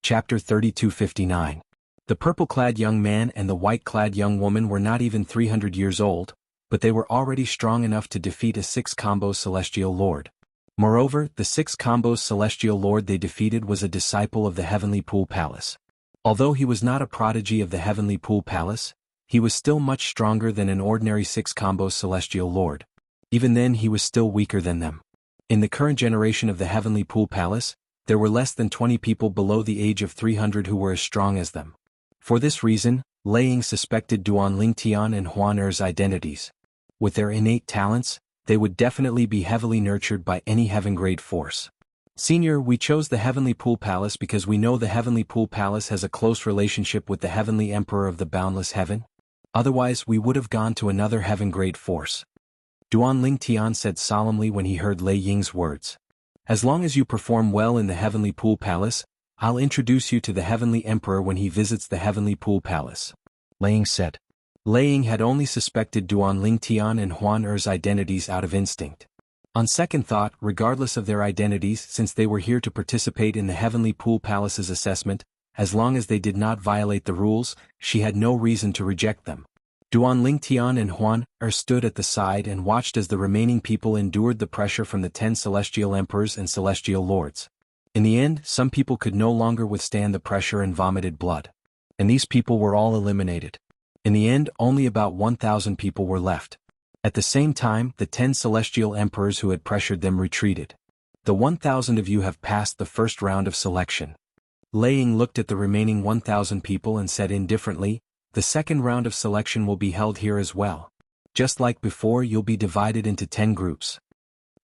Chapter 3259. The purple-clad young man and the white-clad young woman were not even 300 years old, but they were already strong enough to defeat a 6-combo Celestial Lord. Moreover, the 6-combo Celestial Lord they defeated was a disciple of the Heavenly Pool Palace. Although he was not a prodigy of the Heavenly Pool Palace, he was still much stronger than an ordinary 6-combo Celestial Lord. Even then he was still weaker than them. In the current generation of the Heavenly Pool Palace, there were less than 20 people below the age of 300 who were as strong as them. For this reason, Lei Ying suspected Duanling Tian and Huan Er's identities. With their innate talents, they would definitely be heavily nurtured by any heaven-grade force. Senior, we chose the Heavenly Pool Palace because we know the Heavenly Pool Palace has a close relationship with the Heavenly Emperor of the Boundless Heaven. Otherwise, we would have gone to another heaven-grade force. Duanling Tian said solemnly when he heard Lei Ying's words. As long as you perform well in the Heavenly Pool Palace, I'll introduce you to the Heavenly Emperor when he visits the Heavenly Pool Palace. Lei Ying said. Lei Ying had only suspected Duanling Tian and Huan Er's identities out of instinct. On second thought, regardless of their identities, since they were here to participate in the Heavenly Pool Palace's assessment, as long as they did not violate the rules, she had no reason to reject them. Duanling Tian and Huan Er stood at the side and watched as the remaining people endured the pressure from the 10 Celestial Emperors and Celestial Lords. In the end, some people could no longer withstand the pressure and vomited blood. And these people were all eliminated. In the end, only about 1,000 people were left. At the same time, the 10 Celestial Emperors who had pressured them retreated. The 1,000 of you have passed the first round of selection. Lei Ying looked at the remaining 1,000 people and said indifferently, the second round of selection will be held here as well. Just like before, you'll be divided into 10 groups.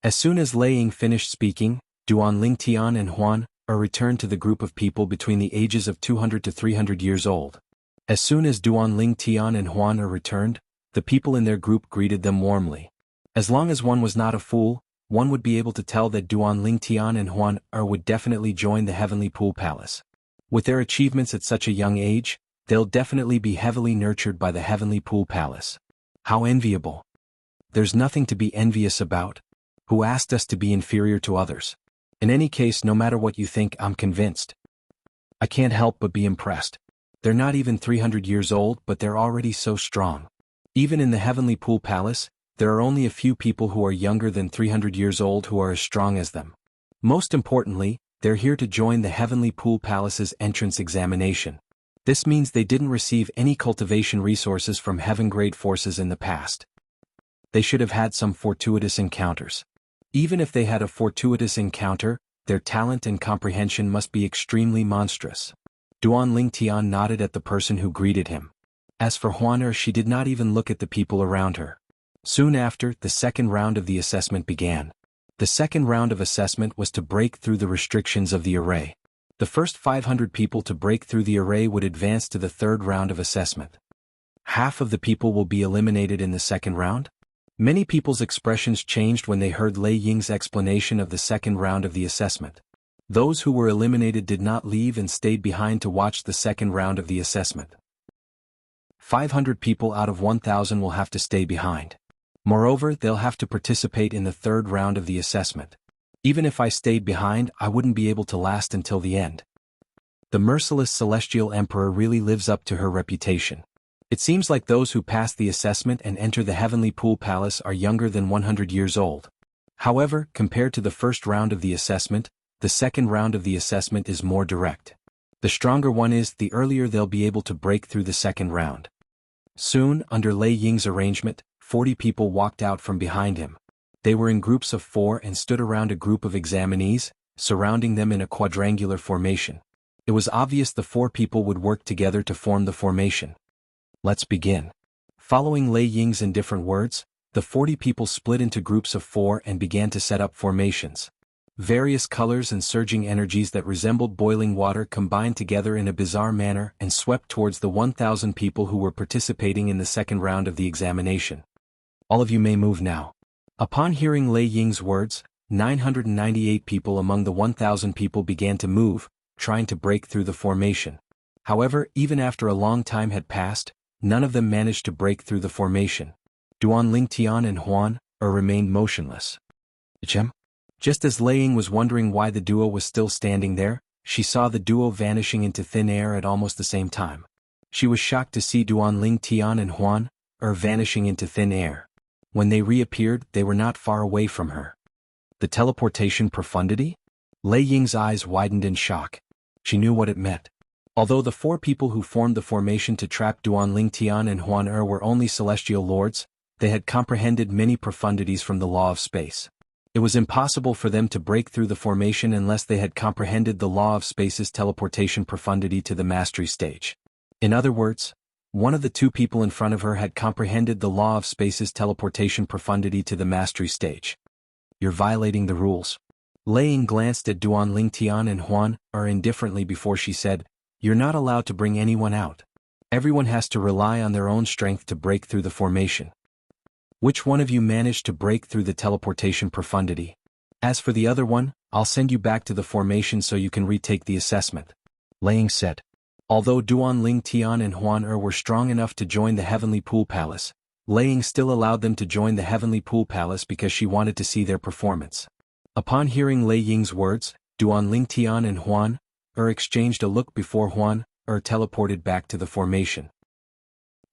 As soon as Lei Ying finished speaking, Duanling Tian and Huan Er returned to the group of people between the ages of 200 to 300 years old. As soon as Duanling Tian and Huan Er returned, the people in their group greeted them warmly. As long as one was not a fool, one would be able to tell that Duan Lingtian and Huan would definitely join the Heavenly Pool Palace. With their achievements at such a young age, they'll definitely be heavily nurtured by the Heavenly Pool Palace. How enviable. There's nothing to be envious about. Who asked us to be inferior to others? In any case, no matter what you think, I'm convinced. I can't help but be impressed. They're not even 300 years old, but they're already so strong. Even in the Heavenly Pool Palace, there are only a few people who are younger than 300 years old who are as strong as them. Most importantly, they're here to join the Heavenly Pool Palace's entrance examination. This means they didn't receive any cultivation resources from heaven-grade forces in the past. They should have had some fortuitous encounters. Even if they had a fortuitous encounter, their talent and comprehension must be extremely monstrous. Duan Lingtian nodded at the person who greeted him. As for Huan, she did not even look at the people around her. Soon after, the second round of the assessment began. The second round of assessment was to break through the restrictions of the array. The first 500 people to break through the array would advance to the third round of assessment. Half of the people will be eliminated in the second round? Many people's expressions changed when they heard Lei Ying's explanation of the second round of the assessment. Those who were eliminated did not leave and stayed behind to watch the second round of the assessment. 500 people out of 1,000 will have to stay behind. Moreover, they'll have to participate in the third round of the assessment. Even if I stayed behind, I wouldn't be able to last until the end. The merciless Celestial Emperor really lives up to her reputation. It seems like those who pass the assessment and enter the Heavenly Pool Palace are younger than 100 years old. However, compared to the first round of the assessment, the second round of the assessment is more direct. The stronger one is, the earlier they'll be able to break through the second round. Soon, under Lei Ying's arrangement, 40 people walked out from behind him. They were in groups of 4 and stood around a group of examinees, surrounding them in a quadrangular formation. It was obvious the 4 people would work together to form the formation. Let's begin. Following Lei Ying's indifferent words, the 40 people split into groups of 4 and began to set up formations. Various colors and surging energies that resembled boiling water combined together in a bizarre manner and swept towards the 1,000 people who were participating in the second round of the examination. All of you may move now. Upon hearing Lei Ying's words, 998 people among the 1,000 people began to move, trying to break through the formation. However, even after a long time had passed, none of them managed to break through the formation. Duan Lingtian and Huan remained motionless. Just as Lei Ying was wondering why the duo was still standing there, she saw the duo vanishing into thin air at almost the same time. She was shocked to see Duan Lingtian and Huan vanishing into thin air. When they reappeared, they were not far away from her. The teleportation profundity? Lei Ying's eyes widened in shock. She knew what it meant. Although the 4 people who formed the formation to trap Duan Lingtian and Huan were only celestial lords, they had comprehended many profundities from the law of space. It was impossible for them to break through the formation unless they had comprehended the law of space's teleportation profundity to the mastery stage. In other words, one of the 2 people in front of her had comprehended the law of space's teleportation profundity to the mastery stage. You're violating the rules. Lei Ying glanced at Duan Lingtian and Huan indifferently before she said, "You're not allowed to bring anyone out. Everyone has to rely on their own strength to break through the formation. Which one of you managed to break through the teleportation profundity? As for the other one, I'll send you back to the formation so you can retake the assessment," Lei Ying said. Although Duan Lingtian and Huan were strong enough to join the Heavenly Pool Palace, Lei Ying still allowed them to join the Heavenly Pool Palace because she wanted to see their performance. Upon hearing Lei Ying's words, Duan Lingtian and Huan exchanged a look before Huan teleported back to the formation.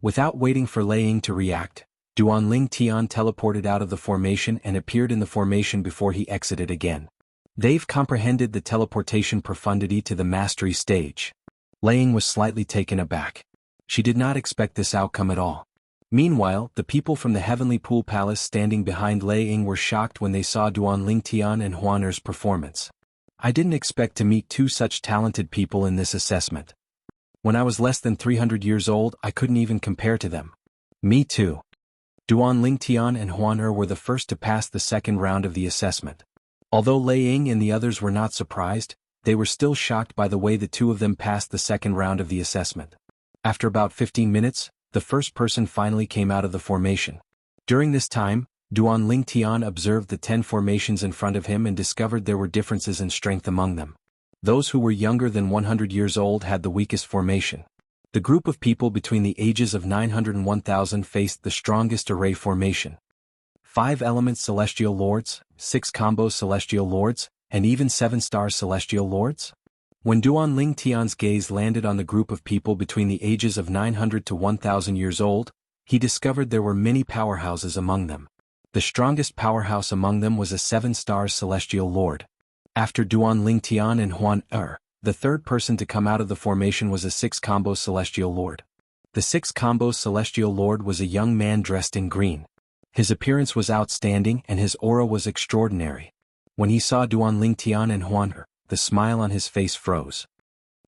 Without waiting for Lei Ying to react, Duan Lingtian teleported out of the formation and appeared in the formation before he exited again. They've comprehended the teleportation profundity to the mastery stage. Lei Ying was slightly taken aback. She did not expect this outcome at all. Meanwhile, the people from the Heavenly Pool Palace standing behind Lei Ying were shocked when they saw Duan Lingtian and Huaner's performance. I didn't expect to meet 2 such talented people in this assessment. When I was less than 300 years old, I couldn't even compare to them. Me too. Duan Lingtian and Huan were the first to pass the second round of the assessment. Although Lei Ying and the others were not surprised, they were still shocked by the way the 2 of them passed the second round of the assessment. After about 15 minutes, the first person finally came out of the formation. During this time, Duan Lingtian observed the 10 formations in front of him and discovered there were differences in strength among them. Those who were younger than 100 years old had the weakest formation. The group of people between the ages of 900 and 1000 faced the strongest array formation. 5 elements celestial lords, 6 combos celestial lords, and even 7 stars celestial lords? When Duan Lingtian's gaze landed on the group of people between the ages of 900 to 1000 years old, he discovered there were many powerhouses among them. The strongest powerhouse among them was a 7 stars celestial lord. After Duan Lingtian and Huan the third person to come out of the formation was a 6 combo celestial lord. The 6 combo celestial lord was a young man dressed in green. His appearance was outstanding and his aura was extraordinary. When he saw Duan Lingtian and Huan the smile on his face froze.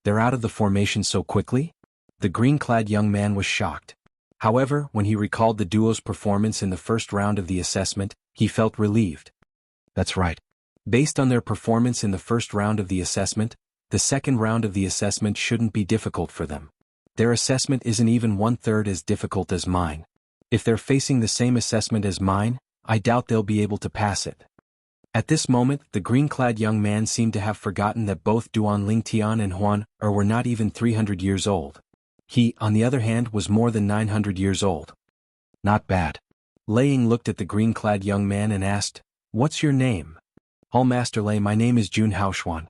They're out of the formation so quickly? The green-clad young man was shocked. However, when he recalled the duo's performance in the first round of the assessment, he felt relieved. That's right. Based on their performance in the first round of the assessment, the second round of the assessment shouldn't be difficult for them. Their assessment isn't even 1/3 as difficult as mine. If they're facing the same assessment as mine, I doubt they'll be able to pass it. At this moment, the green-clad young man seemed to have forgotten that both Duan Lingtian and Huan were not even 300 years old. He, on the other hand, was more than 900 years old. Not bad. Lei Ying looked at the green-clad young man and asked, "What's your name?" "All Master Lei, my name is Jun Haoxuan."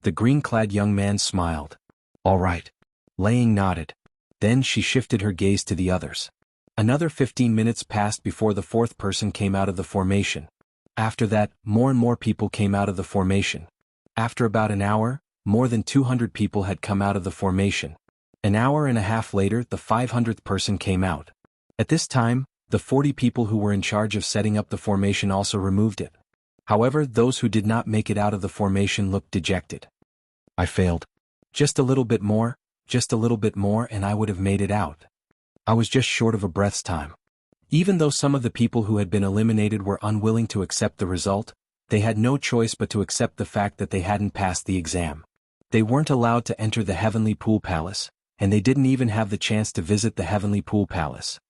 The green-clad young man smiled. "All right." Lei Ying nodded. Then she shifted her gaze to the others. Another 15 minutes passed before the fourth person came out of the formation. After that, more and more people came out of the formation. After about an hour, more than 200 people had come out of the formation. An hour and a half later, the 500th person came out. At this time, the 40 people who were in charge of setting up the formation also removed it. However, those who did not make it out of the formation looked dejected. "I failed. Just a little bit more, and I would have made it out. I was just short of a breath's time." Even though some of the people who had been eliminated were unwilling to accept the result, they had no choice but to accept the fact that they hadn't passed the exam. They weren't allowed to enter the Heavenly Pool Palace, and they didn't even have the chance to visit the Heavenly Pool Palace.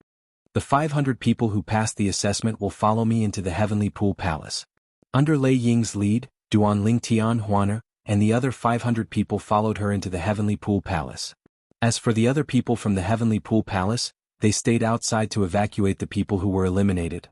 The 500 people who passed the assessment will follow me into the Heavenly Pool Palace. Under Lei Ying's lead, Duan Lingtian, Huan and the other 500 people followed her into the Heavenly Pool Palace. As for the other people from the Heavenly Pool Palace, they stayed outside to evacuate the people who were eliminated.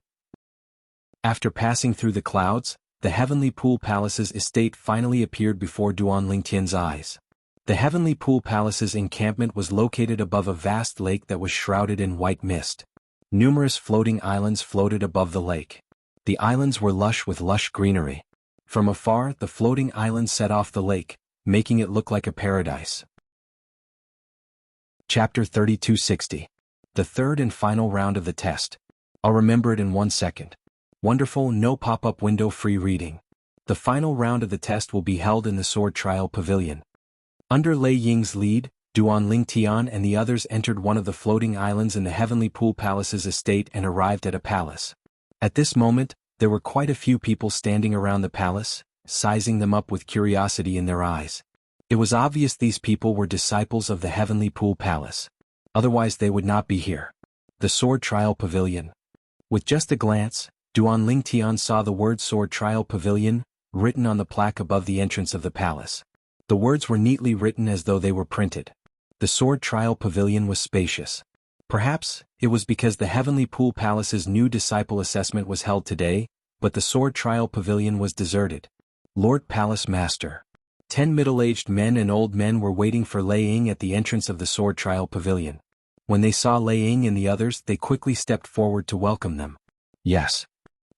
After passing through the clouds, the Heavenly Pool Palace's estate finally appeared before Duan Lingtian's eyes. The Heavenly Pool Palace's encampment was located above a vast lake that was shrouded in white mist. Numerous floating islands floated above the lake. The islands were lush with lush greenery. From afar, the floating islands set off the lake, making it look like a paradise. Chapter 3260. The third and final round of the test. I'll remember it in 1 second. Wonderful, no pop-up window free reading. The final round of the test will be held in the Sword Trial Pavilion. Under Lei Ying's lead, Duan Lingtian and the others entered one of the floating islands in the Heavenly Pool Palace's estate and arrived at a palace. At this moment, there were quite a few people standing around the palace, sizing them up with curiosity in their eyes. It was obvious these people were disciples of the Heavenly Pool Palace. Otherwise they would not be here. The Sword Trial Pavilion. With just a glance, Duan Lingtian saw the word Sword Trial Pavilion written on the plaque above the entrance of the palace. The words were neatly written as though they were printed. The Sword Trial Pavilion was spacious. Perhaps it was because the Heavenly Pool Palace's new disciple assessment was held today, but the Sword Trial Pavilion was deserted. Lord Palace Master. 10 middle-aged men and old men were waiting for Lei Ying at the entrance of the Sword Trial Pavilion. When they saw Lei Ying and the others, they quickly stepped forward to welcome them. "Yes."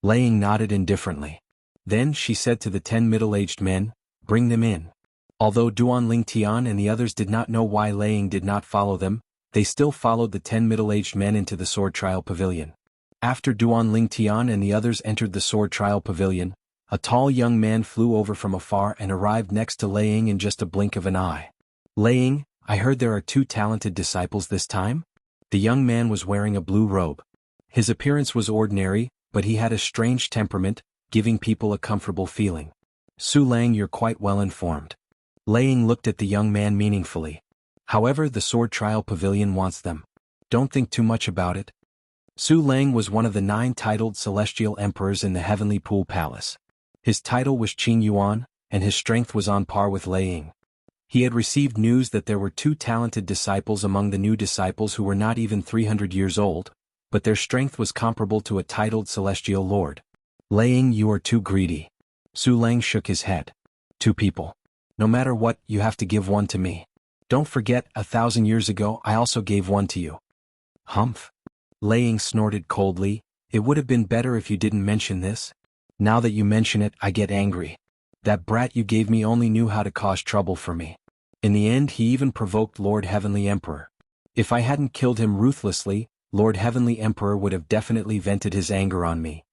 Lei Ying nodded indifferently. Then she said to the 10 middle-aged men, "Bring them in." Although Duan Lingtian and the others did not know why Lei Ying did not follow them, they still followed the 10 middle-aged men into the Sword Trial Pavilion. After Duan Lingtian and the others entered the Sword Trial Pavilion, a tall young man flew over from afar and arrived next to Lei Ying in just a blink of an eye. "Lei Ying, I heard there are 2 talented disciples this time?" The young man was wearing a blue robe. His appearance was ordinary, but he had a strange temperament, giving people a comfortable feeling. "Su Lang, you're quite well informed." Lei Ying looked at the young man meaningfully. "However, the Sword Trial Pavilion wants them. Don't think too much about it." Su Lang was one of the 9 titled celestial emperors in the Heavenly Pool Palace. His title was Qing Yuan, and his strength was on par with Lei Ying. He had received news that there were 2 talented disciples among the new disciples who were not even 300 years old, but their strength was comparable to a titled celestial lord. Lei Ying, you are too greedy. Su Lang shook his head. 2 people. No matter what, you have to give one to me. Don't forget, 1,000 years ago I also gave one to you. Humph. Lei Ying snorted coldly. It would have been better if you didn't mention this. Now that you mention it, I get angry. That brat you gave me only knew how to cause trouble for me. In the end, he even provoked Lord Heavenly Emperor. If I hadn't killed him ruthlessly, Lord Heavenly Emperor would have definitely vented his anger on me.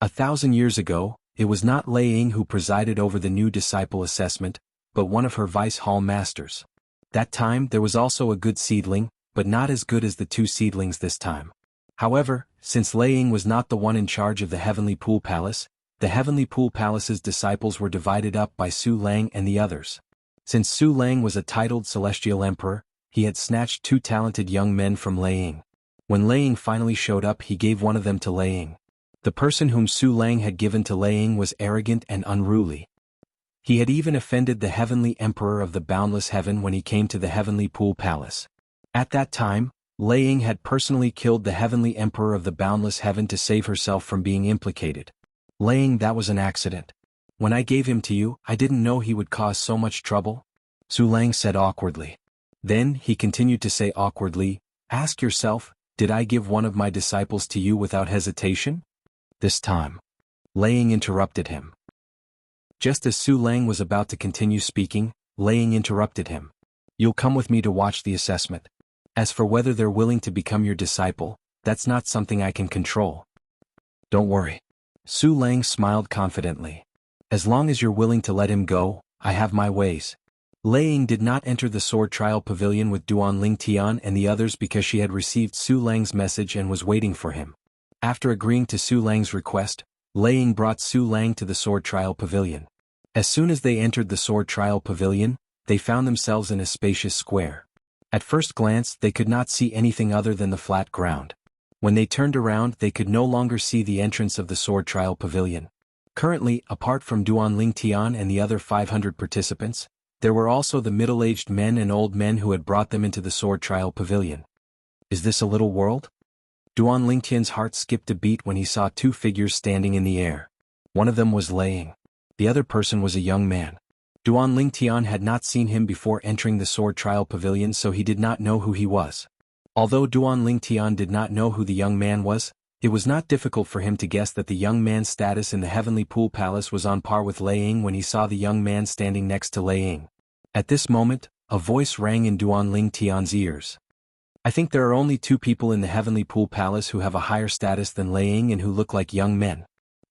1,000 years ago, it was not Lei Ying who presided over the new disciple assessment, but one of her vice hall masters. That time there was also a good seedling, but not as good as the 2 seedlings this time. However, since Lei Ying was not the one in charge of the Heavenly Pool Palace, the Heavenly Pool Palace's disciples were divided up by Su Lang and the others. Since Su Lang was a titled celestial emperor, he had snatched 2 talented young men from Lei Ying. When Lei Ying finally showed up, he gave one of them to Lei Ying. The person whom Su Lang had given to Lei Ying was arrogant and unruly. He had even offended the Heavenly Emperor of the Boundless Heaven when he came to the Heavenly Pool Palace. At that time, Lei Ying had personally killed the Heavenly Emperor of the Boundless Heaven to save herself from being implicated. Lei Ying, that was an accident. When I gave him to you, I didn't know he would cause so much trouble. Su Lang said awkwardly. Then, he continued to say awkwardly, ask yourself, did I give one of my disciples to you without hesitation? This time. Lei Ying interrupted him. Just as Su Lang was about to continue speaking, Lei Ying interrupted him. You'll come with me to watch the assessment. As for whether they're willing to become your disciple, that's not something I can control. Don't worry. Su Lang smiled confidently. As long as you're willing to let him go, I have my ways. Lei Ying did not enter the sword trial pavilion with Duan Lingtian and the others because she had received Su Lang's message and was waiting for him. After agreeing to Su Lang's request, Lei Ying brought Su Lang to the sword trial pavilion. As soon as they entered the sword trial pavilion, they found themselves in a spacious square. At first glance, they could not see anything other than the flat ground. When they turned around, they could no longer see the entrance of the sword trial pavilion. Currently, apart from Duan Lingtian and the other 500 participants, there were also the middle-aged men and old men who had brought them into the sword trial pavilion. Is this a little world? Duan Lingtian's heart skipped a beat when he saw 2 figures standing in the air. One of them was Lei Ying. The other person was a young man. Duan Lingtian had not seen him before entering the sword trial pavilion, so he did not know who he was. Although Duan Lingtian did not know who the young man was, it was not difficult for him to guess that the young man's status in the Heavenly Pool Palace was on par with Lei Ying when he saw the young man standing next to Lei Ying. At this moment, a voice rang in Duan Lingtian's ears. I think there are only 2 people in the Heavenly Pool Palace who have a higher status than Lei Ying and who look like young men.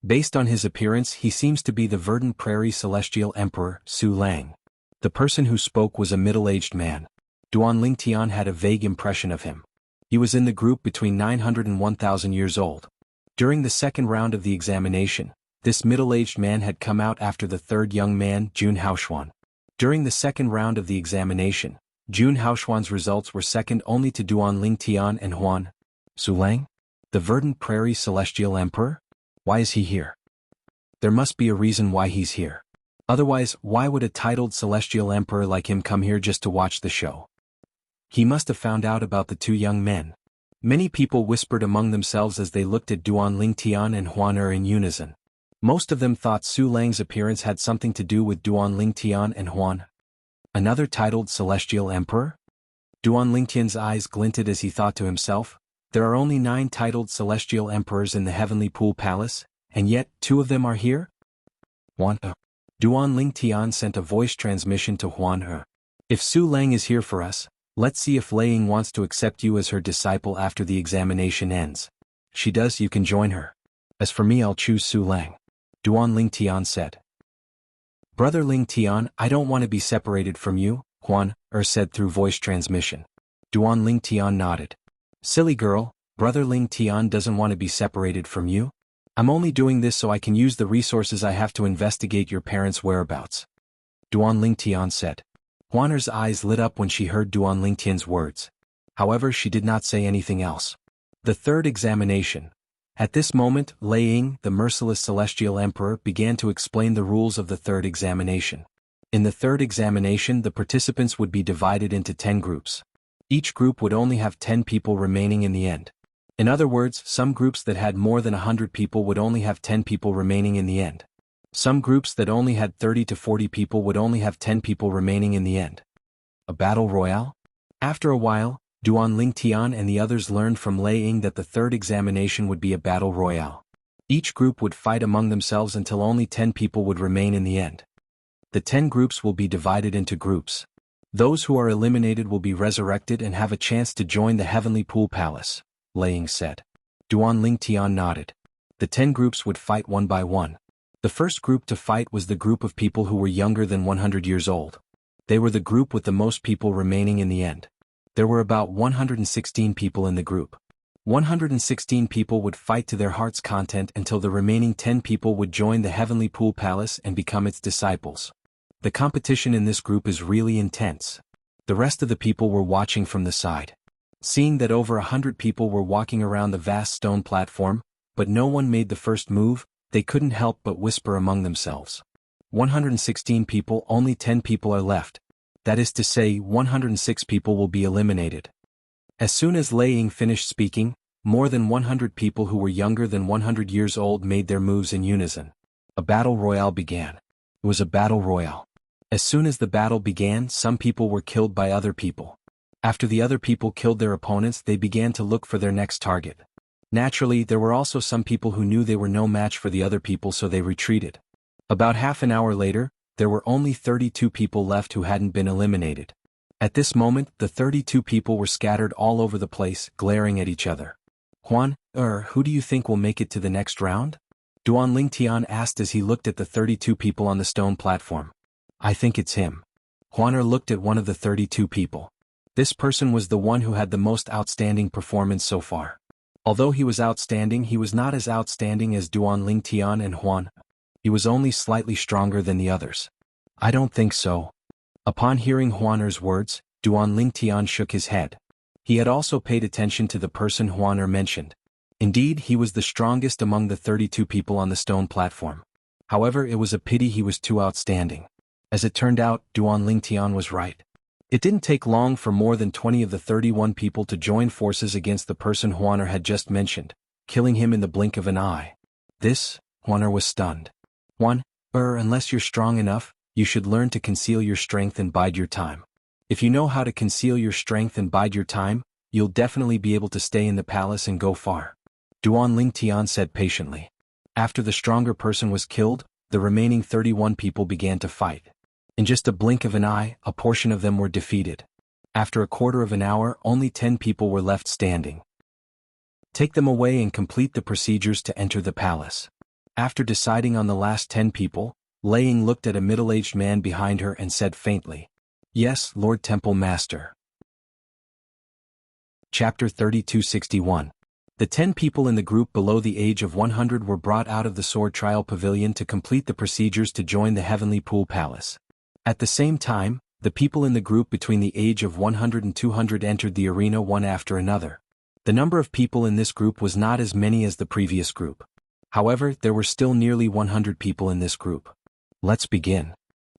Based on his appearance, he seems to be the Verdant Prairie Celestial Emperor, Su Lang. The person who spoke was a middle-aged man. Duan Lingtian had a vague impression of him. He was in the group between 900 and 1,000 years old. During the second round of the examination, this middle-aged man had come out after the third young man, Jun Haoxuan. During the second round of the examination, Jun Haoxuan's results were second only to Duan Lingtian and Huan. Su Lang? The Verdant Prairie Celestial Emperor? Why is he here? There must be a reason why he's here. Otherwise, why would a titled celestial emperor like him come here just to watch the show? He must have found out about the 2 young men. Many people whispered among themselves as they looked at Duan Lingtian and Huan in unison. Most of them thought Su Lang's appearance had something to do with Duan Lingtian and Huan. Another titled celestial emperor? Duan Lingtian's eyes glinted as he thought to himself, there are only 9 titled celestial emperors in the Heavenly Pool Palace, and yet 2 of them are here? Huan. Duan Lingtian sent a voice transmission to Huan. If Su Lang is here for us, let's see if Lei Ying wants to accept you as her disciple after the examination ends. She does, you can join her. As for me, I'll choose Su Lang. Duan Lingtian said. Brother Lingtian, I don't want to be separated from you, Huan said through voice transmission. Duan Lingtian nodded. Silly girl, Brother Lingtian doesn't want to be separated from you. I'm only doing this so I can use the resources I have to investigate your parents' whereabouts. Duan Lingtian said. Huaner's eyes lit up when she heard Duan Lingtian's words. However, she did not say anything else. The third examination. At this moment, Lei Ying, the merciless celestial emperor, began to explain the rules of the third examination. In the third examination, the participants would be divided into 10 groups. Each group would only have 10 people remaining in the end. In other words, some groups that had more than 100 people would only have 10 people remaining in the end. Some groups that only had 30 to 40 people would only have 10 people remaining in the end. A battle royale? After a while, Duan Lingtian and the others learned from Lei Ying that the third examination would be a battle royale. Each group would fight among themselves until only 10 people would remain in the end. The 10 groups will be divided into groups. Those who are eliminated will be resurrected and have a chance to join the Heavenly Pool Palace, Lei Ying said. Duan Lingtian nodded. The 10 groups would fight one by one. The first group to fight was the group of people who were younger than 100 years old. They were the group with the most people remaining in the end. There were about 116 people in the group. 116 people would fight to their heart's content until the remaining 10 people would join the Heavenly Pool Palace and become its disciples. The competition in this group is really intense. The rest of the people were watching from the side. Seeing that over 100 people were walking around the vast stone platform, but no one made the first move, they couldn't help but whisper among themselves. 116 people, only 10 people are left. That is to say, 106 people will be eliminated. As soon as Lei Ying finished speaking, more than 100 people who were younger than 100 years old made their moves in unison. A battle royale began. It was a battle royale. As soon as the battle began, some people were killed by other people. After the other people killed their opponents, they began to look for their next target. Naturally, there were also some people who knew they were no match for the other people, so they retreated. About half an hour later, there were only 32 people left who hadn't been eliminated. At this moment, the 32 people were scattered all over the place, glaring at each other. Huan, who do you think will make it to the next round? Duan Lingtian asked as he looked at the 32 people on the stone platform. I think it's him. Huan looked at one of the 32 people. This person was the one who had the most outstanding performance so far. Although he was outstanding, he was not as outstanding as Duan Lingtian and Huan. He was only slightly stronger than the others. I don't think so. Upon hearing Huaner's words, Duan Lingtian shook his head. He had also paid attention to the person Huaner mentioned. Indeed, he was the strongest among the 32 people on the stone platform. However, it was a pity he was too outstanding. As it turned out, Duan Lingtian was right. It didn't take long for more than 20 of the 31 people to join forces against the person Huaner had just mentioned, killing him in the blink of an eye. Huaner was stunned. Huan, unless you're strong enough, you should learn to conceal your strength and bide your time. If you know how to conceal your strength and bide your time, you'll definitely be able to stay in the palace and go far. Duan Lingtian said patiently. After the stronger person was killed, the remaining 31 people began to fight. In just a blink of an eye, a portion of them were defeated. After a quarter of an hour, only 10 people were left standing. Take them away and complete the procedures to enter the palace. After deciding on the last 10 people, Lei Ying looked at a middle-aged man behind her and said faintly, Yes, Lord Temple Master. Chapter 3261. The 10 people in the group below the age of 100 were brought out of the sword trial pavilion to complete the procedures to join the Heavenly Pool Palace. At the same time, the people in the group between the age of 100 and 200 entered the arena one after another. The number of people in this group was not as many as the previous group. However, there were still nearly 100 people in this group. Let's begin.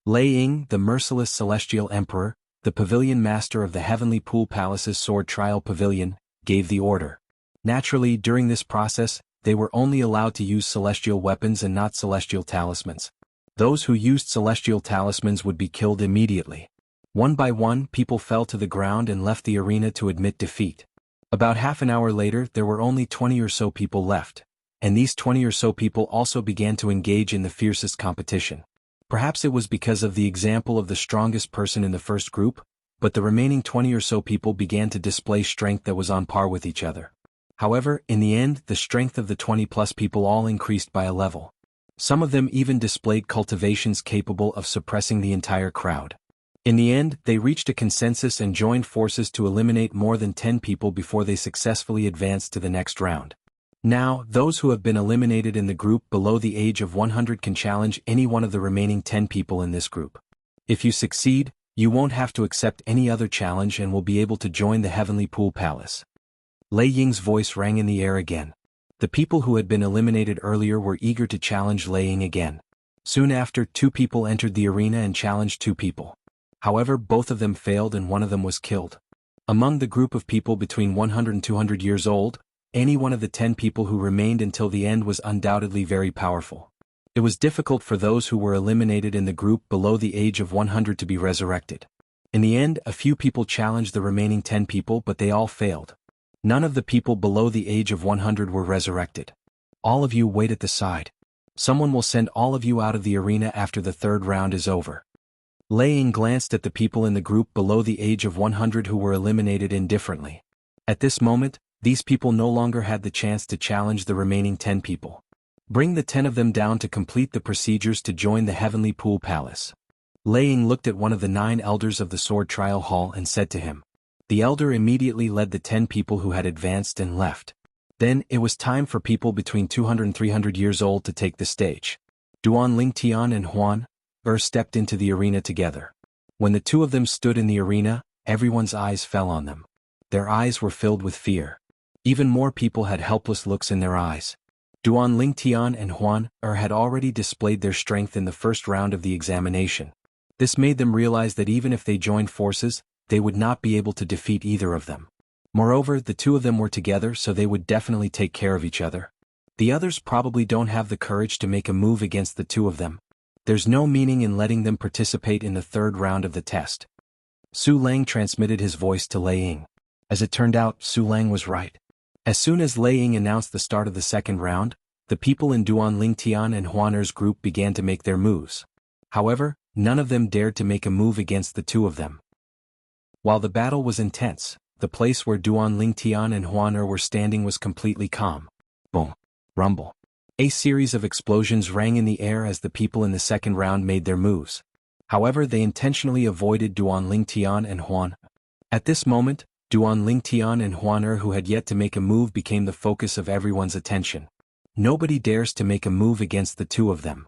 Lei Ying, the merciless celestial emperor, the pavilion master of the Heavenly Pool Palace's sword trial pavilion, gave the order. Naturally, during this process, they were only allowed to use celestial weapons and not celestial talismans. Those who used celestial talismans would be killed immediately. One by one, people fell to the ground and left the arena to admit defeat. About half an hour later, there were only 20 or so people left. And these 20 or so people also began to engage in the fiercest competition. Perhaps it was because of the example of the strongest person in the first group, but the remaining 20 or so people began to display strength that was on par with each other. However, in the end, the strength of the 20-plus people all increased by a level. Some of them even displayed cultivations capable of suppressing the entire crowd. In the end, they reached a consensus and joined forces to eliminate more than 10 people before they successfully advanced to the next round. Now, those who have been eliminated in the group below the age of 100 can challenge any one of the remaining 10 people in this group. If you succeed, you won't have to accept any other challenge and will be able to join the Heavenly Pool Palace. Lei Ying's voice rang in the air again. The people who had been eliminated earlier were eager to challenge Lei Ying again. Soon after, 2 people entered the arena and challenged 2 people. However, both of them failed and one of them was killed. Among the group of people between 100 and 200 years old, any one of the 10 people who remained until the end was undoubtedly very powerful. It was difficult for those who were eliminated in the group below the age of 100 to be resurrected. In the end, a few people challenged the remaining 10 people, but they all failed. None of the people below the age of 100 were resurrected. All of you wait at the side. Someone will send all of you out of the arena after the 3rd round is over. Lei Ying glanced at the people in the group below the age of 100 who were eliminated indifferently. At this moment, these people no longer had the chance to challenge the remaining 10 people. Bring the 10 of them down to complete the procedures to join the Heavenly Pool Palace. Lei Ying looked at one of the 9 elders of the Sword Trial Hall and said to him. The elder immediately led the 10 people who had advanced and left. Then, it was time for people between 200 and 300 years old to take the stage. Duan Lingtian and Huan stepped into the arena together. When the 2 of them stood in the arena, everyone's eyes fell on them. Their eyes were filled with fear. Even more people had helpless looks in their eyes. Duan Lingtian and Huan had already displayed their strength in the first round of the examination. This made them realize that even if they joined forces, they would not be able to defeat either of them. Moreover, the 2 of them were together, so they would definitely take care of each other. The others probably don't have the courage to make a move against the 2 of them. There's no meaning in letting them participate in the 3rd round of the test. Su Lang transmitted his voice to Lei Ying. As it turned out, Su Lang was right. As soon as Lei Ying announced the start of the 2nd round, the people in Duan Lingtian and Huaner's group began to make their moves. However, none of them dared to make a move against the 2 of them. While the battle was intense, the place where Duan Lingtian and Huaner were standing was completely calm. Boom. Rumble. A series of explosions rang in the air as the people in the 2nd round made their moves. However, they intentionally avoided Duan Lingtian and Huan. At this moment, Duan Lingtian and Huaner, who had yet to make a move, became the focus of everyone's attention. Nobody dares to make a move against the 2 of them.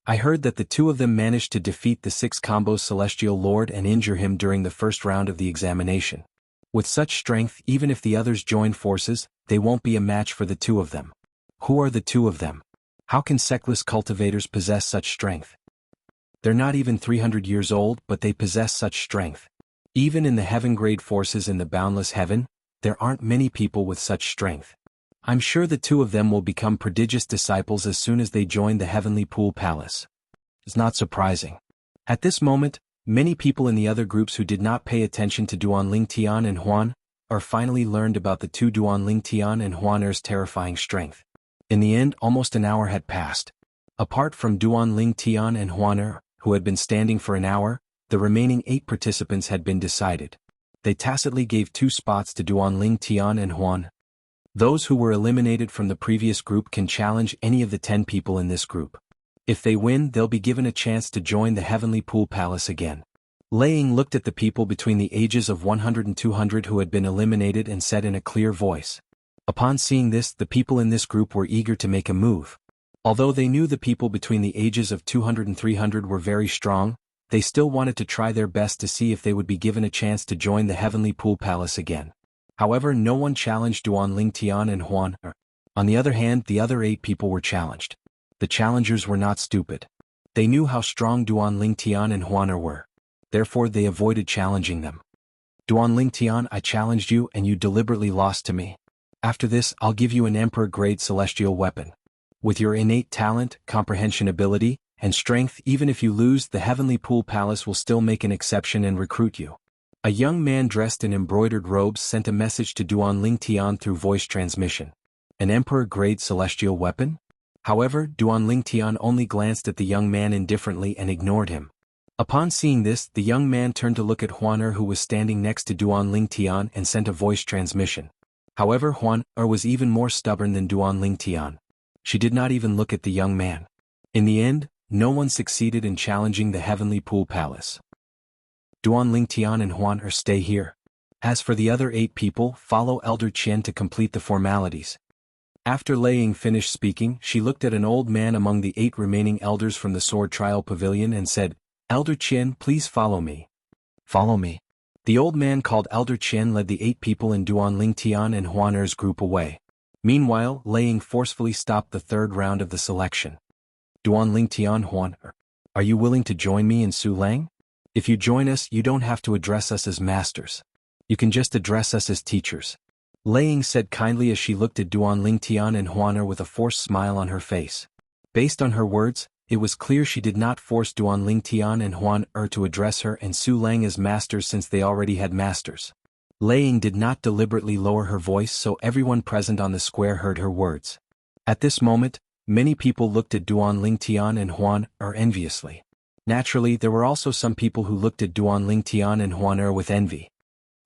I heard that the 2 of them managed to defeat the 6 combos Celestial Lord and injure him during the first round of the examination. With such strength, even if the others join forces, they won't be a match for the 2 of them. Who are the 2 of them? How can sectless cultivators possess such strength? They're not even 300 years old, but they possess such strength. Even in the heaven-grade forces in the boundless heaven, there aren't many people with such strength. I'm sure the 2 of them will become prodigious disciples as soon as they join the Heavenly Pool Palace. It's not surprising. At this moment, many people in the other groups who did not pay attention to Duan Lingtian and Huan finally learned about the 2 Duan Lingtian and Huaner's terrifying strength. In the end, almost an hour had passed. Apart from Duan Lingtian and Huaner, who had been standing for an hour, the remaining 8 participants had been decided. They tacitly gave 2 spots to Duan Lingtian and Huan. Those who were eliminated from the previous group can challenge any of the 10 people in this group. If they win, they'll be given a chance to join the Heavenly Pool Palace again. Lei Ying looked at the people between the ages of 100 and 200 who had been eliminated and said in a clear voice. Upon seeing this, the people in this group were eager to make a move. Although they knew the people between the ages of 200 and 300 were very strong, they still wanted to try their best to see if they would be given a chance to join the Heavenly Pool Palace again. However, no one challenged Duan Lingtian and Huan. On the other hand, the other 8 people were challenged. The challengers were not stupid. They knew how strong Duan Lingtian and Huaner were. Therefore, they avoided challenging them. Duan Lingtian, I challenged you and you deliberately lost to me. After this, I'll give you an Emperor-grade celestial weapon. With your innate talent, comprehension ability, and strength, even if you lose, the Heavenly Pool Palace will still make an exception and recruit you. A young man dressed in embroidered robes sent a message to Duan Lingtian through voice transmission. An Emperor-grade celestial weapon? However, Duan Lingtian only glanced at the young man indifferently and ignored him. Upon seeing this, the young man turned to look at Huaner, who was standing next to Duan Lingtian, and sent a voice transmission. However, Huaner was even more stubborn than Duan Lingtian. She did not even look at the young man. In the end, no one succeeded in challenging the Heavenly Pool Palace. Duan Lingtian and Huaner stay here. As for the other 8 people, follow Elder Qian to complete the formalities. After Lei Ying finished speaking, she looked at an old man among the 8 remaining elders from the Sword Trial Pavilion and said, Elder Qian, please follow me. Follow me. The old man called Elder Qian led the 8 people in Duan Tian and Huan Er's group away. Meanwhile, Lei Ying forcefully stopped the 3rd round of the selection. Duan Tian, Huan Er, are you willing to join me in Su Lang? If you join us, you don't have to address us as masters. You can just address us as teachers. Lei Ying said kindly as she looked at Duan Tian and Huan Er with a forced smile on her face. Based on her words, it was clear she did not force Duan Tian and Huan Er to address her and Su Lang as masters since they already had masters. Lei Ying did not deliberately lower her voice so everyone present on the square heard her words. At this moment, many people looked at Duan Tian and Huan Er enviously. Naturally, there were also some people who looked at Duan Tian and Huan Er with envy.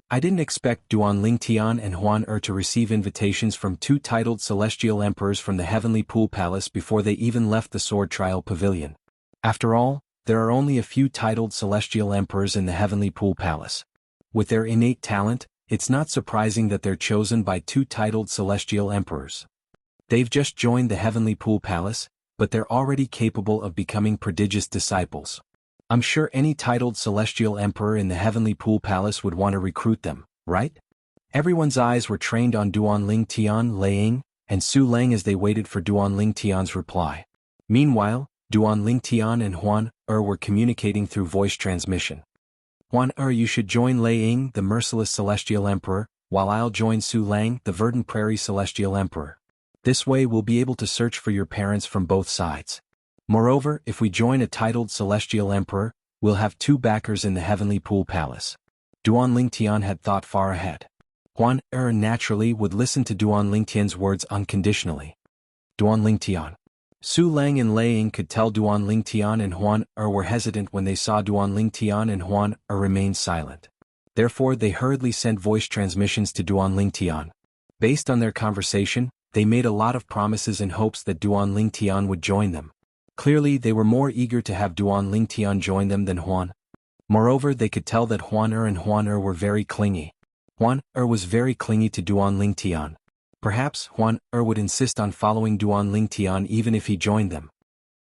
I didn't expect Duan Tian and Huan Er to receive invitations from 2 titled celestial emperors from the Heavenly Pool Palace before they even left the Sword Trial Pavilion. After all, there are only a few titled celestial emperors in the Heavenly Pool Palace. With their innate talent, it's not surprising that they're chosen by 2 titled celestial emperors. They've just joined the Heavenly Pool Palace, but they're already capable of becoming prodigious disciples. I'm sure any titled celestial emperor in the Heavenly Pool Palace would want to recruit them, right? Everyone's eyes were trained on Duan Tian, Lei Ying, and Su Lang as they waited for Duan Tian's reply. Meanwhile, Duan Tian and Huan Er were communicating through voice transmission. Huan Er, you should join Lei Ying, the merciless celestial emperor, while I'll join Su Lang, the verdant prairie celestial emperor. This way we'll be able to search for your parents from both sides. Moreover, if we join a titled celestial emperor, we'll have 2 backers in the Heavenly Pool Palace. Duan Tian had thought far ahead. Huan Er naturally would listen to Duan Tian's words unconditionally. Duan Tian. Su Lang and Lei Ying could tell Duan Tian and Huan Er were hesitant when they saw Duan Tian and Huan Er remain silent. Therefore they hurriedly sent voice transmissions to Duan Tian. Based on their conversation, they made a lot of promises in hopes that Duan Tian would join them. Clearly they were more eager to have Duan Tian join them than Huan. Moreover, they could tell that Huan Er and Huan Er were very clingy. Huan Er was very clingy to Duan Tian. Perhaps Huan Er would insist on following Duan Tian even if he joined them.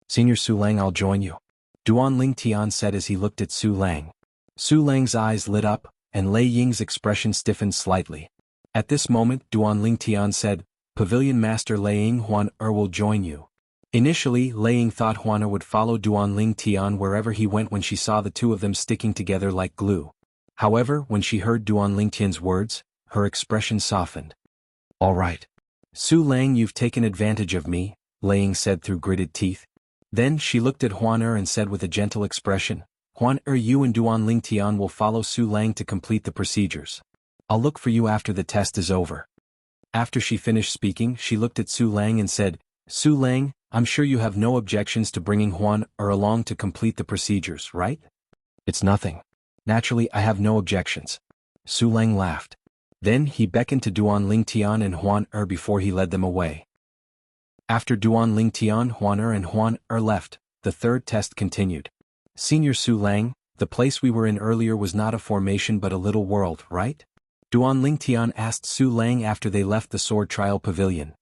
Senior Su Lang, I'll join you. Duan Tian said as he looked at Su Lang. Su Lang's eyes lit up, and Lei Ying's expression stiffened slightly. At this moment, Duan Tian said, Pavilion Master Lei Ying, Huan Er will join you. Initially, Lei Ying thought Huan Er would follow Duan Tian wherever he went when she saw the 2 of them sticking together like glue. However, when she heard Duan Tian's words, her expression softened. All right. Su Lang, you've taken advantage of me, Lei Ying said through gritted teeth. Then she looked at Huan Er and said with a gentle expression, Huan Er, you and Duan Tian will follow Su Lang to complete the procedures. I'll look for you after the test is over. After she finished speaking, she looked at Su Lang and said, Su Lang, I'm sure you have no objections to bringing Huan Er along to complete the procedures, right? It's nothing. Naturally, I have no objections. Su Lang laughed. Then he beckoned to Duan Tian and Huan Er before he led them away. After Duan Tian, Huan Er and Huan Er left, the 3rd test continued. Senior Su Lang, the place we were in earlier was not a formation but a little world, right? Duan Tian asked Su Lang after they left the Sword Trial Pavilion.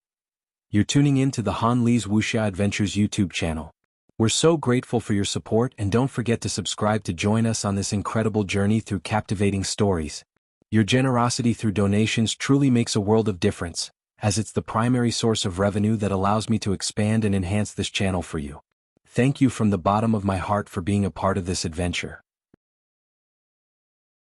You're tuning in to the Han Li's Wuxia Adventures YouTube channel. We're so grateful for your support and don't forget to subscribe to join us on this incredible journey through captivating stories. Your generosity through donations truly makes a world of difference, as it's the primary source of revenue that allows me to expand and enhance this channel for you. Thank you from the bottom of my heart for being a part of this adventure.